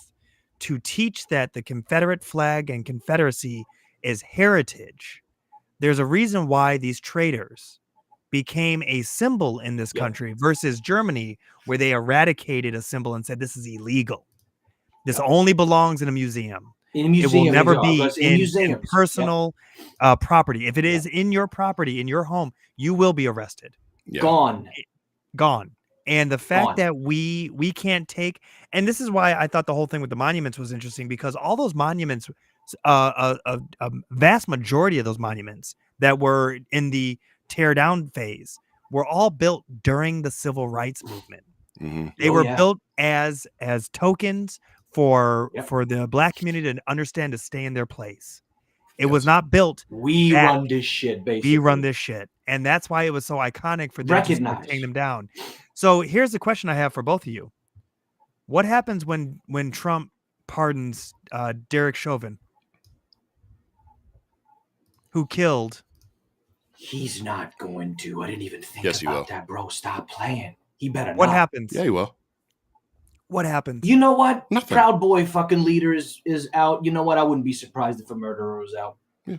to teach that the Confederate flag and Confederacy is heritage. There's a reason why these traitors became a symbol in this country versus Germany, where they eradicated a symbol and said this is illegal. This only belongs in a museum. It will never be in personal property. If it is in your property, in your home, you will be arrested. Yeah. Gone. And the fact that we can't take, and this is why I thought the whole thing with the monuments was interesting, because all those monuments, a vast majority of those monuments that were in the tear down phase were all built during the civil rights movement. Mm-hmm. They were built as tokens for the Black community to understand to stay in their place. It was not built. We run this shit, basically. We run this shit. And that's why it was so iconic for them to take them down. So here's the question I have for both of you. What happens when Trump pardons Derek Chauvin, who killed? He's not going to. I didn't even think about that, bro. Stop playing. He better not. What happens? Yeah, he will. What happens? You know what? Nothing. Proud Boy fucking leader is out. You know what? I wouldn't be surprised if a murderer was out. Yeah,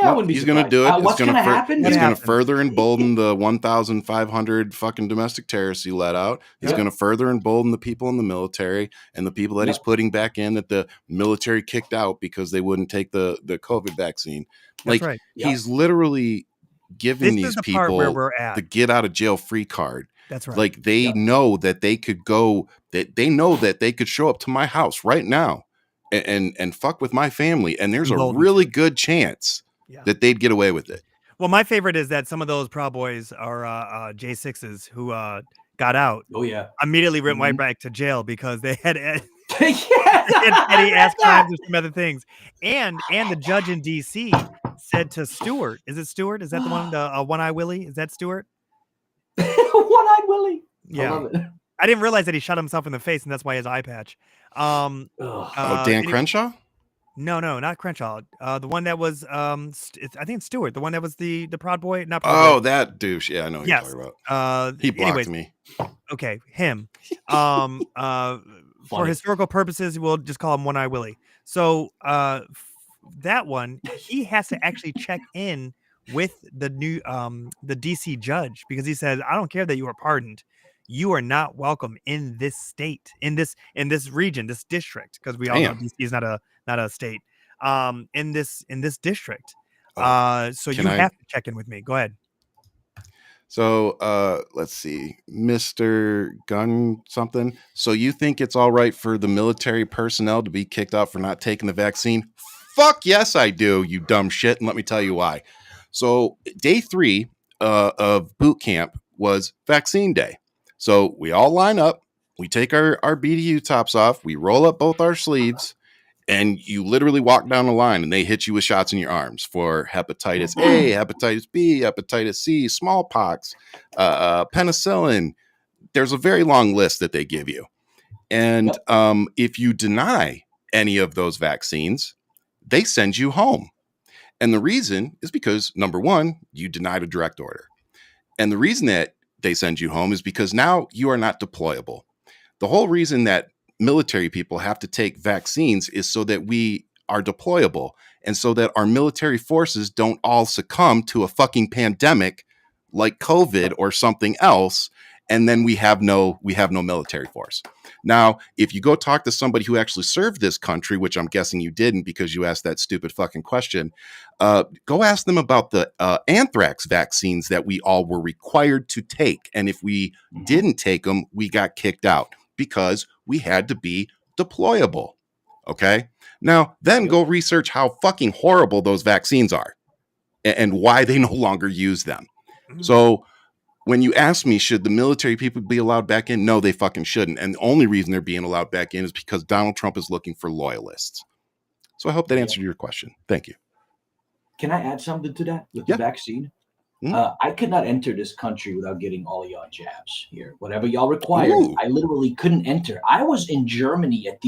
I wouldn't be surprised. He's going to do it. What's going to happen? He's going to further embolden the 1,500 fucking domestic terrorists he let out. He's going to further embolden the people in the military and the people that he's putting back in that the military kicked out because they wouldn't take the COVID vaccine. That's right. He's literally giving these people the get out of jail free card. That's right. Like they know that they could go, that they know that they could show up to my house right now and fuck with my family. And there's a really good chance that they'd get away with it. Well, my favorite is that some of those Proud Boys are J6s who got out. Oh yeah. Immediately went right back to jail because they had petty ass crimes and some other things. And the judge in DC said to Stewart, is it Stewart? Is that the one, the One Eye Willie? Is that Stewart? One-eyed Willie. Yeah. I love it. I didn't realize that he shot himself in the face, and that's why his eye patch. Dan Crenshaw? No, not Crenshaw. The one that was I think it's Stewart. The one that was the Proud Boy, not Proud Boy. Oh, that douche. Yeah, I know what you're talking about. He blocked me. Okay, him. For historical purposes, we'll just call him One Eye Willie. So that one, he has to actually check in with the new the DC judge, because he says, I don't care that you are pardoned. You are not welcome in this state, in this region, this district, because we all know DC is not a state. In this district. So you have to check in with me. Go ahead. So let's see, Mr. Gun something. So you think it's all right for the military personnel to be kicked out for not taking the vaccine? Fuck yes, I do, you dumb shit. And let me tell you why. So day 3 of boot camp was vaccine day. So we all line up, we take our BDU tops off, we roll up both our sleeves, and you literally walk down the line and they hit you with shots in your arms for hepatitis A, hepatitis B, hepatitis C, smallpox, penicillin. There's a very long list that they give you. And if you deny any of those vaccines, they send you home. And the reason is because, number one, you denied a direct order. And the reason that they send you home is because now you are not deployable. The whole reason that military people have to take vaccines is so that we are deployable and so that our military forces don't all succumb to a fucking pandemic like COVID or something else. And then we have no military force. Now, if you go talk to somebody who actually served this country, which I'm guessing you didn't because you asked that stupid fucking question, go ask them about the anthrax vaccines that we all were required to take. And if we didn't take them, we got kicked out because we had to be deployable. Okay. Now, then go research how fucking horrible those vaccines are and why they no longer use them. So when you ask me, should the military people be allowed back in? No, they fucking shouldn't. And the only reason they're being allowed back in is because Donald Trump is looking for loyalists. So I hope that answered your question. Thank you. Can I add something to that with the vaccine? I could not enter this country without getting all y'all jabs here. Whatever y'all required, I literally couldn't enter. I was in Germany at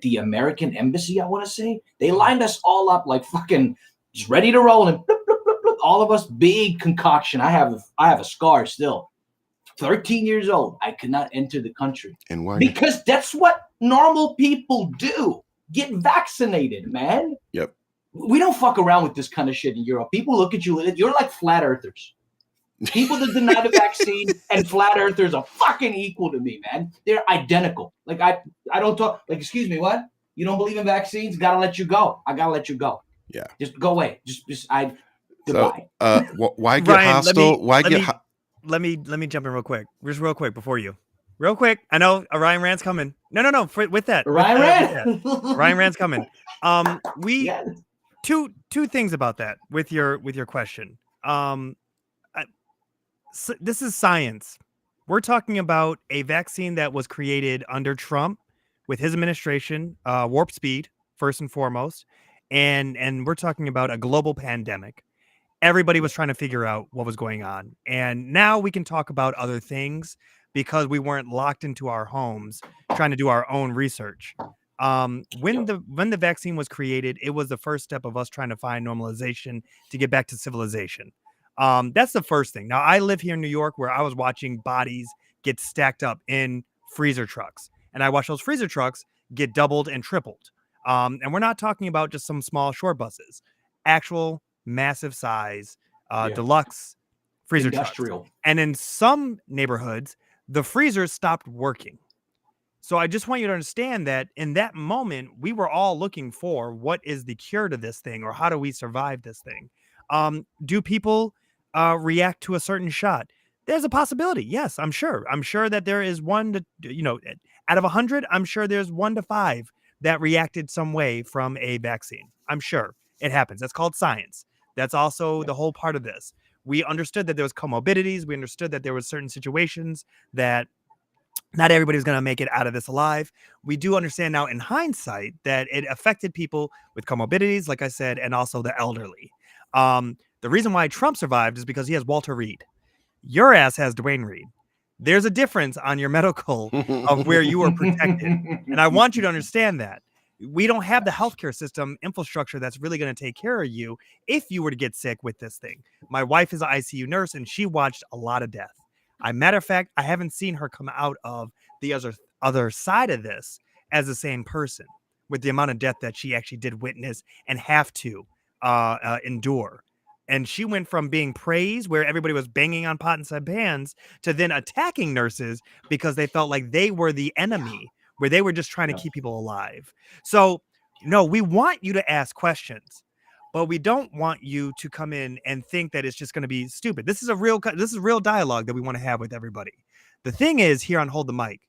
the American embassy, I want to say. They lined us all up like fucking just ready to roll, and bloop, bloop, bloop, bloop, all of us, big concoction. I have a scar still. 13 years old. I could not enter the country. And why? Because that's what normal people do. Get vaccinated, man. Yep. We don't fuck around with this kind of shit in Europe. People look at you, you're like flat earthers. People that deny the vaccine and flat earthers are fucking equal to me, man. They're identical. Like I don't talk, like, excuse me, what? You don't believe in vaccines? Gotta let you go. I gotta let you go. Yeah. Just go away. Goodbye. So, why get Ryan, hostile? Let me jump in real quick before you. Real quick. I know Ryan Rand's coming. No. With that. Ryan Rand's coming. Two things about that with your question. This is science. We're talking about a vaccine that was created under Trump with his administration, warp speed first and foremost, and we're talking about a global pandemic. Everybody was trying to figure out what was going on, and now we can talk about other things because we weren't locked into our homes trying to do our own research. When the vaccine was created, it was the first step of us trying to find normalization to get back to civilization. That's the first thing. Now, I live here in New York where I was watching bodies get stacked up in freezer trucks, and I watched those freezer trucks get doubled and tripled. And we're not talking about just some small short buses, actual massive size, deluxe freezer industrial trucks. And in some neighborhoods, the freezers stopped working. So I just want you to understand that in that moment, we were all looking for what is the cure to this thing, or how do we survive this thing? Do people react to a certain shot? There's a possibility. Yes, I'm sure. I'm sure that there is one to, out of 100, I'm sure there's 1 to 5 that reacted some way from a vaccine. I'm sure it happens. That's called science. That's also the whole part of this. We understood that there was comorbidities. We understood that there was certain situations that not everybody was going to make it out of this alive. We do understand now in hindsight that it affected people with comorbidities, like I said, and also the elderly. The reason why Trump survived is because he has Walter Reed. Your ass has Dwayne Reed. There's a difference on your medical of where you are protected. And I want you to understand that. we don't have the healthcare system infrastructure that's really going to take care of you if you were to get sick with this thing. My wife is an ICU nurse, and she watched a lot of death. Matter of fact, I haven't seen her come out of the other side of this as the same person, with the amount of death that she actually did witness and have to endure. And she went from being praised, where everybody was banging on pots and pans, to then attacking nurses because they felt like they were the enemy, where they were just trying to keep people alive. So, no, we want you to ask questions, but we don't want you to come in and think that it's just going to be stupid. This is real dialogue that we want to have with everybody. The thing is, here on Hold the Mic,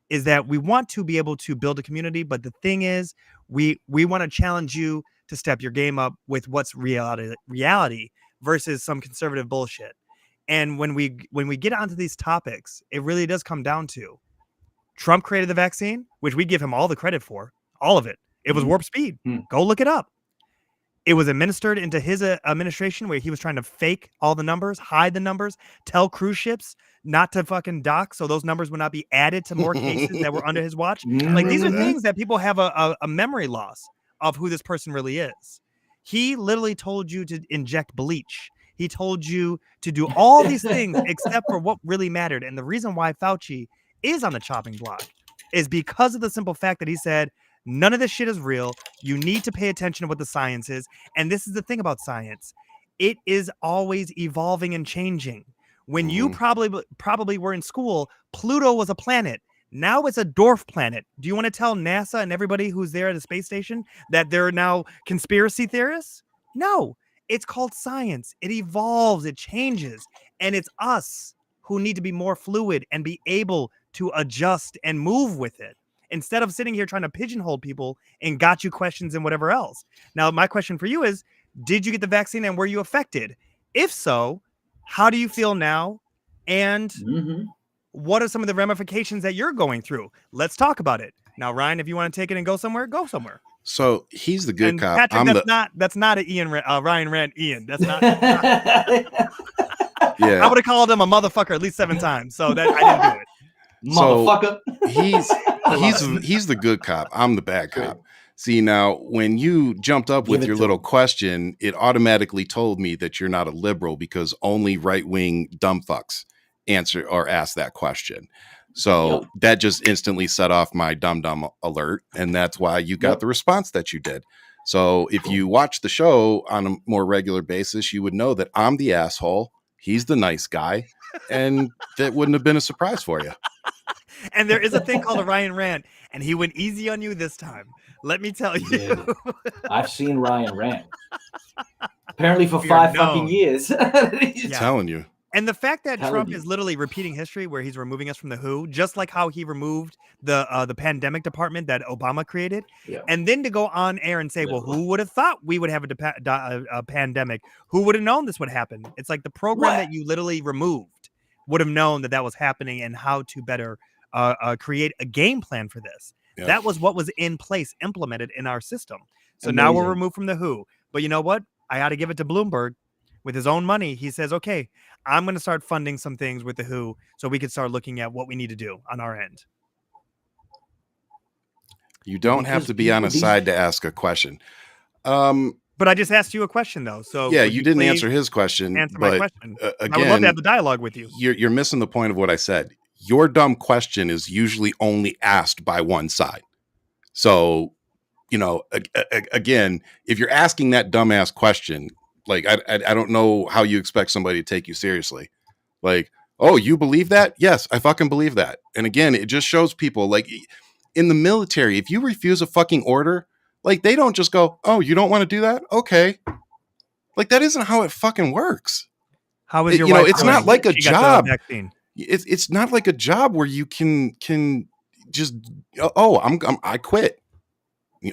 is that we want to be able to build a community, but the thing is, we want to challenge you to step your game up with what's reality versus some conservative bullshit. And when we get onto these topics, it really does come down to Trump created the vaccine, which we give him all the credit for, all of it. It was warp speed. Go look it up. It was administered into his administration, where he was trying to fake all the numbers, hide the numbers, tell cruise ships not to fucking dock, so those numbers would not be added to more cases that were under his watch. Like, these are things that people have a memory loss of who this person really is. He literally told you to inject bleach. He told you to do all these things except for what really mattered. And the reason why Fauci is on the chopping block is because of the simple fact that he said, none of this shit is real. You need to pay attention to what the science is. And this is the thing about science. It is always evolving and changing. When you probably were in school, Pluto was a planet. Now it's a dwarf planet. Do you want to tell NASA and everybody who's there at the space station that they're now conspiracy theorists? No, it's called science. It evolves, it changes. And it's us who need to be more fluid and be able to adjust and move with it, instead of sitting here trying to pigeonhole people and got you questions and whatever else. Now, my question for you is, did you get the vaccine and were you affected? If so, how do you feel now? And what are some of the ramifications that you're going through? Let's talk about it. Now, Ryan, if you want to take it and go somewhere, go somewhere. So he's the good and cop. Patrick, that's not an Ryan Rant Ian. That's not. Yeah. I would have called him a motherfucker at least 7 times. So that I didn't do it. Motherfucker. So he's the good cop. I'm the bad cop. See, now when you jumped up with your little question, it automatically told me that you're not a liberal because only right-wing dumb fucks answer or ask that question. So that just instantly set off my dumb alert, and that's why you got the response that you did. So if you watch the show on a more regular basis, you would know that I'm the asshole. He's the nice guy, and that wouldn't have been a surprise for you. And there is a thing called a Ryan Rant, and he went easy on you this time. Let me tell you. Yeah. I've seen Ryan Rant. Apparently for 5 fucking years. Telling you. And the fact that Trump is literally repeating history, where he's removing us from the WHO, just like how he removed the pandemic department that Obama created, and then to go on air and say, well, who would have thought we would have a pandemic? Who would have known this would happen? It's like the program that you literally removed would have known that was happening and how to better create a game plan for this. Yep. That was what was in place, implemented in our system. So now we're removed from the WHO. But you know what? I got to give it to Bloomberg. With his own money, he says, okay, I'm going to start funding some things with the WHO so we can start looking at what we need to do on our end. You don't have to be on a side to ask a question. But I just asked you a question, though. So yeah, you didn't answer his question. Answer my question. Again, I would love to have the dialogue with you. You're missing the point of what I said. Your dumb question is usually only asked by one side. So, you know, again, if you're asking that dumbass question, like, I don't know how you expect somebody to take you seriously. Like, oh, you believe that? Yes, I fucking believe that. And again, it just shows people, like, in the military, if you refuse a fucking order, like, they don't just go, oh, you don't want to do that? Okay. Like, that isn't how it fucking works. How is your wife? It's not like a job. It's not like a job where you can just, oh, I quit.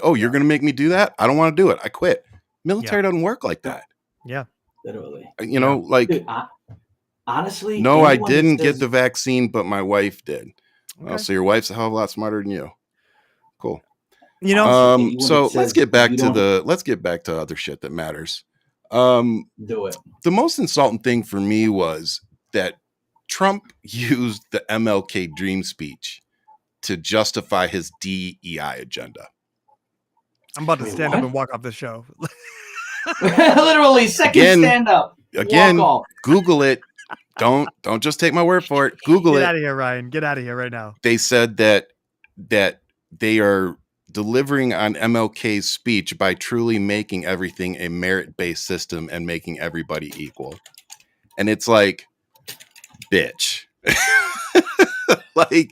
Oh, you're going to make me do that? I don't want to do it. I quit. Military doesn't work like that. Yeah. Literally. You know, like, dude, honestly, no, I didn't get the vaccine, but my wife did. Okay. So your wife's a hell of a lot smarter than you. Cool. You know, so let's get back to other shit that matters. Do it. The most insulting thing for me was that Trump used the MLK dream speech to justify his DEI agenda. I'm about to stand up and walk off the show. Literally, second stand up. Again, Google it. Don't just take my word for it. Google it. Get out of here, Ryan. Get out of here right now. They said that they are delivering on MLK's speech by truly making everything a merit-based system and making everybody equal. And it's like, bitch. Like,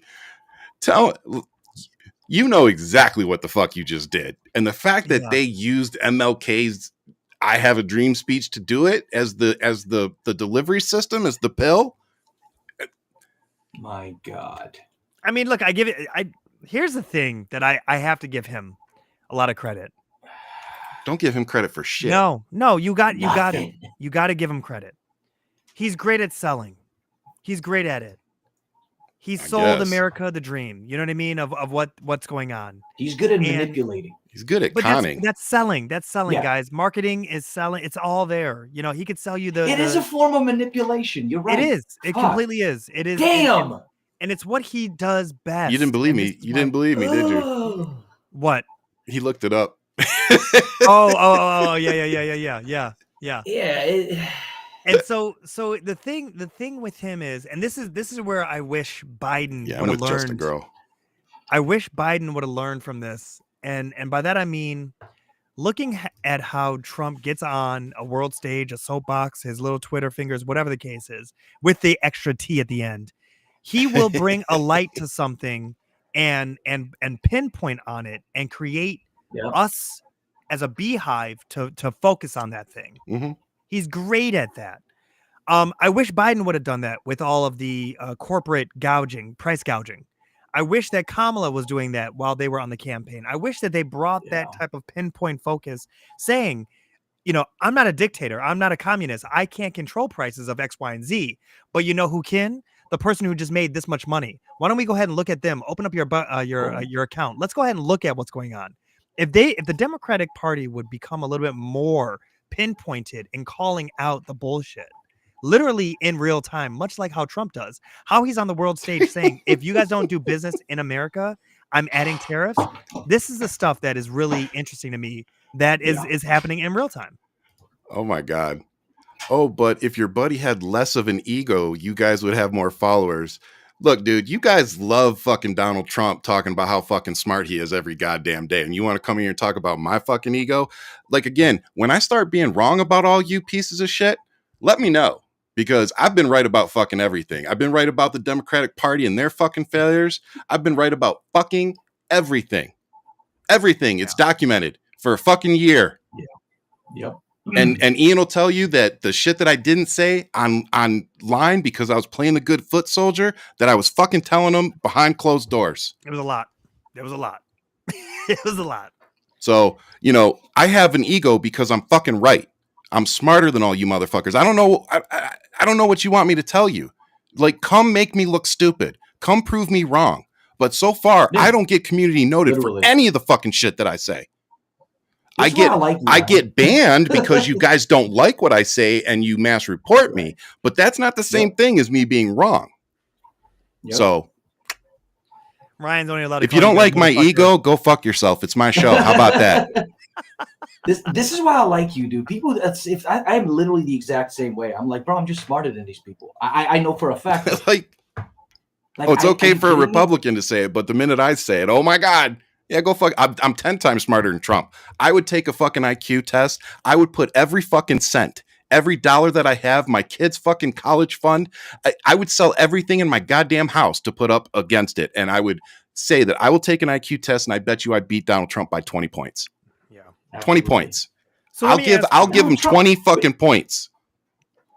you know exactly what the fuck you just did. And the fact that they used MLK's I have a dream speech to do it as the delivery system, as the pill. My God. I mean, look, here's the thing that I have to give him a lot of credit. Don't give him credit for shit. No, you got it. You got to give him credit. He's great at selling. He's great at it. He sold America the dream. You know what I mean? Of what's going on. He's good at manipulating. He's good at conning. That's selling. That's selling, guys. Marketing is selling. It's all there. You know, he could sell you It is a form of manipulation. You're right. It is. It completely is. It is. Damn. And it's what he does best. You didn't believe me. You didn't believe me, did you? What? He looked it up. Yeah. Yeah. And so the thing with him is, and this is where I wish Biden would have learned. Just a girl. I wish Biden would have learned from this, and by that I mean, looking at how Trump gets on a world stage, a soapbox, his little Twitter fingers, whatever the case is, with the extra T at the end, he will bring a light to something and pinpoint on it and create us as a beehive to focus on that thing. Mm-hmm. He's great at that. I wish Biden would have done that with all of the corporate price gouging. I wish that Kamala was doing that while they were on the campaign. I wish that they brought that type of pinpoint focus, saying, you know, I'm not a dictator. I'm not a communist. I can't control prices of X, Y, and Z. But you know who can? The person who just made this much money. Why don't we go ahead and look at them? Open up your account. Let's go ahead and look at what's going on. If the Democratic Party would become a little bit more pinpointed in calling out the bullshit, literally in real time, much like how Trump does, how he's on the world stage saying, if you guys don't do business in America, I'm adding tariffs. This is the stuff that is really interesting to me that is happening in real time. Oh my God. Oh, but if your buddy had less of an ego, you guys would have more followers. Look, dude, you guys love fucking Donald Trump talking about how fucking smart he is every goddamn day. And you want to come here and talk about my fucking ego? Like, again, when I start being wrong about all you pieces of shit, let me know. Because I've been right about fucking everything. I've been right about the Democratic Party and their fucking failures. I've been right about fucking everything. Everything. It's documented for a fucking year. Yeah. Yep. And Ian will tell you that the shit that I didn't say online because I was playing the good foot soldier, that I was fucking telling them behind closed doors. It was a lot. It was a lot. It was a lot. So, you know, I have an ego because I'm fucking right. I'm smarter than all you motherfuckers. I don't know. I don't know what you want me to tell you. Like, come make me look stupid. Come prove me wrong. But so far, I don't get community noted for any of the fucking shit that I say. I get banned because you guys don't like what I say and you mass report me. But that's not the same thing as me being wrong. Yep. So Ryan's only allowed to. If you don't like my ego, go fuck yourself. It's my show. How about that? This is why I like you, dude. People, I'm literally the exact same way. I'm like, bro, I'm just smarter than these people. I know for a fact. like it's okay for a Republican to say it, but the minute I say it, oh my God. Yeah, go fuck. I'm 10 times smarter than Trump. I would take a fucking IQ test. I would put every fucking cent, every dollar that I have, my kids' fucking college fund. I would sell everything in my goddamn house to put up against it. And I would say that I will take an IQ test and I bet you I'd beat Donald Trump by 20 points. Yeah. 20 points. So I'll give him 20 fucking points.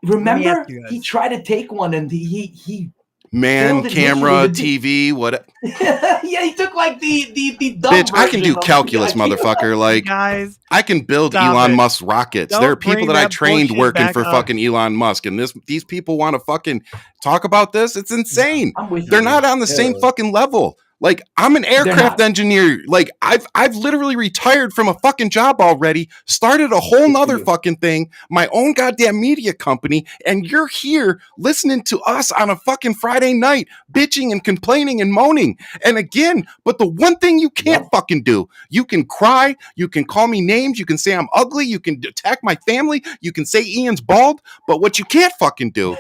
Remember, he tried to take one and he man, camera, TV, what? Yeah, he took like the dumb bitch. I can do calculus, motherfucker. Like, guys, I can build Elon Musk rockets. There are people that I trained working for fucking Elon Musk, and these people want to fucking talk about this. It's insane. They're not on the same fucking level. Like, I'm an aircraft engineer. Like, I've literally retired from a fucking job already, started a whole nother fucking thing, my own goddamn media company, and you're here listening to us on a fucking Friday night, bitching and complaining and moaning. And again, but the one thing you can't fucking do, you can cry, you can call me names, you can say I'm ugly, you can attack my family, you can say Ian's bald, but what you can't fucking do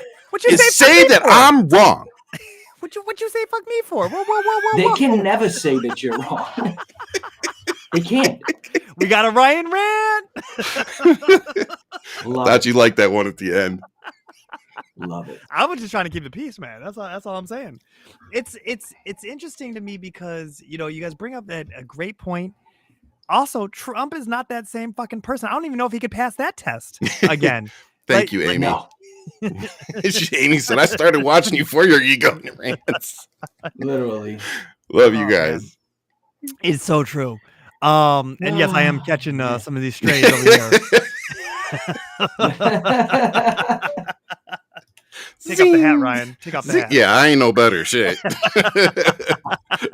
is say that I'm wrong. What you say fuck me for? Whoa. They can never say that you're wrong. They can't. We got a Ryan rant. Thought you liked that one at the end. Love it. I was just trying to keep the peace, man. That's all I'm saying. It's interesting to me because, you know, you guys bring up a great point. Also, Trump is not that same fucking person. I don't even know if he could pass that test again. Thank you, Amy. No. Amy said, I started watching you for your ego and your rants. Literally. Love you guys. Man. It's so true. And yes, I am catching some of these strays over here. Take off the hat, Ryan. Take off the hat. Yeah, I ain't no better. Shit.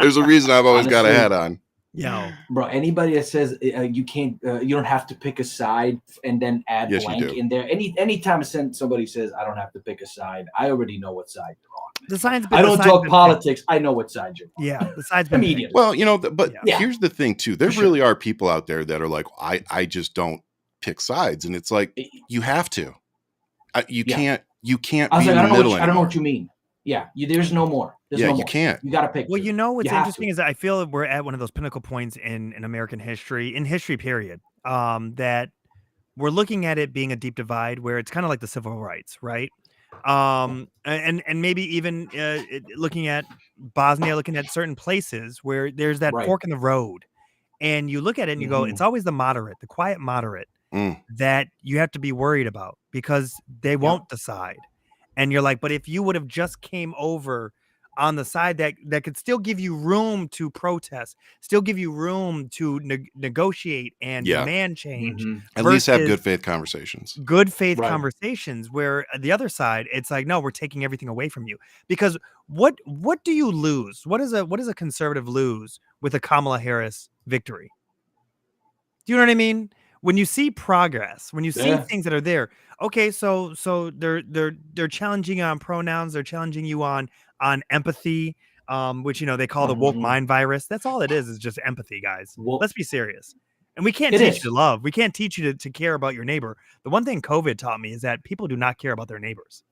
There's a reason I've always got a hat on. Yo, bro, anybody that says you can't, you don't have to pick a side and then add blank in there. Anytime somebody says I don't have to pick a side, I already know what side you're on. The side's I don't talk politics. I know what side you're on. Yeah, the side's been immediately. Well, you know, but here's the thing too. There really are people out there that are like, I just don't pick sides, and it's like you have to. You can't. You can't. I was be like, in the middle I don't know what you mean. Yeah, there's no more. There's no more. You can't. You got to pick. Well, you know what's interesting is that I feel we're at one of those pinnacle points in American history, period, that we're looking at it being a deep divide where it's kind of like the civil rights, right? And maybe even looking at Bosnia, looking at certain places where there's that fork in the road, and you look at it and you go, it's always the moderate, the quiet moderate that you have to be worried about because they won't decide. And you're like, but if you would have just came over on the side that could still give you room to protest, still give you room to negotiate and demand change. At least have good faith conversations. Good faith conversations where the other side, it's like, no, we're taking everything away from you. Because what do you lose? What does a conservative lose with a Kamala Harris victory? Do you know what I mean? When you see progress, when you see things that are there, okay, so they're challenging you on pronouns, they're challenging you on empathy, which they call the woke mind virus. That's all it is just empathy, guys. Let's be serious. And we can't teach you to love. We can't teach you to care about your neighbor. The one thing COVID taught me is that people do not care about their neighbors.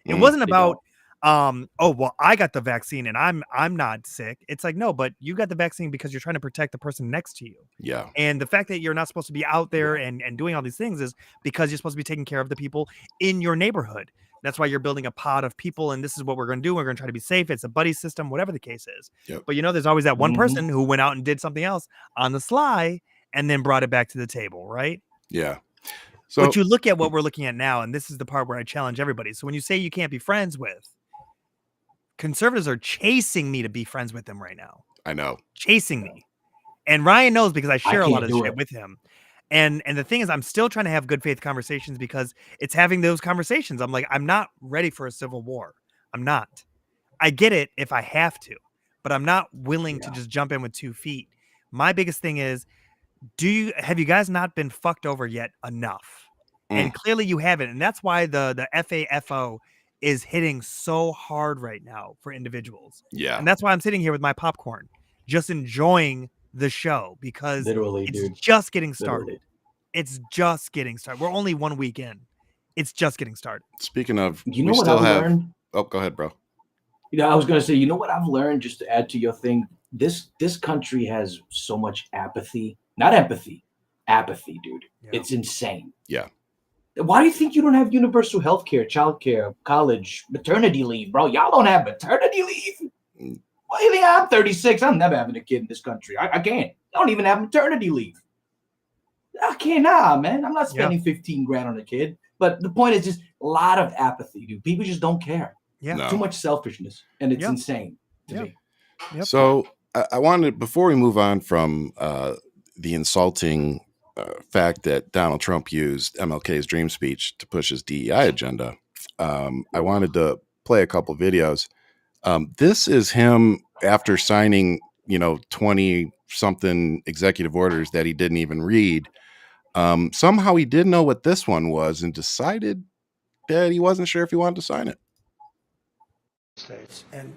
It wasn't about oh well, I got the vaccine and I'm not sick. It's like, no, but you got the vaccine because you're trying to protect the person next to you. Yeah. And the fact that you're not supposed to be out there and doing all these things is because you're supposed to be taking care of the people in your neighborhood. That's why you're building a pod of people, and this is what we're going to do. We're going to try to be safe. It's a buddy system, whatever the case is. Yep. But there's always that one person who went out and did something else on the sly and then brought it back to the table, right? Yeah. So but you look at what we're looking at now, and this is the part where I challenge everybody. So when you say you can't be friends with, conservatives are chasing me to be friends with them right now. I know. Chasing me. And Ryan knows because I share a lot of this shit with him. And the thing is, I'm still trying to have good faith conversations because it's having those conversations. I'm like, I'm not ready for a civil war. I'm not. I get it if I have to, but I'm not willing to just jump in with 2 feet. My biggest thing is, have you guys not been fucked over yet enough? And clearly you haven't. And that's why the FAFO is hitting so hard right now for individuals. Yeah. And that's why I'm sitting here with my popcorn, just enjoying the show because it's just getting started. Literally. It's just getting started. We're only 1 week in. It's just getting started. Speaking of, you know what I've learned? Oh, go ahead, bro. I was going to say, you know what I've learned, just to add to your thing? This country has so much apathy. Not empathy. Apathy, dude. Yeah. It's insane. Yeah. Why do you think you don't have universal health care, child care, college, maternity leave, bro? Y'all don't have maternity leave? Well, you think I'm 36. I'm never having a kid in this country. I can't. I don't even have maternity leave. I can't, man. I'm not spending 15 grand on a kid. But the point is just a lot of apathy, dude. People just don't care. Yeah. No. Too much selfishness. And it's insane to me. Yep. So I wanted, before we move on from the insulting fact that Donald Trump used MLK's dream speech to push his DEI agenda, I wanted to play a couple videos. This is him after signing, 20 something executive orders that he didn't even read, somehow he did know what this one was and decided that he wasn't sure if he wanted to sign it. States, and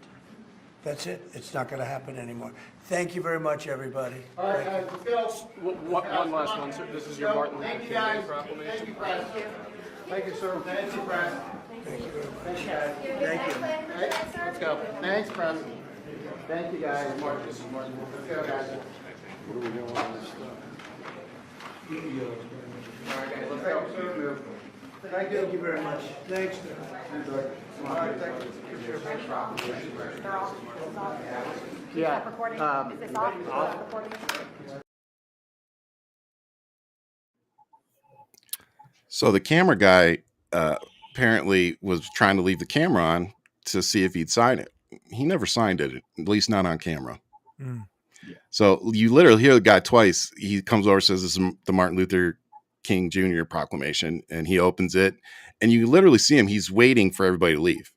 that's it. It's not going to happen anymore. Thank you very much, everybody. All right, guys, let's go. One last one, sir. This is your Martin Luther King Day proclamation. Thank you, Press. Thank you, sir. Thank you, Press. Thank you very much. Thank you, guys. Thank you. Hey, let's go. Thanks, Press. Thank you, guys. Martin, this is Martin. Let's go, guys. What are we doing on this stuff? All right, guys, let's go. Sir. Thank you very much. Thanks. All right, thank you. Yeah. Is this off? Recording? So the camera guy apparently was trying to leave the camera on to see if he'd sign it. He never signed it, at least not on camera. Mm. So you literally hear the guy twice. He comes over and says, "This is the Martin Luther King Jr. proclamation," and he opens it, and you literally see him. He's waiting for everybody to leave.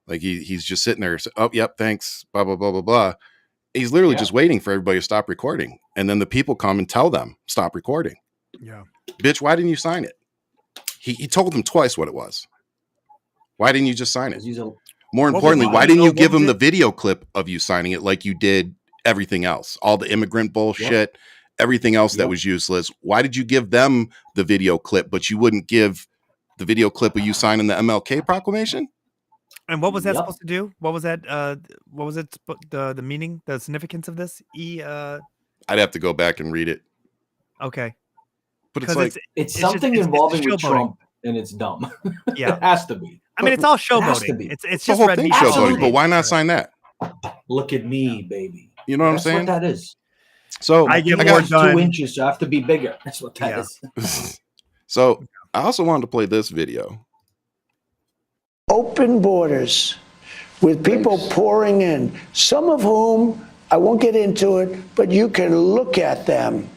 Like he's just sitting there. Oh, yep, thanks. Blah blah blah blah blah. He's literally just waiting for everybody to stop recording, and then the people come and tell them stop recording. Yeah, bitch, why didn't you sign it? He told them twice what it was. Why didn't you just sign it? More importantly, why didn't you give him the video clip of you signing it like you did everything else? All the immigrant bullshit, everything else that was useless. Why did you give them the video clip, but you wouldn't give the video clip of you signing the MLK Proclamation? And what was that supposed to do? What was that? What was it? The meaning, the significance of this? I'd have to go back and read it. Okay. But it's like it's something involving with Trump, and it's dumb. Yeah, it has to be. I mean, it's all showboating. It's the just whole red thing meat. showboating. But why not sign that? Look at me, baby. You know what I'm saying? What that is. So I got 2 inches, so I have to be bigger. That's what that is. So I also wanted to play this video. Open borders with people pouring in, some of whom I won't get into it, but you can look at them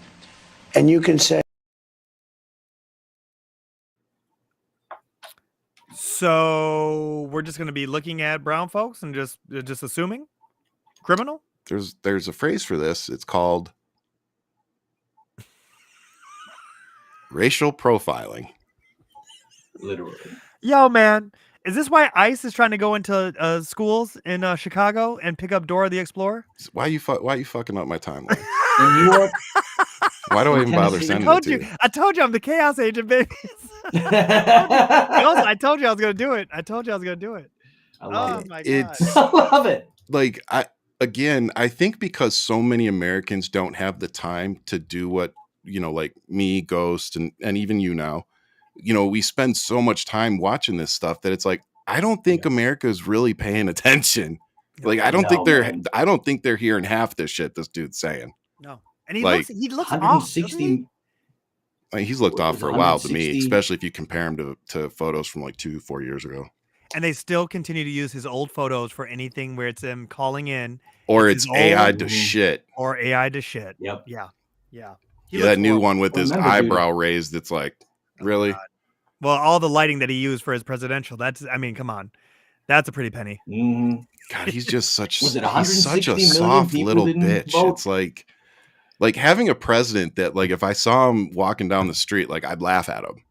and you can say. So we're just going to be looking at brown folks and just assuming criminal. There's a phrase for this. It's called racial profiling. Literally. Yo, man, is this why ICE is trying to go into schools in Chicago and pick up Dora the Explorer? Why you fucking up my timeline? In New York. Why do I even bother sending it to you? I told you I'm the chaos agent, baby. I told you I was going to do it. I love my it. God. I love it. Like, I think because so many Americans don't have the time to do what, like me, Ghost, and even you now, we spend so much time watching this stuff that it's like, I don't think America is really paying attention. Like, I don't think they're hearing half this shit this dude's saying. No. And he like, looks 160. I mean, he's looked off for a while to me, especially if you compare him to photos from like 2-4 years ago. And they still continue to use his old photos for anything where it's him calling in. Or it's AI to shit. Or AI to shit. Yep. Yeah. That new one with his eyebrow raised. It's like, really? Well, all the lighting that he used for his presidential. Come on. That's a pretty penny. Mm-hmm. God, he's just such, he's such a soft little bitch. Vote? It's like having a president that, like, if I saw him walking down the street, like, I'd laugh at him.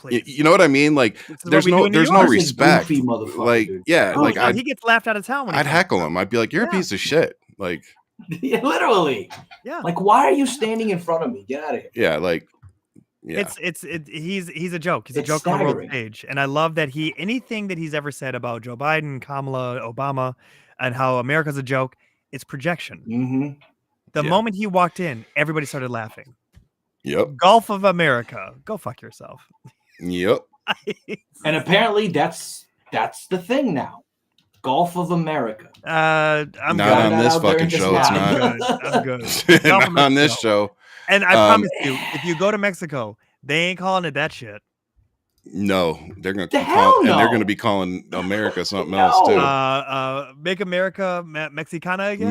You know what I mean? Like, there's no respect. Like, yeah, like he gets laughed out of town. I'd heckle him. I'd be like, "You're a piece of shit." Like, yeah, literally. Yeah. Like, why are you standing in front of me? Get out of here. Yeah, like, yeah. He's a joke. He's a joke on the world stage, and I love that anything that he's ever said about Joe Biden, Kamala, Obama, and how America's a joke, it's projection. Mm-hmm. The moment he walked in, everybody started laughing. Yep. Gulf of America. Go fuck yourself. Yep. And apparently that's the thing now. Gulf of America. I'm not on this fucking show. It's not. I'm good. Not on this show. And I promise you, if you go to Mexico, they ain't calling it that shit. No, they're gonna and they're gonna be calling America something else too. Make America Mexicana again.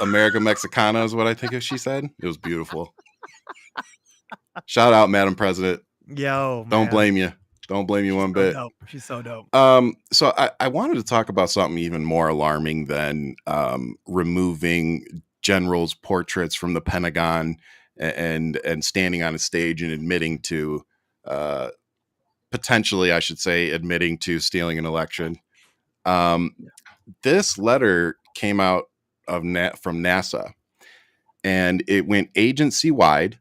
America Mexicana is what I think she said. It was beautiful. Shout out, Madam President. Yo, don't blame you. Don't blame you one bit. Dope. She's so dope. So I wanted to talk about something even more alarming than removing generals' portraits from the Pentagon and standing on a stage and admitting to potentially, I should say, admitting to stealing an election. This letter came out from NASA, and it went agency-wide,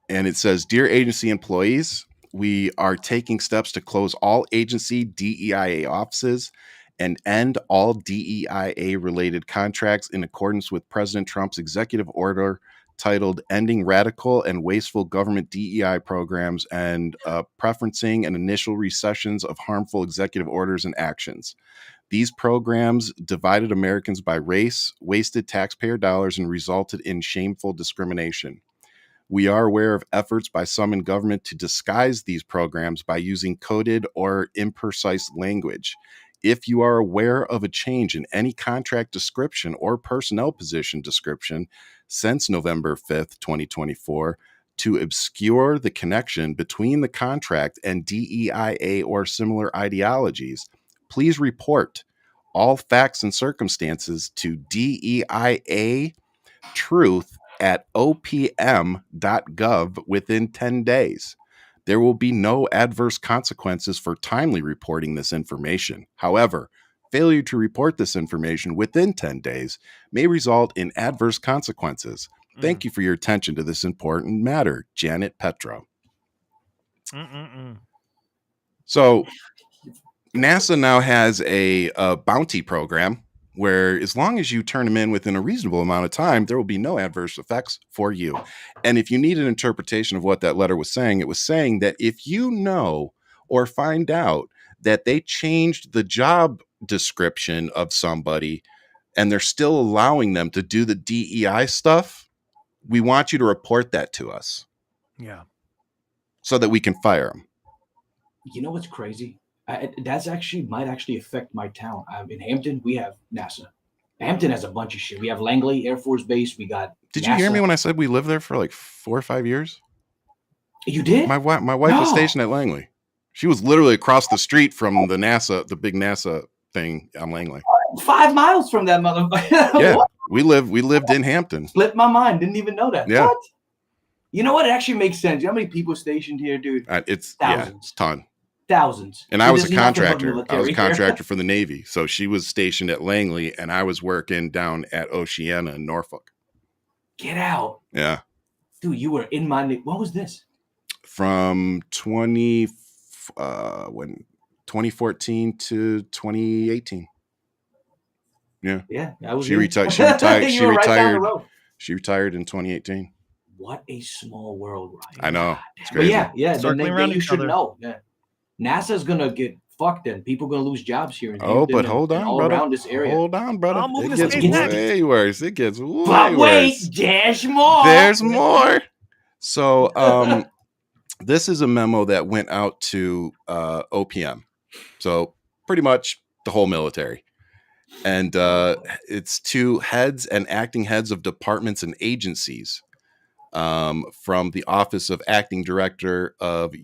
and it says, "Dear agency employees, we are taking steps to close all agency DEIA offices and end all DEIA-related contracts in accordance with President Trump's executive order titled Ending Radical and Wasteful Government DEI Programs and Preferencing and Initial Recessions of Harmful Executive Orders and Actions. These programs divided Americans by race, wasted taxpayer dollars, and resulted in shameful discrimination. We are aware of efforts by some in government to disguise these programs by using coded or imprecise language. If you are aware of a change in any contract description or personnel position description since November 5th, 2024, to obscure the connection between the contract and DEIA or similar ideologies, please report all facts and circumstances to DEIA Truth at opm.gov within 10 days. There will be no adverse consequences for timely reporting this information. However, failure to report this information within 10 days may result in adverse consequences. Thank you for your attention to this important matter, Janet Petro." So NASA now has a bounty program where as long as you turn them in within a reasonable amount of time, there will be no adverse effects for you. And if you need an interpretation of what that letter was saying, it was saying that if you know or find out that they changed the job description of somebody and they're still allowing them to do the DEI stuff, we want you to report that to us. Yeah. So that we can fire them. You know what's crazy? That's might actually affect my town. In Hampton, we have NASA. Hampton has a bunch of shit. We have Langley Air Force Base. We got. Did NASA. You hear me when I said we lived there for like 4 or 5 years? You did? My wife was stationed at Langley. She was literally across the street from the big NASA thing on Langley. 5 miles from that motherfucker. Yeah, we lived in Hampton. Slipped my mind. Didn't even know that. Yeah. What? You know what? It actually makes sense. You know how many people stationed here, dude? It's thousands. It's a ton. Thousands. And I was a contractor. I was a contractor for the Navy. So she was stationed at Langley and I was working down at Oceana in Norfolk. Get out. Yeah. Dude, you were in my... What was this? From 2014 to 2018. Yeah. Yeah. I was she retired. She retired in 2018. What a small world, Ryan. I know. It's crazy. But yeah. Then you should know. Yeah. NASA's gonna get fucked and people are gonna lose jobs here in Hampton but hold on, all brother. around this area. Hold on, brother. It gets way worse. It gets way worse. But wait, there's more. There's more. So this is a memo that went out to OPM. So pretty much the whole military. And it's to heads and acting heads of departments and agencies from the Office of Acting Director of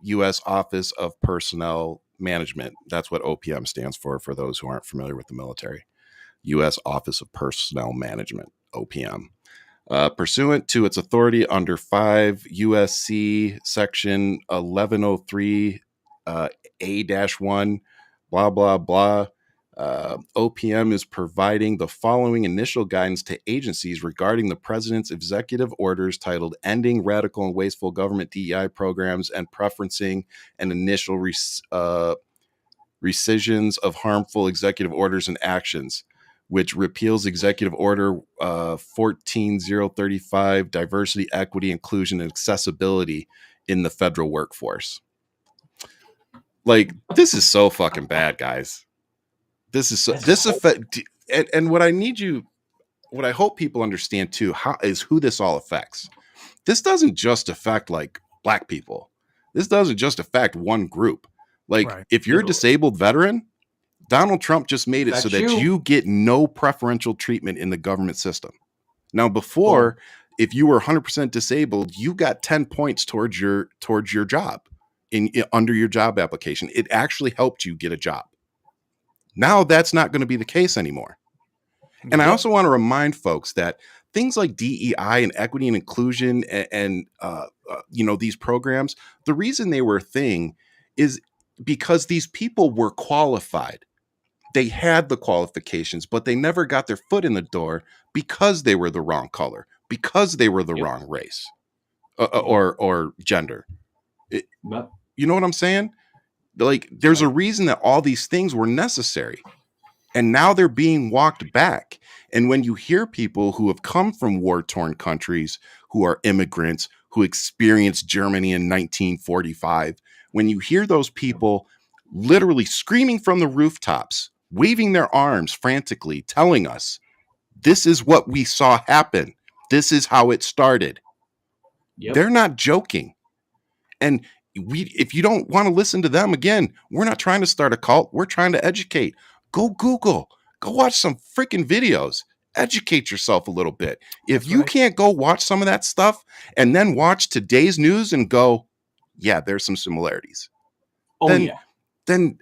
U.S. Office of Personnel Management. That's what OPM stands for those who aren't familiar with the military. U.S. Office of Personnel Management, OPM. Pursuant to its authority under 5 U.S.C. Section 1103 A-1, blah, blah, blah. OPM is providing the following initial guidance to agencies regarding the president's executive orders titled Ending Radical and Wasteful Government DEI Programs and Preferencing and Initial Rescissions of Harmful Executive Orders and Actions, which repeals Executive Order 14035, Diversity, Equity, Inclusion, and Accessibility in the Federal Workforce. Like, this is so fucking bad, guys. This affect, and what I hope people understand too, is who this all affects. This doesn't just affect like black people. This doesn't just affect one group. Like if you're a disabled veteran, Donald Trump just made it so that you get no preferential treatment in the government system. Now, before, if you were 100% disabled, you got 10 points towards your job. under your job application. It actually helped you get a job. Now that's not going to be the case anymore. And I also want to remind folks that things like DEI and equity and inclusion and these programs, the reason they were a thing is because these people were qualified. They had the qualifications, but they never got their foot in the door because they were the wrong color, because they were the wrong race or gender. You know what I'm saying? Like, there's a reason that all these things were necessary. And now they're being walked back. And when you hear people who have come from war-torn countries, who are immigrants, who experienced Germany in 1945, when you hear those people literally screaming from the rooftops, waving their arms frantically, telling us, this is what we saw happen. This is how it started. They're not joking. And if you don't want to listen to them, again, we're not trying to start a cult. We're trying to educate. Go Google. Go watch some freaking videos. Educate yourself a little bit. If you can't go watch some of that stuff and then watch today's news and go, yeah, there's some similarities. Then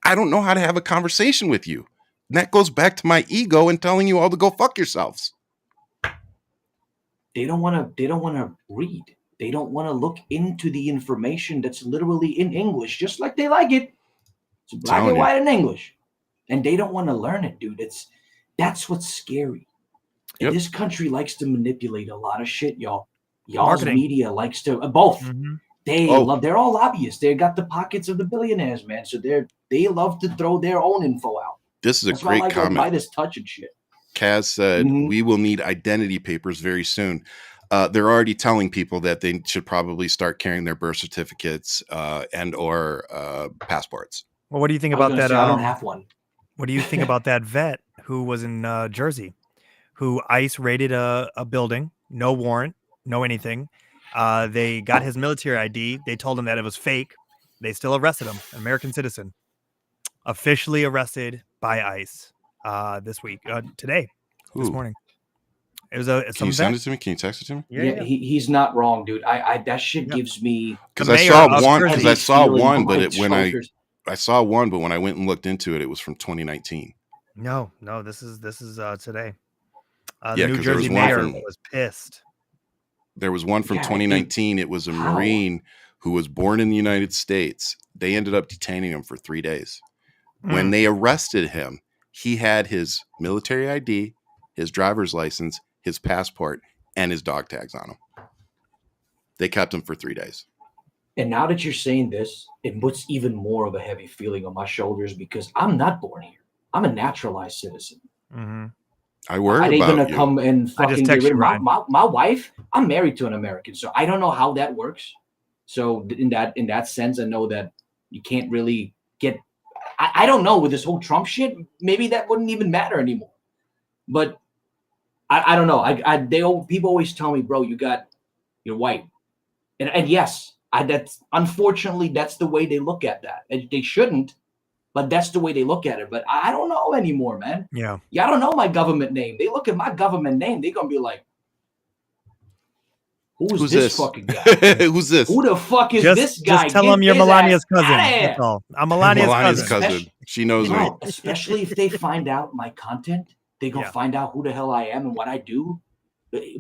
I don't know how to have a conversation with you. And that goes back to my ego and telling you all to go fuck yourselves. They don't want to read. They don't want to look into the information that's literally in English, just like they like it. It's black and white in English. And they don't want to learn it, dude. That's what's scary. And this country likes to manipulate a lot of shit, y'all. Y'all's media likes to both. Mm-hmm. They're all lobbyists. They got the pockets of the billionaires, man. So they love to throw their own info out. This is a great comment. Buy this touch and shit. Kaz said, we will need identity papers very soon. They're already telling people that they should probably start carrying their birth certificates and or passports. Well, what do you think about that? I don't have one. What do you think about that vet who was in Jersey, who ICE raided a building, no warrant, no anything. They got his military ID. They told him that it was fake. They still arrested him, American citizen, officially arrested by ICE this week, today, this morning. It was Can you send it to me? Can you text it to me? Yeah. He's not wrong, dude. That shit gives me because I saw one, but I saw one, but when I went and looked into it, it was from 2019. No, this is today. The New Jersey mayor was pissed. There was one from 2019. It was a Marine who was born in the United States. They ended up detaining him for 3 days. When they arrested him, he had his military ID, his driver's license, his passport, and his dog tags on him. They kept him for 3 days. And now that you're saying this, it puts even more of a heavy feeling on my shoulders because I'm not born here. I'm a naturalized citizen. Mm-hmm. I worry about you. I ain't gonna come and fucking get rid of my wife. I'm married to an American, so I don't know how that works. So in that sense, I know that you can't really get. I don't know with this whole Trump shit. Maybe that wouldn't even matter anymore. But I don't know. People always tell me, bro, you're white, and yes, unfortunately that's the way they look at that. And they shouldn't, but that's the way they look at it. But I don't know anymore, man. Yeah, I don't know my government name. They look at my government name, they're gonna be like, Who's this fucking guy? Who's this? Who the fuck is this guy? Just tell him you're Melania's cousin. That's all. I'm Melania's cousin. She knows me. Especially if they find out my content, they gonna find out who the hell I am and what I do.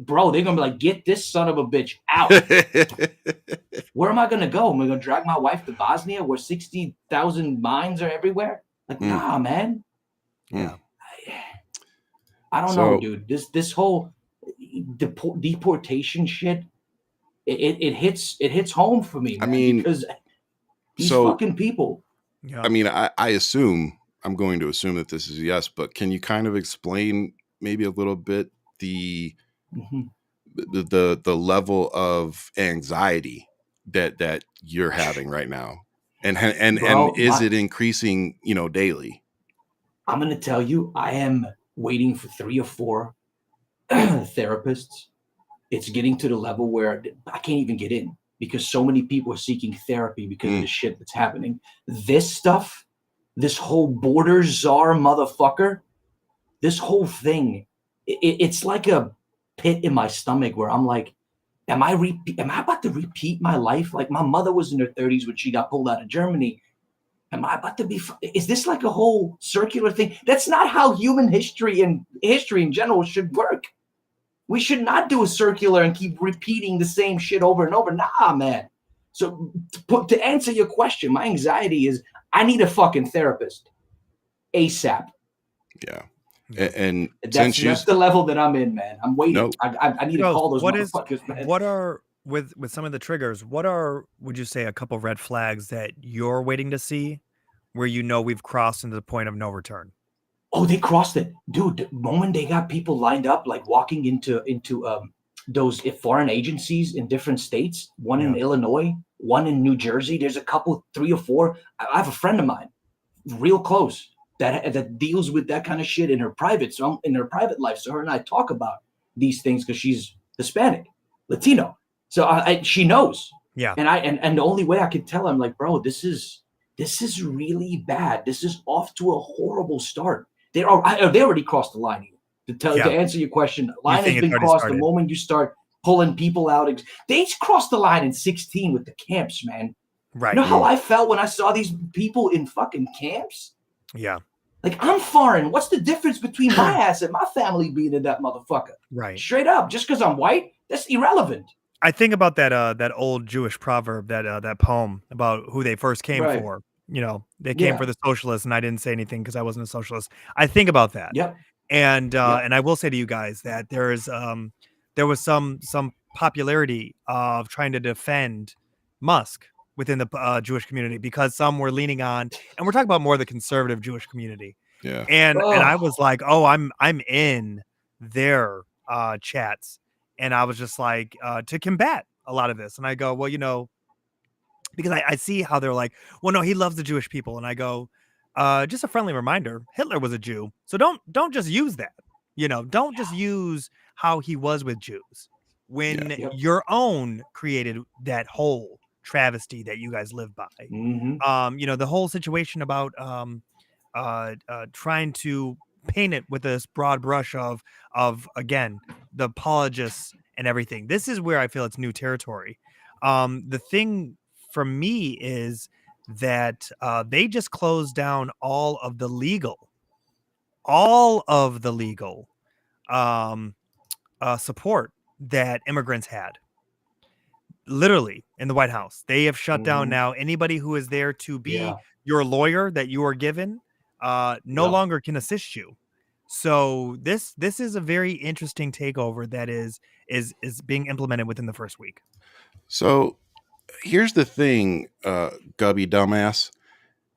Bro, they're gonna be like, get this son of a bitch out. Where am I gonna go? Am I gonna drag my wife to Bosnia where 60,000 mines are everywhere? Like, nah, man. Yeah. I don't know, dude. This whole deportation shit, it hits home for me, man. I mean, because these fucking people. Yeah. I mean, I assume, I'm going to assume that this is a yes, but can you kind of explain maybe a little bit the level of anxiety that you're having right now, and is it increasing, daily? I'm gonna tell you, I am waiting for 3 or 4 therapists. It's getting to the level where I can't even get in because so many people are seeking therapy because of the shit that's happening. This stuff, this whole border czar motherfucker, this whole thing, it's like a pit in my stomach where I'm like, Am I about to repeat my life? Like, my mother was in her 30s when she got pulled out of Germany. Am I about to be? Is this like a whole circular thing? That's not how human history and history in general should work. We should not do a circular and keep repeating the same shit over and over. Nah, man. So to answer your question, my anxiety is I need a fucking therapist ASAP. Yeah. And that's the level that I'm in, man. I'm waiting. Nope. I need to call those motherfuckers, man. What are with some of the triggers? What are, would you say, a couple red flags that you're waiting to see, where we've crossed into the point of no return? Oh, they crossed it, dude. The moment they got people lined up, like walking into those foreign agencies in different states. One in Illinois, one in New Jersey. There's a couple, 3 or 4. I have a friend of mine, real close, that deals with that kind of shit in her private life. So her and I talk about these things because she's Hispanic, Latino. So she knows. Yeah. And the only way I could tell her, I'm like, bro, this is really bad. This is off to a horrible start. They already crossed the line. To answer your question, the line has been crossed the moment you start pulling people out. They crossed the line in 16 with the camps, man. Right. You know how I felt when I saw these people in fucking camps? Yeah. Like, I'm foreign. What's the difference between my ass and my family being in that motherfucker? Right. Straight up. Just because I'm white, that's irrelevant. I think about that old Jewish proverb, that poem about who they first came for. You know, they came for the socialists, and I didn't say anything because I wasn't a socialist. I think about that. Yep. And I will say to you guys that there was some popularity of trying to defend Musk within the Jewish community, because some were leaning on, and we're talking about more the conservative Jewish community. Yeah. And I was like, oh, I'm in their chats, and I was just like, to combat a lot of this. And I go, well, you know, because I see how they're like, well, no, he loves the Jewish people. And I go, just a friendly reminder, Hitler was a Jew. So don't just use that. You know, don't just use how he was with Jews when your own created that whole travesty that you guys live by. Mm-hmm. You know, the whole situation about trying to paint it with this broad brush of again, the apologists and everything. This is where I feel it's new territory. The thing for me is that they just closed down all of the legal support that immigrants had. Literally in the White House, they have shut down now anybody who is there to be your lawyer that you are given no longer can assist you. So this is a very interesting takeover that is being implemented within the first week. So here's the thing, Gubby dumbass.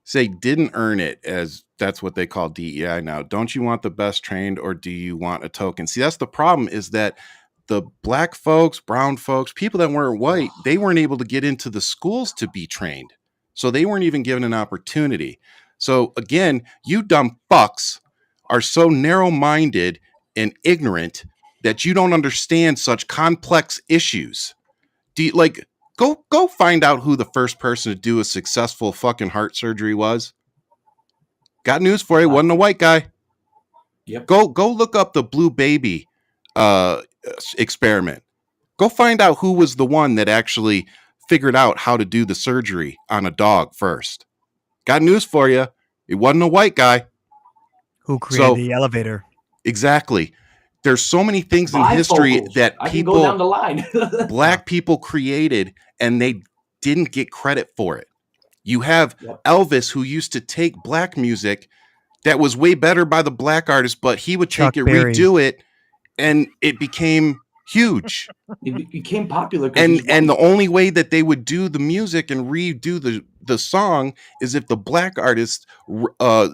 Say didn't earn it, as that's what they call DEI now. Don't you want the best trained, or do you want a token? See, that's the problem, is that the black folks, brown folks, people that weren't white, they weren't able to get into the schools to be trained. So they weren't even given an opportunity. So again, you dumb fucks are so narrow-minded and ignorant that you don't understand such complex issues. Go find out who the first person to do a successful fucking heart surgery was. Got news for you. Wasn't a white guy. Yep. Go look up the blue baby experiment. Go find out who was the one that actually figured out how to do the surgery on a dog first. Got news for you. It wasn't a white guy. Who created the elevator. Exactly. There's so many things in history that people, go down the line. black people created, and they didn't get credit for it. You have Elvis, who used to take black music that was way better by the black artist, but he would take it, redo it, and it became huge. It became popular. And the only way that they would do the music and redo the song is if the black artist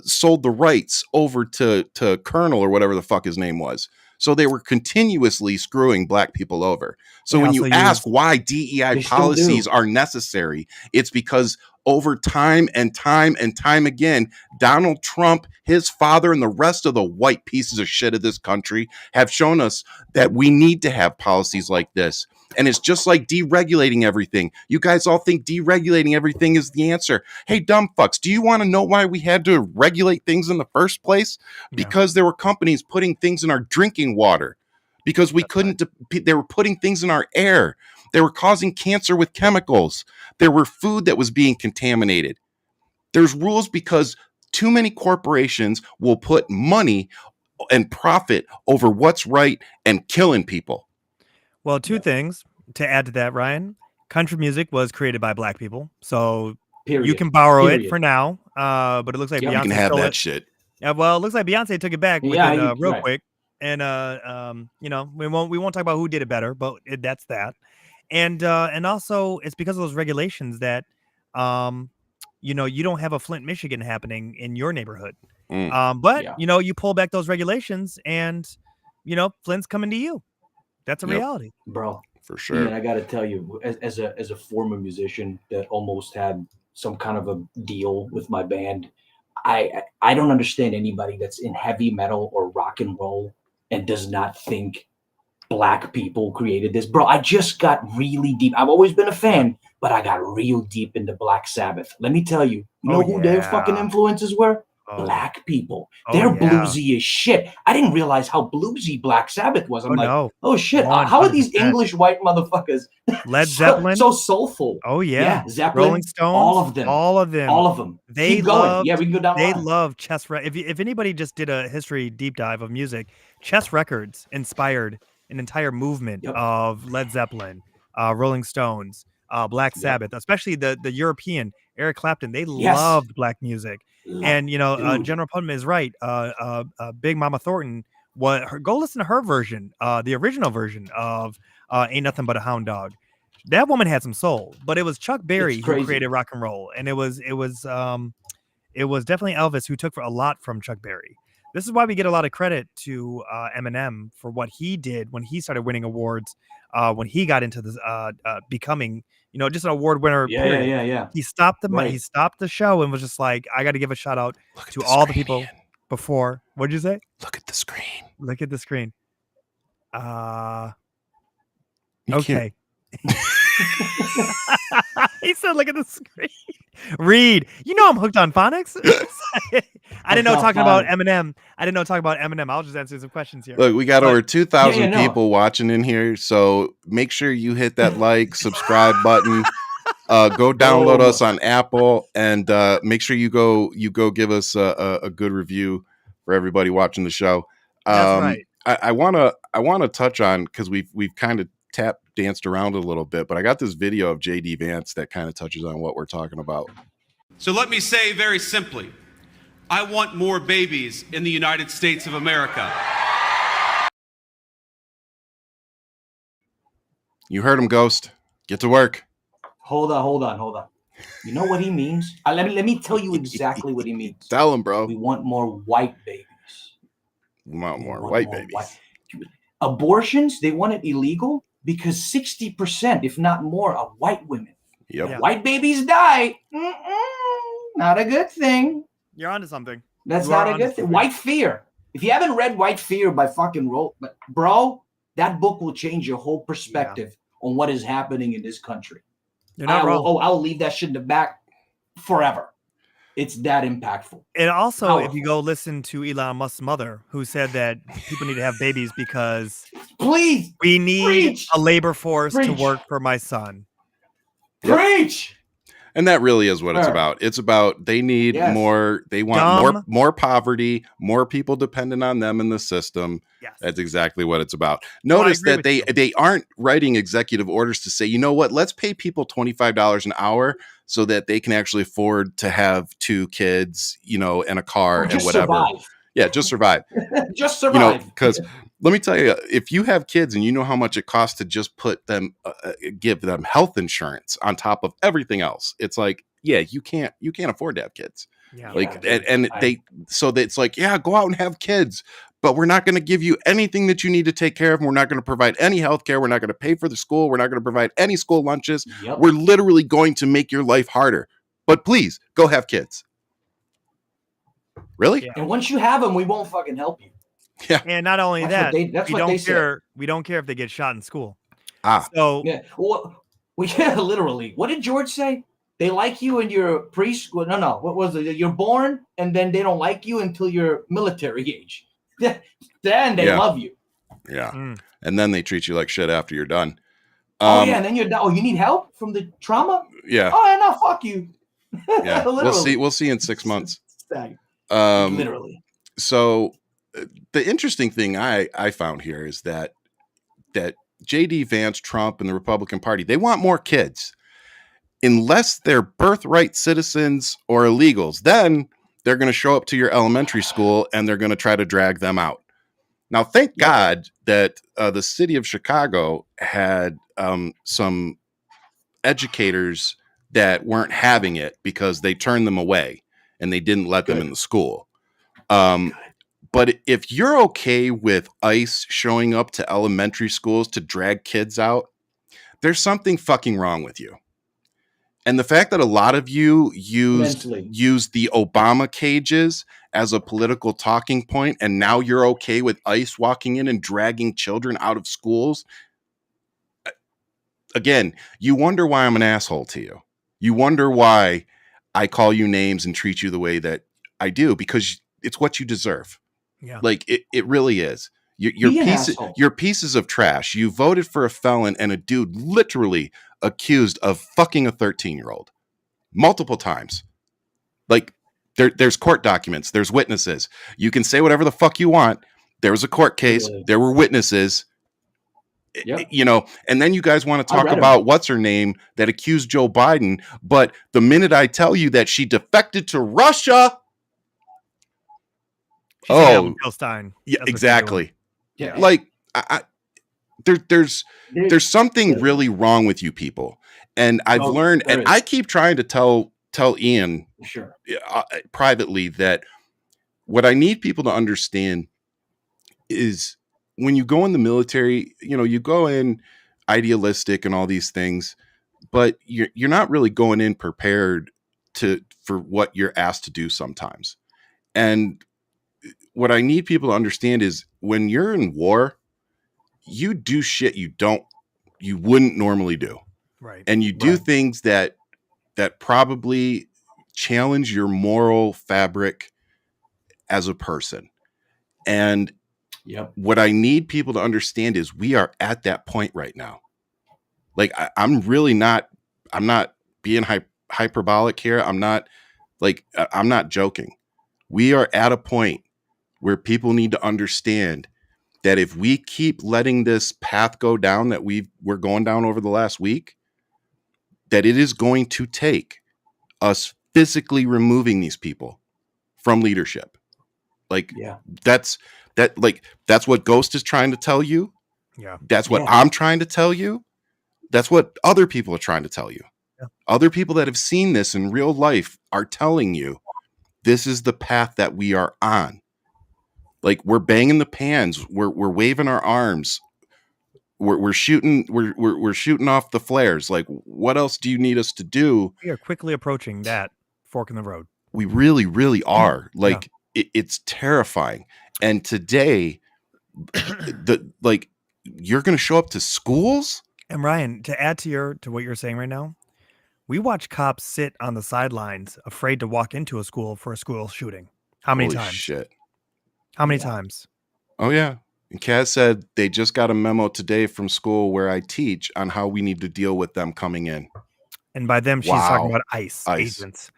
sold the rights over to Colonel or whatever the fuck his name was. So they were continuously screwing black people over. So when you ask why DEI policies are necessary, it's because over time and time again, Donald Trump, his father, and the rest of the white pieces of shit of this country have shown us that we need to have policies like this. And it's just like deregulating everything. You guys all think deregulating everything is the answer. Hey, dumb fucks, do you want to know why we had to regulate things in the first place? Because there were companies putting things in our drinking water. Because we couldn't, they were putting things in our air. They were causing cancer with chemicals. There were food that was being contaminated. There's rules because too many corporations will put money and profit over what's right and killing people. Well, two things to add to that, Ryan. Country music was created by black people, so you can borrow it for now. But it looks like Beyonce can have stole that it. shit. Yeah, well, it looks like Beyonce took it back real quick. And you know, we won't talk about who did it better, but that's that. And also it's because of those regulations that you know, you don't have a Flint, Michigan happening in your neighborhood. But you know, you pull back those regulations and you know, Flint's coming to you. That's a reality. Bro. For sure. And I got to tell you, as a former musician that almost had some kind of a deal with my band, I don't understand anybody that's in heavy metal or rock and roll and does not think black people created this. Bro, I just got really deep. I've always been a fan, but I got real deep into Black Sabbath. Let me tell you, who their fucking influences were? Black people. They're bluesy as shit. I didn't realize how bluesy Black Sabbath was. I'm oh shit, 100%. How are these English white motherfuckers Led Zeppelin so soulful? Zeppelin, Rolling Stones, all of them. They keep going. Yeah, we can go down. They love Chess Records. If anybody just did a history deep dive of music, Chess Records inspired an entire movement of Led Zeppelin, Rolling Stones, Black Sabbath, especially the European Eric Clapton. They loved black music. And you know, General Putnam is right. Big Mama Thornton. Go listen to her version, the original version of "Ain't Nothing But a Hound Dog." That woman had some soul, but it was Chuck Berry who created rock and roll, and it was definitely Elvis who took a lot from Chuck Berry. This is why we get a lot of credit to Eminem for what he did when he started winning awards, when he got into this becoming, you know, just an award winner. Yeah. He stopped he stopped the show and was just like, I got to give a shout out to all the people before. What'd you say? Look at the screen. Look at the screen. Okay. He said, look at the screen. Read. You know I'm hooked on phonics. I didn't know talking about Eminem. I'll just answer some questions here. Look, we got over 2,000 people watching in here, so make sure you hit that like, subscribe button. Go download us on Apple, and make sure you go give us a good review for everybody watching the show. That's right. I wanna touch on, because we've kind of danced around a little bit, but I got this video of JD Vance that kind of touches on what we're talking about. So let me say very simply, I want more babies in the United States of America. You heard him, Ghost. Get to work. Hold on. You know what he means? Let me tell you exactly what he means. Tell him, bro. We want more white babies. We want more white babies. Abortions, they want it illegal because 60%, if not more, are white women. Yep. White babies die. Not a good thing. You're onto something. That's not a good thing. White Fear. If you haven't read White Fear by fucking bro, that book will change your whole perspective on what is happening in this country. You're not wrong. I'll leave that shit in the back forever. It's that impactful. And also, if you go listen to Elon Musk's mother, who said that people need to have babies because we need a labor force to work for my son. Preach. And that really is what it's about. It's about they need more. They want more poverty, more people dependent on them in the system. Yes. That's exactly what it's about. Notice that they aren't writing executive orders to say, you know what, let's pay people $25 an hour so that they can actually afford to have 2 kids, you know, and a car and whatever. Survive. Yeah, just survive. Just survive. You know, because let me tell you, if you have kids and you know how much it costs to just put them, give them health insurance on top of everything else, it's like, yeah, you can't afford to have kids. Yeah. Like, it's like, yeah, go out and have kids, but we're not going to give you anything that you need to take care of. We're not going to provide any health care. We're not going to pay for the school. We're not going to provide any school lunches. Yep. We're literally going to make your life harder. But please go have kids. Really? Yeah. And once you have them, we won't fucking help you. Yeah. And not only we don't care if they get shot in school. So literally. What did George say? They like you in your preschool. No. What was it? You're born, and then they don't like you until you're military age. Then they love you. Yeah. And then they treat you like shit after you're done. And then you're done. Oh, you need help from the trauma? Yeah. Oh, no, fuck you. Yeah. We'll see in 6 months. Literally. So the interesting thing I found here is that JD Vance, Trump, and the Republican Party, they want more kids. Unless they're birthright citizens or illegals, then they're going to show up to your elementary school and they're going to try to drag them out. Now, thank God that the city of Chicago had some educators that weren't having it because they turned them away and they didn't let them in the school. But if you're okay with ICE showing up to elementary schools to drag kids out, there's something fucking wrong with you. And the fact that a lot of you use the Obama cages as a political talking point, and now you're okay with ICE walking in and dragging children out of schools. Again, you wonder why I'm an asshole to you. You wonder why I call you names and treat you the way that I do, because it's what you deserve. Yeah. Like it really is. You're pieces of trash. You voted for a felon and a dude literally accused of fucking a 13-year-old multiple times. Like there's court documents, there's witnesses. You can say whatever the fuck you want. There was a court case. There were witnesses. Yep. You know, and then you guys want to talk about what's her name that accused Joe Biden. But the minute I tell you that she defected to Russia. Stein. Yeah, exactly. Yeah. Like there's something really wrong with you people. And I've learned, and I keep trying to tell Ian privately that what I need people to understand is when you go in the military, you know, you go in idealistic and all these things, but you're not really going in prepared for what you're asked to do sometimes. And what I need people to understand is when you're in war, you do shit you wouldn't normally do. Right. And you do things that probably challenge your moral fabric as a person. And what I need people to understand is we are at that point right now. Like I'm not being hyperbolic here. I'm not joking. We are at a point where people need to understand that if we keep letting this path go down that we're going down over the last week, that it is going to take us physically removing these people from leadership. Like that's what Ghost is trying to tell you. Yeah. That's what I'm trying to tell you. That's what other people are trying to tell you. Yeah. Other people that have seen this in real life are telling you this is the path that we are on. Like we're banging the pans, we're waving our arms, we're shooting off the flares. Like what else do you need us to do? We are quickly approaching that fork in the road. We really, really are. Like it's terrifying. And today, you're going to show up to schools. And Ryan, to add to what you're saying right now, we watch cops sit on the sidelines, afraid to walk into a school for a school shooting. How many times? Shit. How many times? Oh, yeah. And Kaz said they just got a memo today from school where I teach on how we need to deal with them coming in. And by them, she's talking about ICE agents.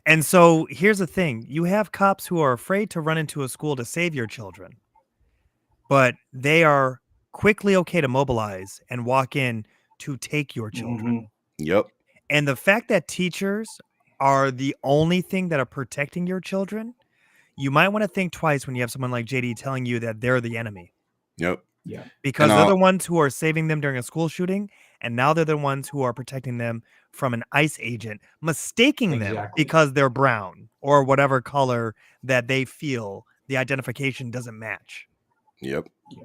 And so here's the thing. You have cops who are afraid to run into a school to save your children, but they are quickly okay to mobilize and walk in to take your children. Mm-hmm. Yep. And the fact that teachers are the only thing that are protecting your children, you might want to think twice when you have someone like JD telling you that they're the enemy. Yep. Yeah. Because they're the ones who are saving them during a school shooting, and now they're the ones who are protecting them from an ICE agent, mistaking them because they're brown or whatever color that they feel the identification doesn't match. Yep. Yeah.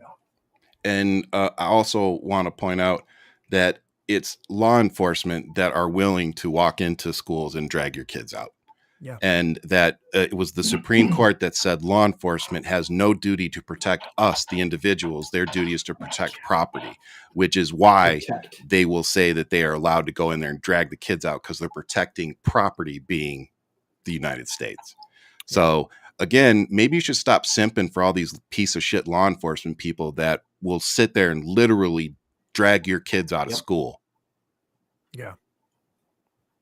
And I also want to point out that it's law enforcement that are willing to walk into schools and drag your kids out. Yeah. And that it was the Supreme Court that said law enforcement has no duty to protect us, the individuals. Their duty is to protect property, which is why they will say that they are allowed to go in there and drag the kids out, because they're protecting property, being the United States. So again, maybe you should stop simping for all these piece of shit law enforcement people that will sit there and literally drag your kids out of school. Yeah.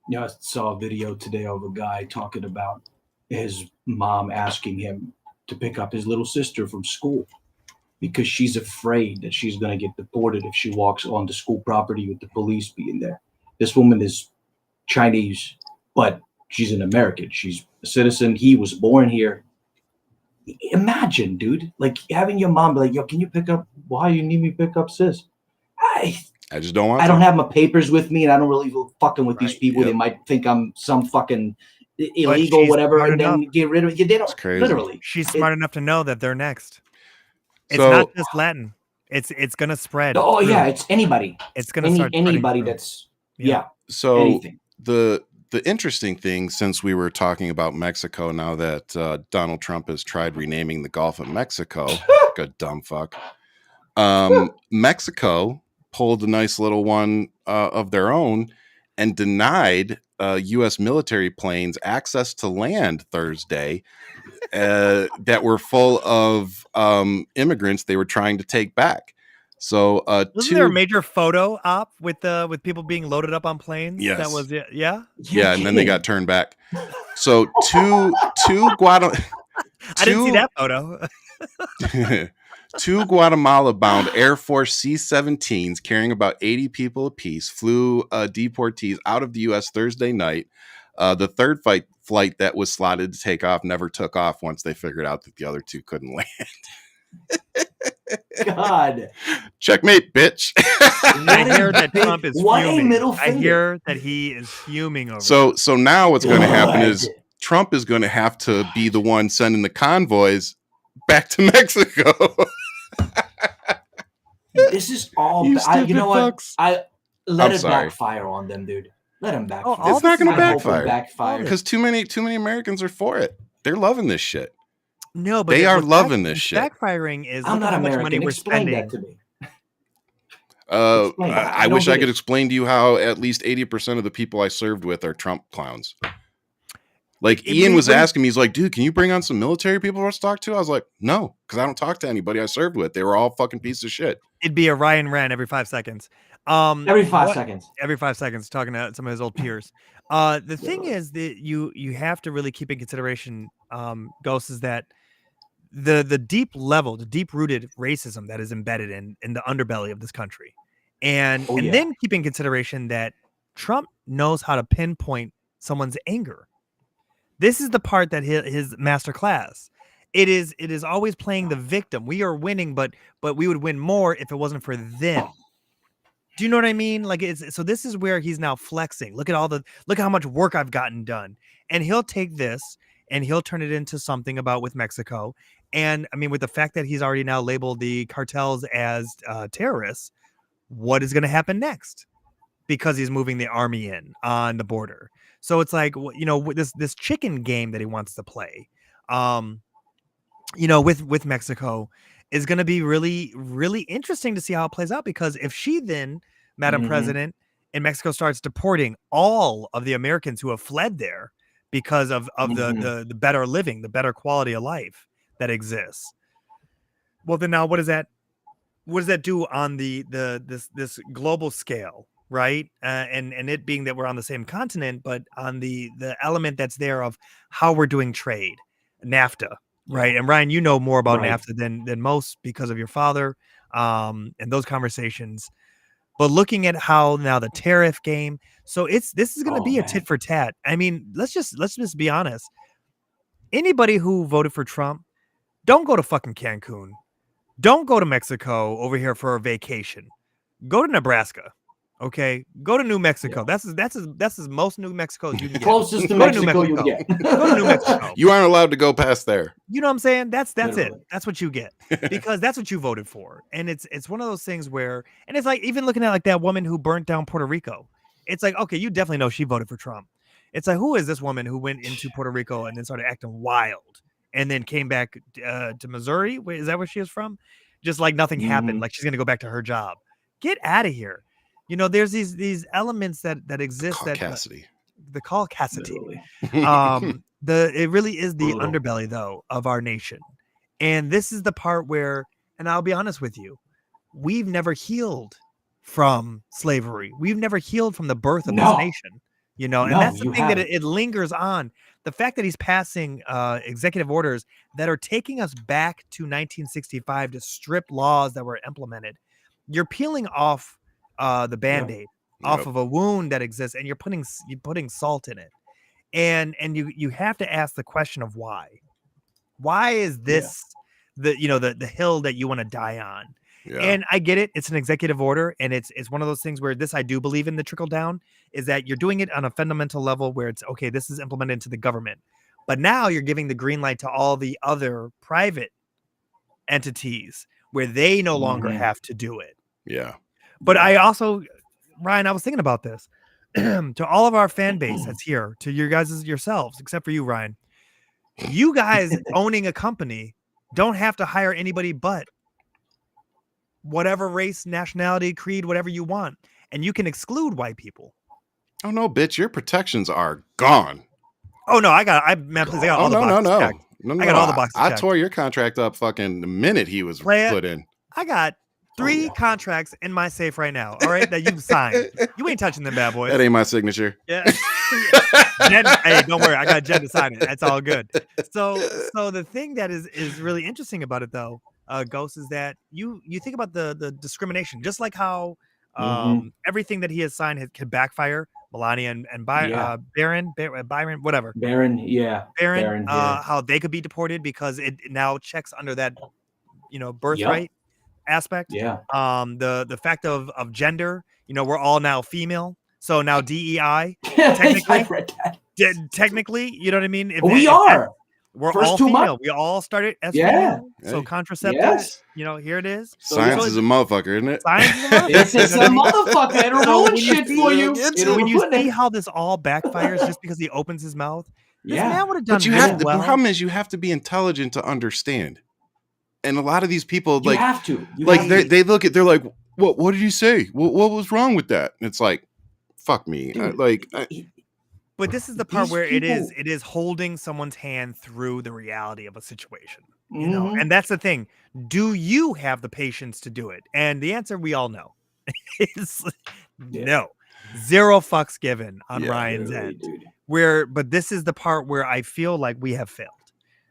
Yeah, I saw a video today of a guy talking about his mom asking him to pick up his little sister from school because she's afraid that she's going to get deported if she walks onto school property with the police being there. This woman is Chinese, but she's an American. She's a citizen. He was born here. Imagine, dude, like having your mom be like, yo, can you pick up? Why you need me to pick up sis? I just don't want I don't have my papers with me, and I don't really fucking with these people. Yep. They might think I'm some fucking illegal, whatever, and then get rid of it. They don't. Literally, she's smart enough to know that they're next. It's So- not just Latin. It's gonna spread. Oh through. yeah, it's anybody. It's gonna start spreading anybody through. that's yeah. So anything. the interesting thing, since we were talking about Mexico, now that Donald Trump has tried renaming the Gulf of Mexico, like a dumb fuck, Mexico pulled a nice little one of their own and denied U.S. military planes access to land Thursday that were full of immigrants they were trying to take back. So wasn't there a major photo op with people being loaded up on planes? Yes. That was it. Yeah. Yeah, and then they got turned back. So two Guatemala. I didn't see that photo. Two Guatemala-bound Air Force C-17s carrying about 80 people apiece flew deportees out of the U.S. Thursday night. The third flight that was slotted to take off never took off once they figured out that the other two couldn't land. God. Checkmate, bitch. I hear that Trump is What a fuming. middle I finger. hear that he is fuming over. So now what's going to happen God. is Trump is going to have to be the one sending the convoys back to Mexico. This is all. You You know what? fucks. Let I'm it sorry. backfire on them, dude. Let them backfire. all It's not going to I hope it backfire backfires. because too many Americans are for it. They're loving this shit. no, but they are what's loving this shit. Backfiring is I'm look at not how much money American. we're Explain spending. that to me. Explain that. I don't wish I get could it. explain to you how at least 80% of the people I served with are Trump clowns. Like Ian was asking me, he's like, dude, can you bring on some military people for us to talk to? I was like, no, because I don't talk to anybody I served with. They were all fucking pieces of shit. It'd be a Ryan Wren every 5 seconds. Every 5 seconds. Every 5 seconds, talking to some of his old peers. The thing is that you have to really keep in consideration, Ghost, is that the deep level, the deep rooted racism that is embedded in the underbelly of this country, and then keep in consideration that Trump knows how to pinpoint someone's anger. This is the part that his master class. It is always playing the victim. We are winning, but we would win more if it wasn't for them. Do you know what I mean? Like so this is where he's now flexing. Look how much work I've gotten done. And he'll take this and he'll turn it into something about with Mexico. And I mean, with the fact that he's already now labeled the cartels as terrorists, what is going to happen next? Because he's moving the army in on the border. So it's like, you know, this chicken game that he wants to play, you know, with Mexico is going to be really, really interesting to see how it plays out. Because if she then, Madam President, in Mexico starts deporting all of the Americans who have fled there because of the better living, the better quality of life that exists. Well, then now what does that do on this global scale? Right. And it being that we're on the same continent, but on the element that's there of how we're doing trade, NAFTA. Right. And Ryan, you know more about NAFTA than most because of your father and those conversations. But looking at how now the tariff game. So this is going to be a tit for tat. I mean, let's just be honest. Anybody who voted for Trump, don't go to fucking Cancun. Don't go to Mexico over here for a vacation. Go to Nebraska. Okay, go to New Mexico. That's as most New Mexico as you can get. Closest to Mexico you get. Go to New Mexico. You aren't allowed to go past there. You know what I'm saying? That's Literally. it. That's what you get because that's what you voted for. And it's one of those things where, and it's like even looking at like that woman who burnt down Puerto Rico. It's like, okay, you definitely know she voted for Trump. It's like, who is this woman who went into Puerto Rico and then started acting wild and then came back to Missouri? Wait, is that where she is from? Just like nothing happened. Like she's gonna go back to her job. Get out of here. You know, there's these elements that exist Caucasity. The caucasity. It really is the underbelly though of our nation. And this is the part where, and I'll be honest with you, we've never healed from slavery. We've never healed from the birth of this nation, and that's the thing that it lingers on. The fact that he's passing executive orders that are taking us back to 1965 to strip laws that were implemented. You're peeling off the Band-Aid off of a wound that exists, and you're putting salt in it. And you have to ask the question of why. Why is this the hill that you want to die on? Yeah. And I get it. It's an executive order, and it's one of those things where I do believe in the trickle down, is that you're doing it on a fundamental level where it's okay, this is implemented into the government. But now you're giving the green light to all the other private entities where they no longer have to do it. Yeah. But I also, Ryan, I was thinking about this. To all of our fan base that's here, to your guys yourselves, except for you, Ryan, you guys owning a company don't have to hire anybody but whatever race, nationality, creed, whatever you want. And you can exclude white people. Oh, no, bitch. Your protections are gone. Oh, no, I got all the boxes checked. No, I got all the boxes I tore your contract up fucking the minute he was put in. I got 3 contracts in my safe right now, all right, that you've signed. You ain't touching them bad boys. That ain't my signature. Yeah. Jen, hey, don't worry. I got Jen to sign it. That's all good. So the thing that is really interesting about it, though, Ghost, is that you think about the discrimination, just like how everything that he has signed could backfire. Melania and Byron, whatever. Byron, how they could be deported because it now checks under that, birthright aspect. Yeah. The fact of gender, we're all now female. So now DEI, technically, you know what I mean? We're First all 2 female. months. We all started as Yeah. female. So contraceptive, here it is. Science is a motherfucker, isn't it? Science is a motherfucker. It's a motherfucker. It'll ruin shit for you. When you see how this all backfires just because he opens his mouth, this man would have done the problem is you have to be intelligent to understand. And a lot of these people, you have to. They look at, they're like, what did you say? What was wrong with that? And it's like, fuck me. But this is the part where it is holding someone's hand through the reality of a situation, and that's the thing. Do you have the patience to do it? And the answer we all know is no. 0 fucks given on Ryan's end. But this is the part where I feel like we have failed.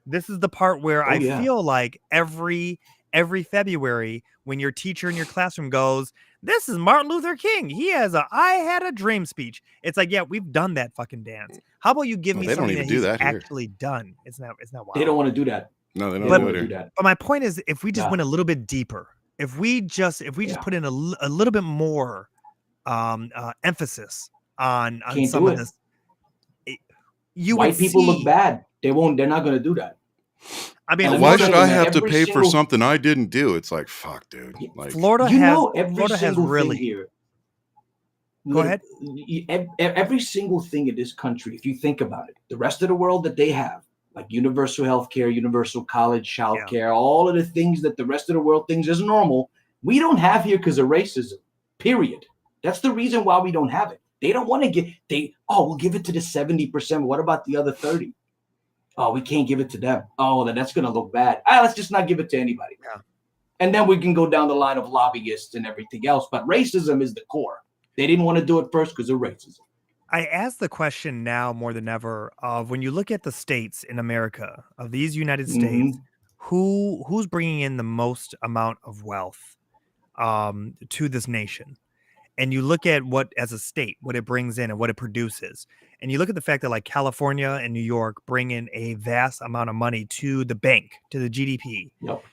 This is the part where I feel like every February when your teacher in your classroom goes, "This is Martin Luther King. He has I had a dream speech." It's like, yeah, we've done that fucking dance. How about you give me something that he's actually done? It's not wild. They don't want to do that. No, they don't do that. But my point is, if we just went a little bit deeper, if we just put in a little bit more emphasis on some of this, white people look bad. They're not going to do that. I mean, why should I have to pay for something I didn't do? It's like, fuck, dude. Like, Florida has really. Here. Go ahead. Every single thing in this country, if you think about it, the rest of the world that they have, like universal health care, universal college child care, all of the things that the rest of the world thinks is normal, we don't have here because of racism, period. That's the reason why we don't have it. They don't want to we'll give it to the 70%. What about the other 30? Oh, we can't give it to them. Oh, then that's going to look bad. Let's just not give it to anybody. Yeah. And then we can go down the line of lobbyists and everything else. But racism is the core. They didn't want to do it first because of racism. I ask the question now more than ever of when you look at the states in America, of these United States, who's bringing in the most amount of wealth to this nation? And you look at what, as a state, what it brings in and what it produces. And you look at the fact that like California and New York bring in a vast amount of money to the bank, to the GDP. Yep.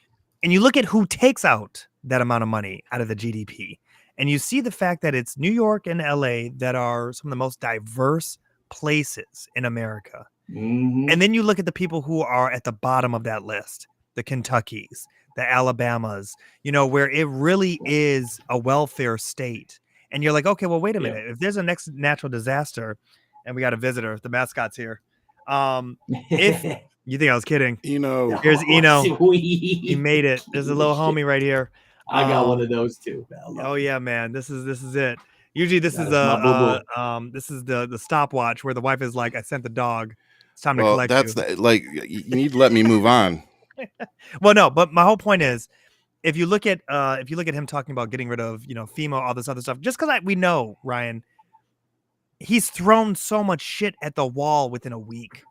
And you look at who takes out that amount of money out of the GDP. And you see the fact that it's New York and LA that are some of the most diverse places in America. And then you look at the people who are at the bottom of that list, the Kentuckys, the Alabamas, where it really is a welfare state. And you're like, okay, well, wait a minute. If there's a next natural disaster and we got a visitor, the mascot's here. If you think I was kidding, here's Eno. He made it. There's a little homie right here. I got one of those too. Oh yeah, man. This is it. Usually this is the stopwatch where the wife is like, I sent the dog. It's time to collect you. You need to let me move on. Well, no, but my whole point is, if you look at him talking about getting rid of, FEMA, all this other stuff, just because we know, Ryan, he's thrown so much shit at the wall within a week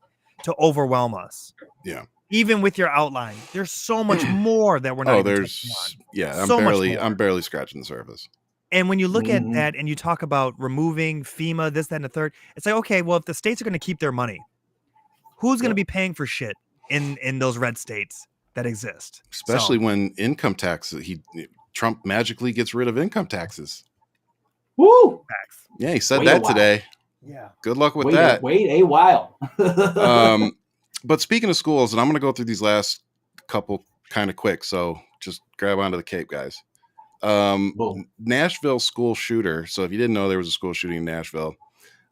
to overwhelm us. Yeah. Even with your outline, there's so much more that we're not. I'm barely scratching the surface. And when you look at that and you talk about removing FEMA, this, that, and the third, it's like, okay, well, if the states are going to keep their money, who's going to be paying for shit in those red states that exist? Especially when income taxes, Trump magically gets rid of income taxes. Woo! Yeah, he said that today. Yeah. Good luck with that. Wait a while. But speaking of schools, and I'm going to go through these last couple kind of quick, so just grab onto the cape, guys. Nashville school shooter. So if you didn't know, there was a school shooting in Nashville.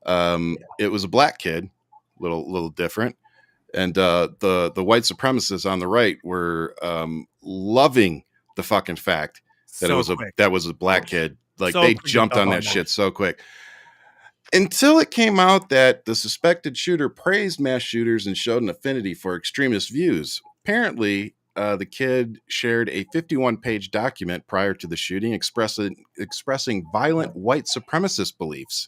It was a black kid, little different, and the white supremacists on the right were loving the fucking fact that that was a black kid. Like they jumped on that shit so quick. Until it came out that the suspected shooter praised mass shooters and showed an affinity for extremist views. Apparently, the kid shared a 51-page document prior to the shooting expressing violent white supremacist beliefs.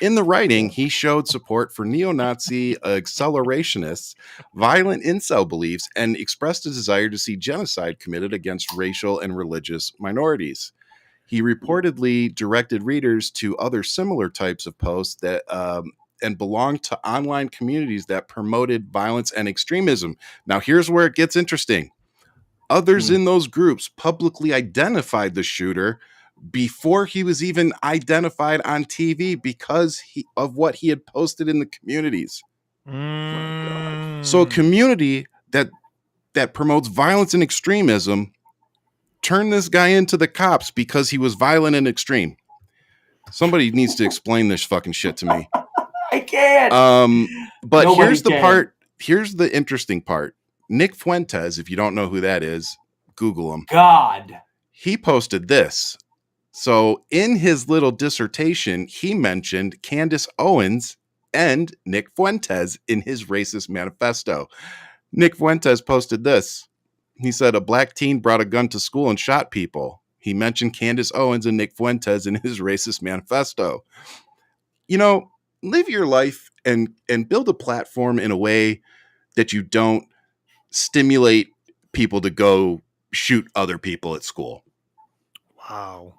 In the writing, he showed support for neo-Nazi accelerationists, violent incel beliefs, and expressed a desire to see genocide committed against racial and religious minorities. He reportedly directed readers to other similar types of posts that and belonged to online communities that promoted violence and extremism. Now, here's where it gets interesting. Others in those groups publicly identified the shooter before he was even identified on TV because of what he had posted in the communities. So a community that promotes violence and extremism turn this guy into the cops because he was violent and extreme. Somebody needs to explain this fucking shit to me. I can't. But Nobody here's the can. part. Here's the interesting part. Nick Fuentes, if you don't know who that is, Google him. God. He posted this. So in his little dissertation, he mentioned Candace Owens and Nick Fuentes in his racist manifesto. Nick Fuentes posted this. He said a black teen brought a gun to school and shot people. He mentioned Candace Owens and Nick Fuentes in his racist manifesto. Live your life and build a platform in a way that you don't stimulate people to go shoot other people at school. Wow.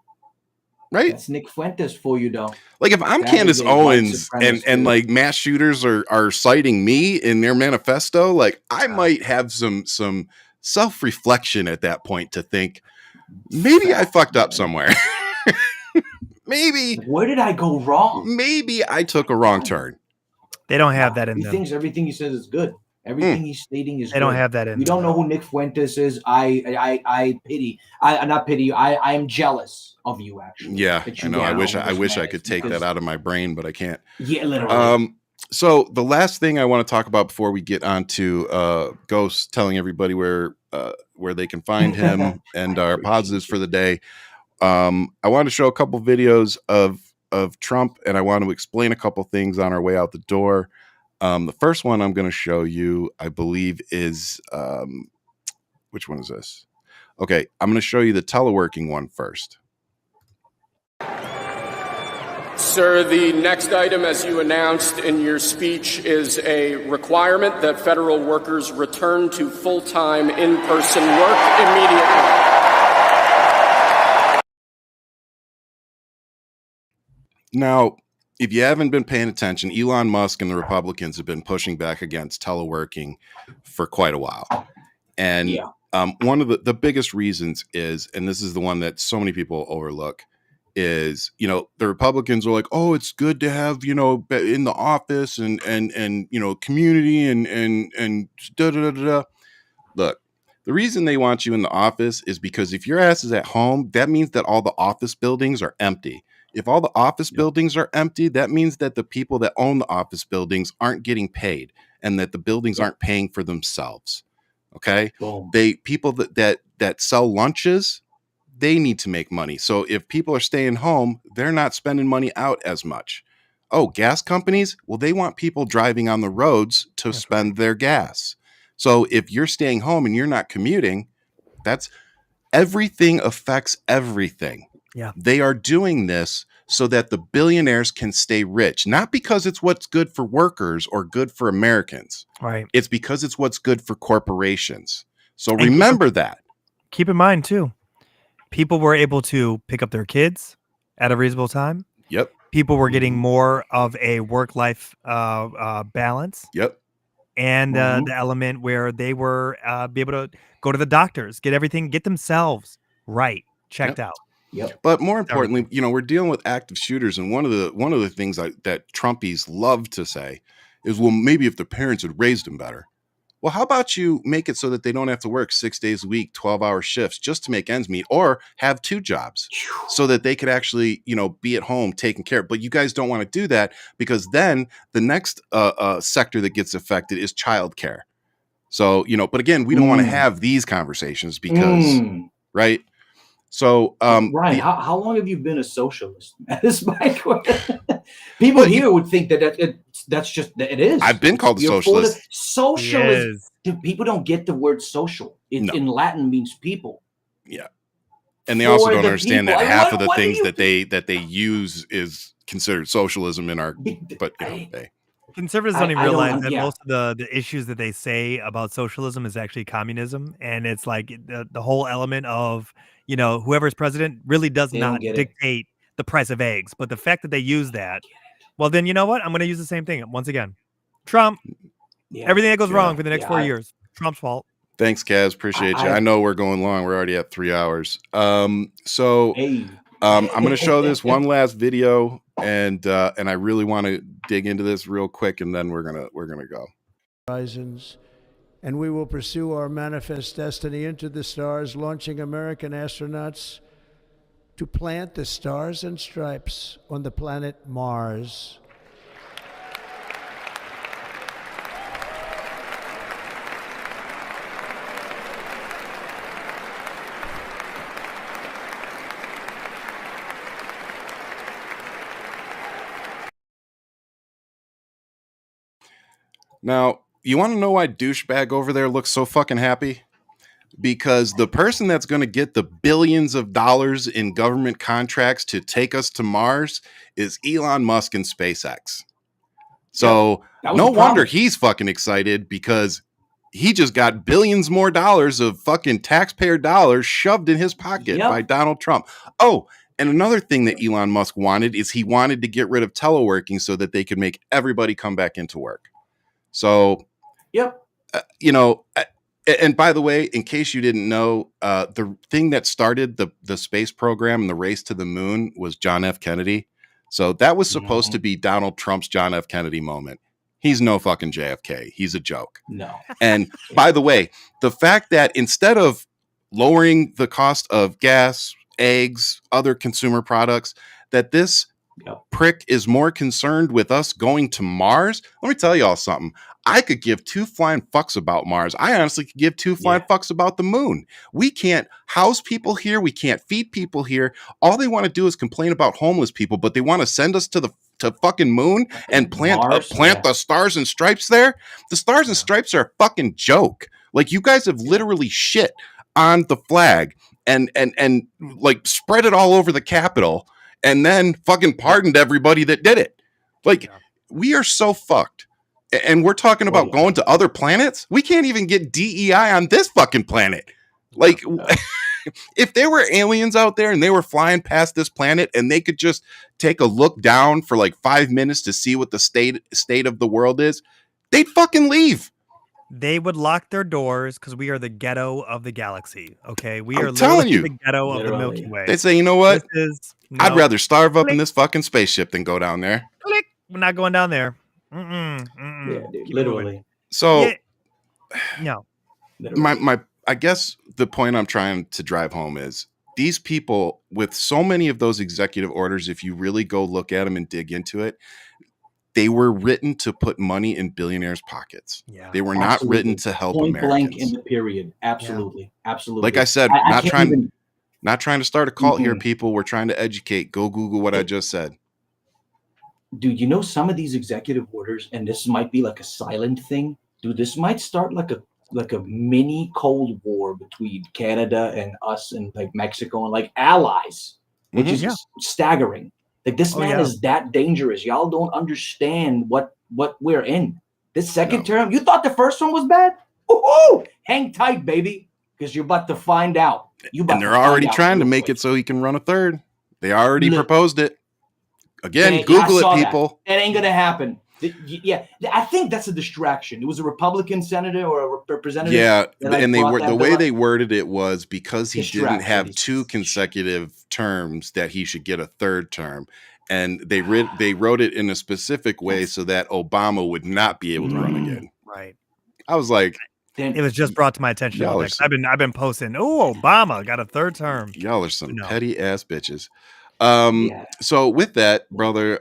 Right? That's Nick Fuentes for you, though. Like if I'm Candace Owens and like mass shooters are citing me in their manifesto, like I might have some self-reflection at that point to think maybe I fucked up somewhere. Maybe. Where did I go wrong? Maybe I took a wrong turn. They don't have that in He them. thinks everything he says is good. Everything he's stating is They don't have that in You don't know who Nick Fuentes is. I pity. Not pity you. I am jealous of you, actually. Yeah, I know. I wish I could take that out of my brain, but I can't. Yeah, literally. So the last thing I want to talk about before we get on to Ghost telling everybody where they can find him and our positives for the day. I want to show a couple videos of Trump, and I want to explain a couple things on our way out the door. The first one I'm going to show you, I believe, is which one is this? Okay, I'm going to show you the teleworking one first. Sir, the next item, as you announced in your speech, is a requirement that federal workers return to full-time in-person work immediately. Now, if you haven't been paying attention, Elon Musk and the Republicans have been pushing back against teleworking for quite a while. And one of the biggest reasons is, and this is the one that so many people overlook, is, the Republicans are like, oh, it's good to have, in the office and community and da da da da. Look, the reason they want you in the office is because if your ass is at home, that means that all the office buildings are empty. If all the office buildings are empty, that means that the people that own the office buildings aren't getting paid and that the buildings aren't paying for themselves. Okay. People that sell lunches, they need to make money. So if people are staying home, they're not spending money out as much. Oh, gas companies? Well, they want people driving on the roads to spend their gas. So if you're staying home and you're not commuting, Everything affects everything. Yeah. They are doing this so that the billionaires can stay rich, not because it's what's good for workers or good for Americans. Right. It's because it's what's good for corporations. So remember that. Keep in mind, too, people were able to pick up their kids at a reasonable time. Yep. People were getting more of a work-life balance. Yep. And the element where they were be able to go to the doctors, get themselves right, checked out. Yep. But more importantly, you know, we're dealing with active shooters, and one of the things that Trumpies love to say is, well, maybe if the parents had raised them better. Well, how about you make it so that they don't have to work 6 days a week, 12-hour shifts just to make ends meet, or have 2 jobs so that they could actually, you know, be at home taking care. But you guys don't want to do that, because then the next sector that gets affected is childcare. So, you know, but again, we don't want to have these conversations because, right? So, Ryan, how long have you been a socialist? That is my question. People here would think that's just it is. I've been called a socialist. Socialist. People don't get the word social. In Latin means people. Yeah, and they also don't understand that half of the things that they use is considered socialism in our. But you know, conservatives don't even realize that most of the issues that they say about socialism is actually communism, and it's like the whole element of, you know, whoever's president really does not dictate the price of eggs. But the fact that they use that, well, then you know what? I'm going to use the same thing once again. Trump. Everything that goes wrong for the next 4 years, Trump's fault. Thanks, Kaz. Appreciate you. I know we're going long. We're already at 3 hours. I'm going to show this one last video, and I really want to dig into this real quick, and then we're gonna go. Horizons, and we will pursue our manifest destiny into the stars, launching American astronauts to plant the stars and stripes on the planet Mars. Now, you want to know why douchebag over there looks so fucking happy? Because the person that's going to get the billions of dollars in government contracts to take us to Mars is Elon Musk and SpaceX. So no wonder he's fucking excited, because he just got billions more dollars of fucking taxpayer dollars shoved in his pocket by Donald Trump. Oh, and another thing that Elon Musk wanted is he wanted to get rid of teleworking so that they could make everybody come back into work. So, you know, and by the way, in case you didn't know, the thing that started the space program and the race to the moon was John F. Kennedy. So that was supposed to be Donald Trump's John F. Kennedy moment. He's no fucking JFK. He's a joke. No. And by the way, the fact that instead of lowering the cost of gas, eggs, other consumer products, that this prick is more concerned with us going to Mars. Let me tell y'all something. I could give 2 flying fucks about Mars. I honestly could give 2 flying fucks about the moon. We can't house people here. We can't feed people here. All they want to do is complain about homeless people, but they want to send us to fucking moon and plant the stars and stripes there. The stars and stripes are a fucking joke. Like, you guys have literally shit on the flag and like spread it all over the Capitol, and then fucking pardoned everybody that did it. Like, we are so fucked. And we're talking about going to other planets. We can't even get DEI on this fucking planet. Like, if there were aliens out there and they were flying past this planet and they could just take a look down for like 5 minutes to see what the state of the world is, they'd fucking leave. They would lock their doors because we are the ghetto of the galaxy. Okay, we are telling you, the ghetto of the Milky Way. They say, you know what? I'd rather starve up in this fucking spaceship than go down there. Click. We're not going down there. Yeah, dude, literally. So, no. My I guess the point I'm trying to drive home is these people with so many of those executive orders, if you really go look at them and dig into it, they were written to put money in billionaires' pockets. Yeah, they were not written to help Point Americans. Blank in the period. Absolutely. Absolutely. Like I said, not trying to start a cult here, people. We're trying to educate. Go Google what I just said. Dude, you know, some of these executive orders, and this might be like a silent thing, dude, this might start like a like a mini Cold War between Canada and us and like Mexico and like allies, which is staggering. Like this man is that dangerous. Y'all don't understand what we're in. This second term, you thought the first one was bad? Ooh, hang tight, baby, because you're about to find out. And they're already trying to make it so he can run a third. They already proposed it. Again, Google it, people. That ain't gonna happen. Yeah, I think that's a distraction. It was a Republican senator or a representative. Yeah, and the way they worded it was because he didn't have 2 consecutive terms that he should get a third term. And they wrote it in a specific way so that Obama would not be able to run again. Right. I was like, it was just brought to my attention. I've been posting. Oh, Obama got a third term. Y'all are some petty ass bitches. So with that, brother,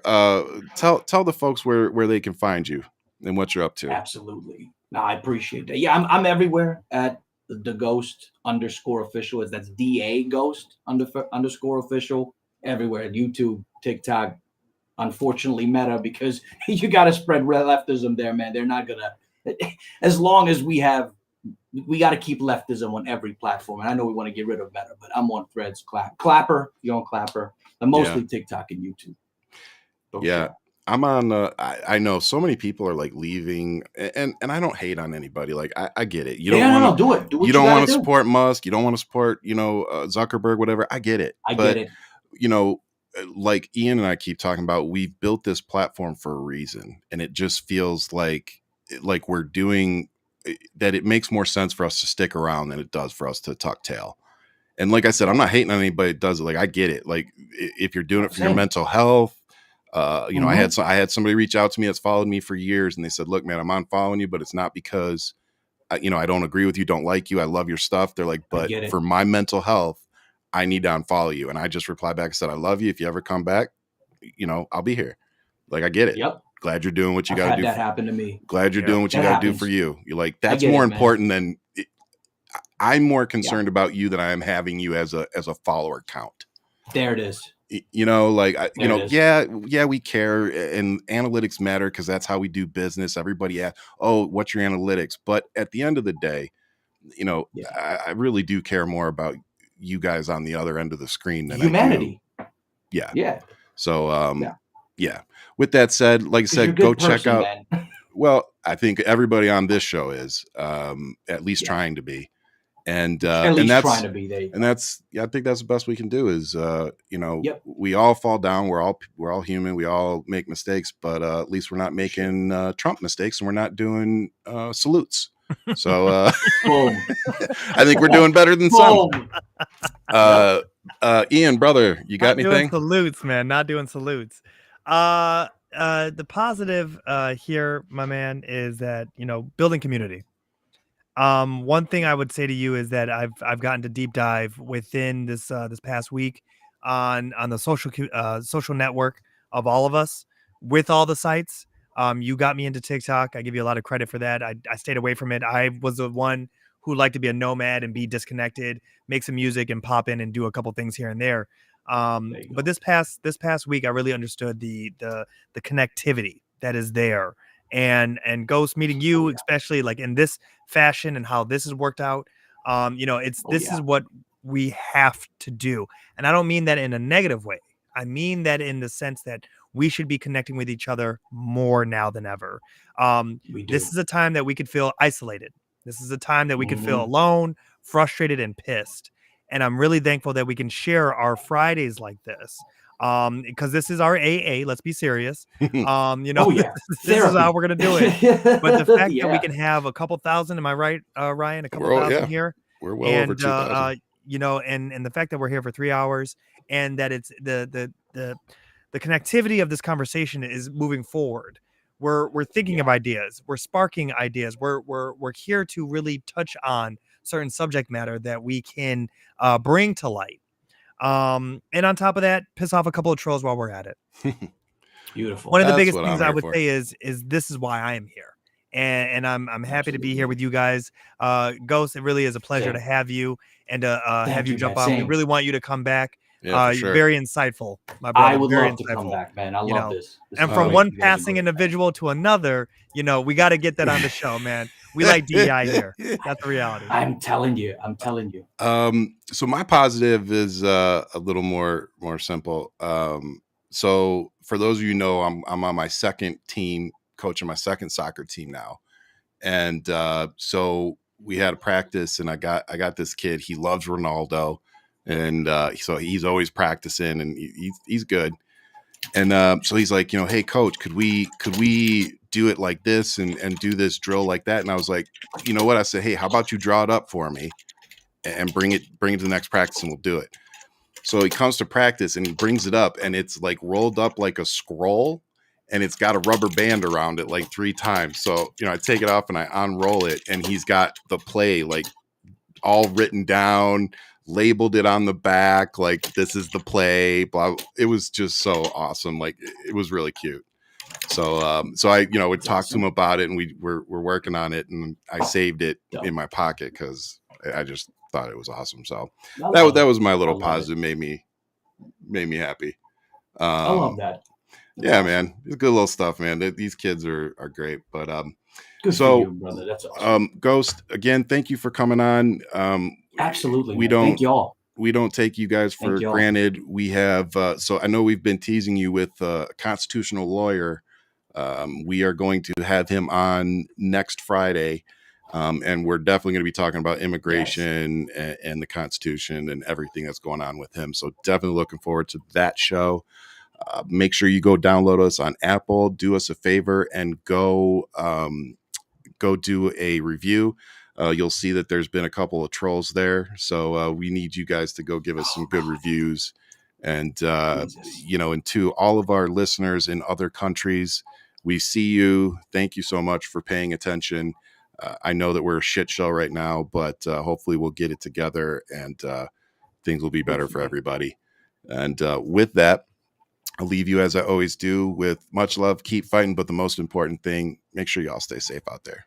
tell the folks where they can find you and what you're up to. Absolutely. No, I appreciate that. Yeah, I'm everywhere at the Ghost _official. That's DA Ghost _ official. Everywhere. YouTube, TikTok, unfortunately Meta, because you got to spread leftism there, man. They're not gonna, as long as we got to keep leftism on every platform. And I know we want to get rid of Meta, but I'm on Threads, Clapper, you're on Clapper, and mostly TikTok and YouTube. I'm on. I know so many people are like leaving, and I don't hate on anybody. Like I get it. You don't want to do it. Do what you don't want to support Musk. You don't want to support Zuckerberg, whatever. I get it. I get it. Like Ian and I keep talking about, we've built this platform for a reason, and it just feels like we're doing that. It makes more sense for us to stick around than it does for us to tuck tail. And like I said, I'm not hating on anybody that does it. Like I get it. Like if you're doing it for your mental health, I had somebody reach out to me that's followed me for years, and they said, "Look, man, I'm unfollowing you, but it's not because I don't agree with you, don't like you. I love your stuff." They're like, "But for my mental health, I need to unfollow you." And I just replied back and said, "I love you. If you ever come back, I'll be here." Like, I get it. Yep. Glad you're doing what you got to do. That happened to me. Glad you're doing what you got to do for you. You're like, that's more important than I'm more concerned about you than I am having you as a follower count. There it is. We care, and analytics matter because that's how we do business. Everybody asks, "Oh, what's your analytics?" But at the end of the day, I really do care more about you guys on the other end of the screen than humanity. Yeah. So, with that said, like I said, go check out. Man. Well, I think everybody on this show is at least trying to be. And that's trying to be. And that's I think that's the best we can do is we all fall down. We're all human. We all make mistakes, but at least we're not making Trump mistakes, and we're not doing salutes. So I think we're doing better than some. Ian, brother, you got anything? Doing salutes, man. Not doing salutes. The positive here, my man, is that building community. One thing I would say to you is that I've gotten to deep dive within this past week on the social network of all of us with all the sites. You got me into TikTok. I give you a lot of credit for that. I stayed away from it. I was the one who liked to be a nomad and be disconnected, make some music and pop in and do a couple things here and there. But this past week, I really understood the connectivity that is there. And Ghost, meeting you, especially like in this fashion and how this has worked out, this is what we have to do. And I don't mean that in a negative way. I mean that in the sense that we should be connecting with each other more now than ever. This is a time that we could feel isolated. This is a time that we could feel alone, frustrated, and pissed. And I'm really thankful that we can share our Fridays like this. Because this is our AA, let's be serious. This is how we're gonna do it. But the fact that we can have a couple thousand, am I right, Ryan? A couple thousand here. We're well over 2,000. And the fact that we're here for 3 hours, and that it's the connectivity of this conversation is moving forward. We're thinking of ideas. We're sparking ideas. We're here to really touch on certain subject matter that we can bring to light. And on top of that, piss off a couple of trolls while we're at it. Beautiful. One of the biggest things I would say is this is why I am here. And I'm happy to be here with you guys. Ghost, it really is a pleasure to have you and to have you jump on. We really want you to come back. Yeah, you're very insightful, my brother. I would love to come back, man. I love this. And from one passing individual to another, we got to get that on the show, man. We like DEI here. That's the reality. I'm telling you. So my positive is a little more simple. So for those of you who know, I'm on my second team, coaching my second soccer team now. And so we had a practice, and I got this kid. He loves Ronaldo, and so he's always practicing, and he's good. And so he's like, hey, coach, could we do it like this and do this drill like that? And I was like, you know what? I said, hey, how about you draw it up for me and bring it to the next practice, and we'll do it. So he comes to practice and he brings it up, and it's like rolled up like a scroll, and it's got a rubber band around it like 3 times. So, I take it off and I unroll it, and he's got the play like all written down, labeled it on the back, like this is the play, blah. It was just so awesome. Like it was really cute. So I, would talk to him about it, and we're working on it, and I saved it in my pocket because I just thought it was awesome. So that was my little positive, made me happy. I love that. Yeah, man, it's good little stuff, man. These kids are great. But good for you, brother. That's awesome. Ghost, again, thank you for coming on. Absolutely. Thank y'all. We don't take you guys for granted. We have so I know we've been teasing you with a constitutional lawyer. We are going to have him on next Friday. And we're definitely going to be talking about immigration and the Constitution and everything that's going on with him. So definitely looking forward to that show. Make sure you go download us on Apple. Do us a favor and go do a review. You'll see that there's been a couple of trolls there. So we need you guys to go give us some good reviews. And, and to all of our listeners in other countries, we see you. Thank you so much for paying attention. I know that we're a shit show right now, but hopefully we'll get it together and things will be better for everybody. And with that, I'll leave you as I always do with much love. Keep fighting. But the most important thing, make sure you all stay safe out there.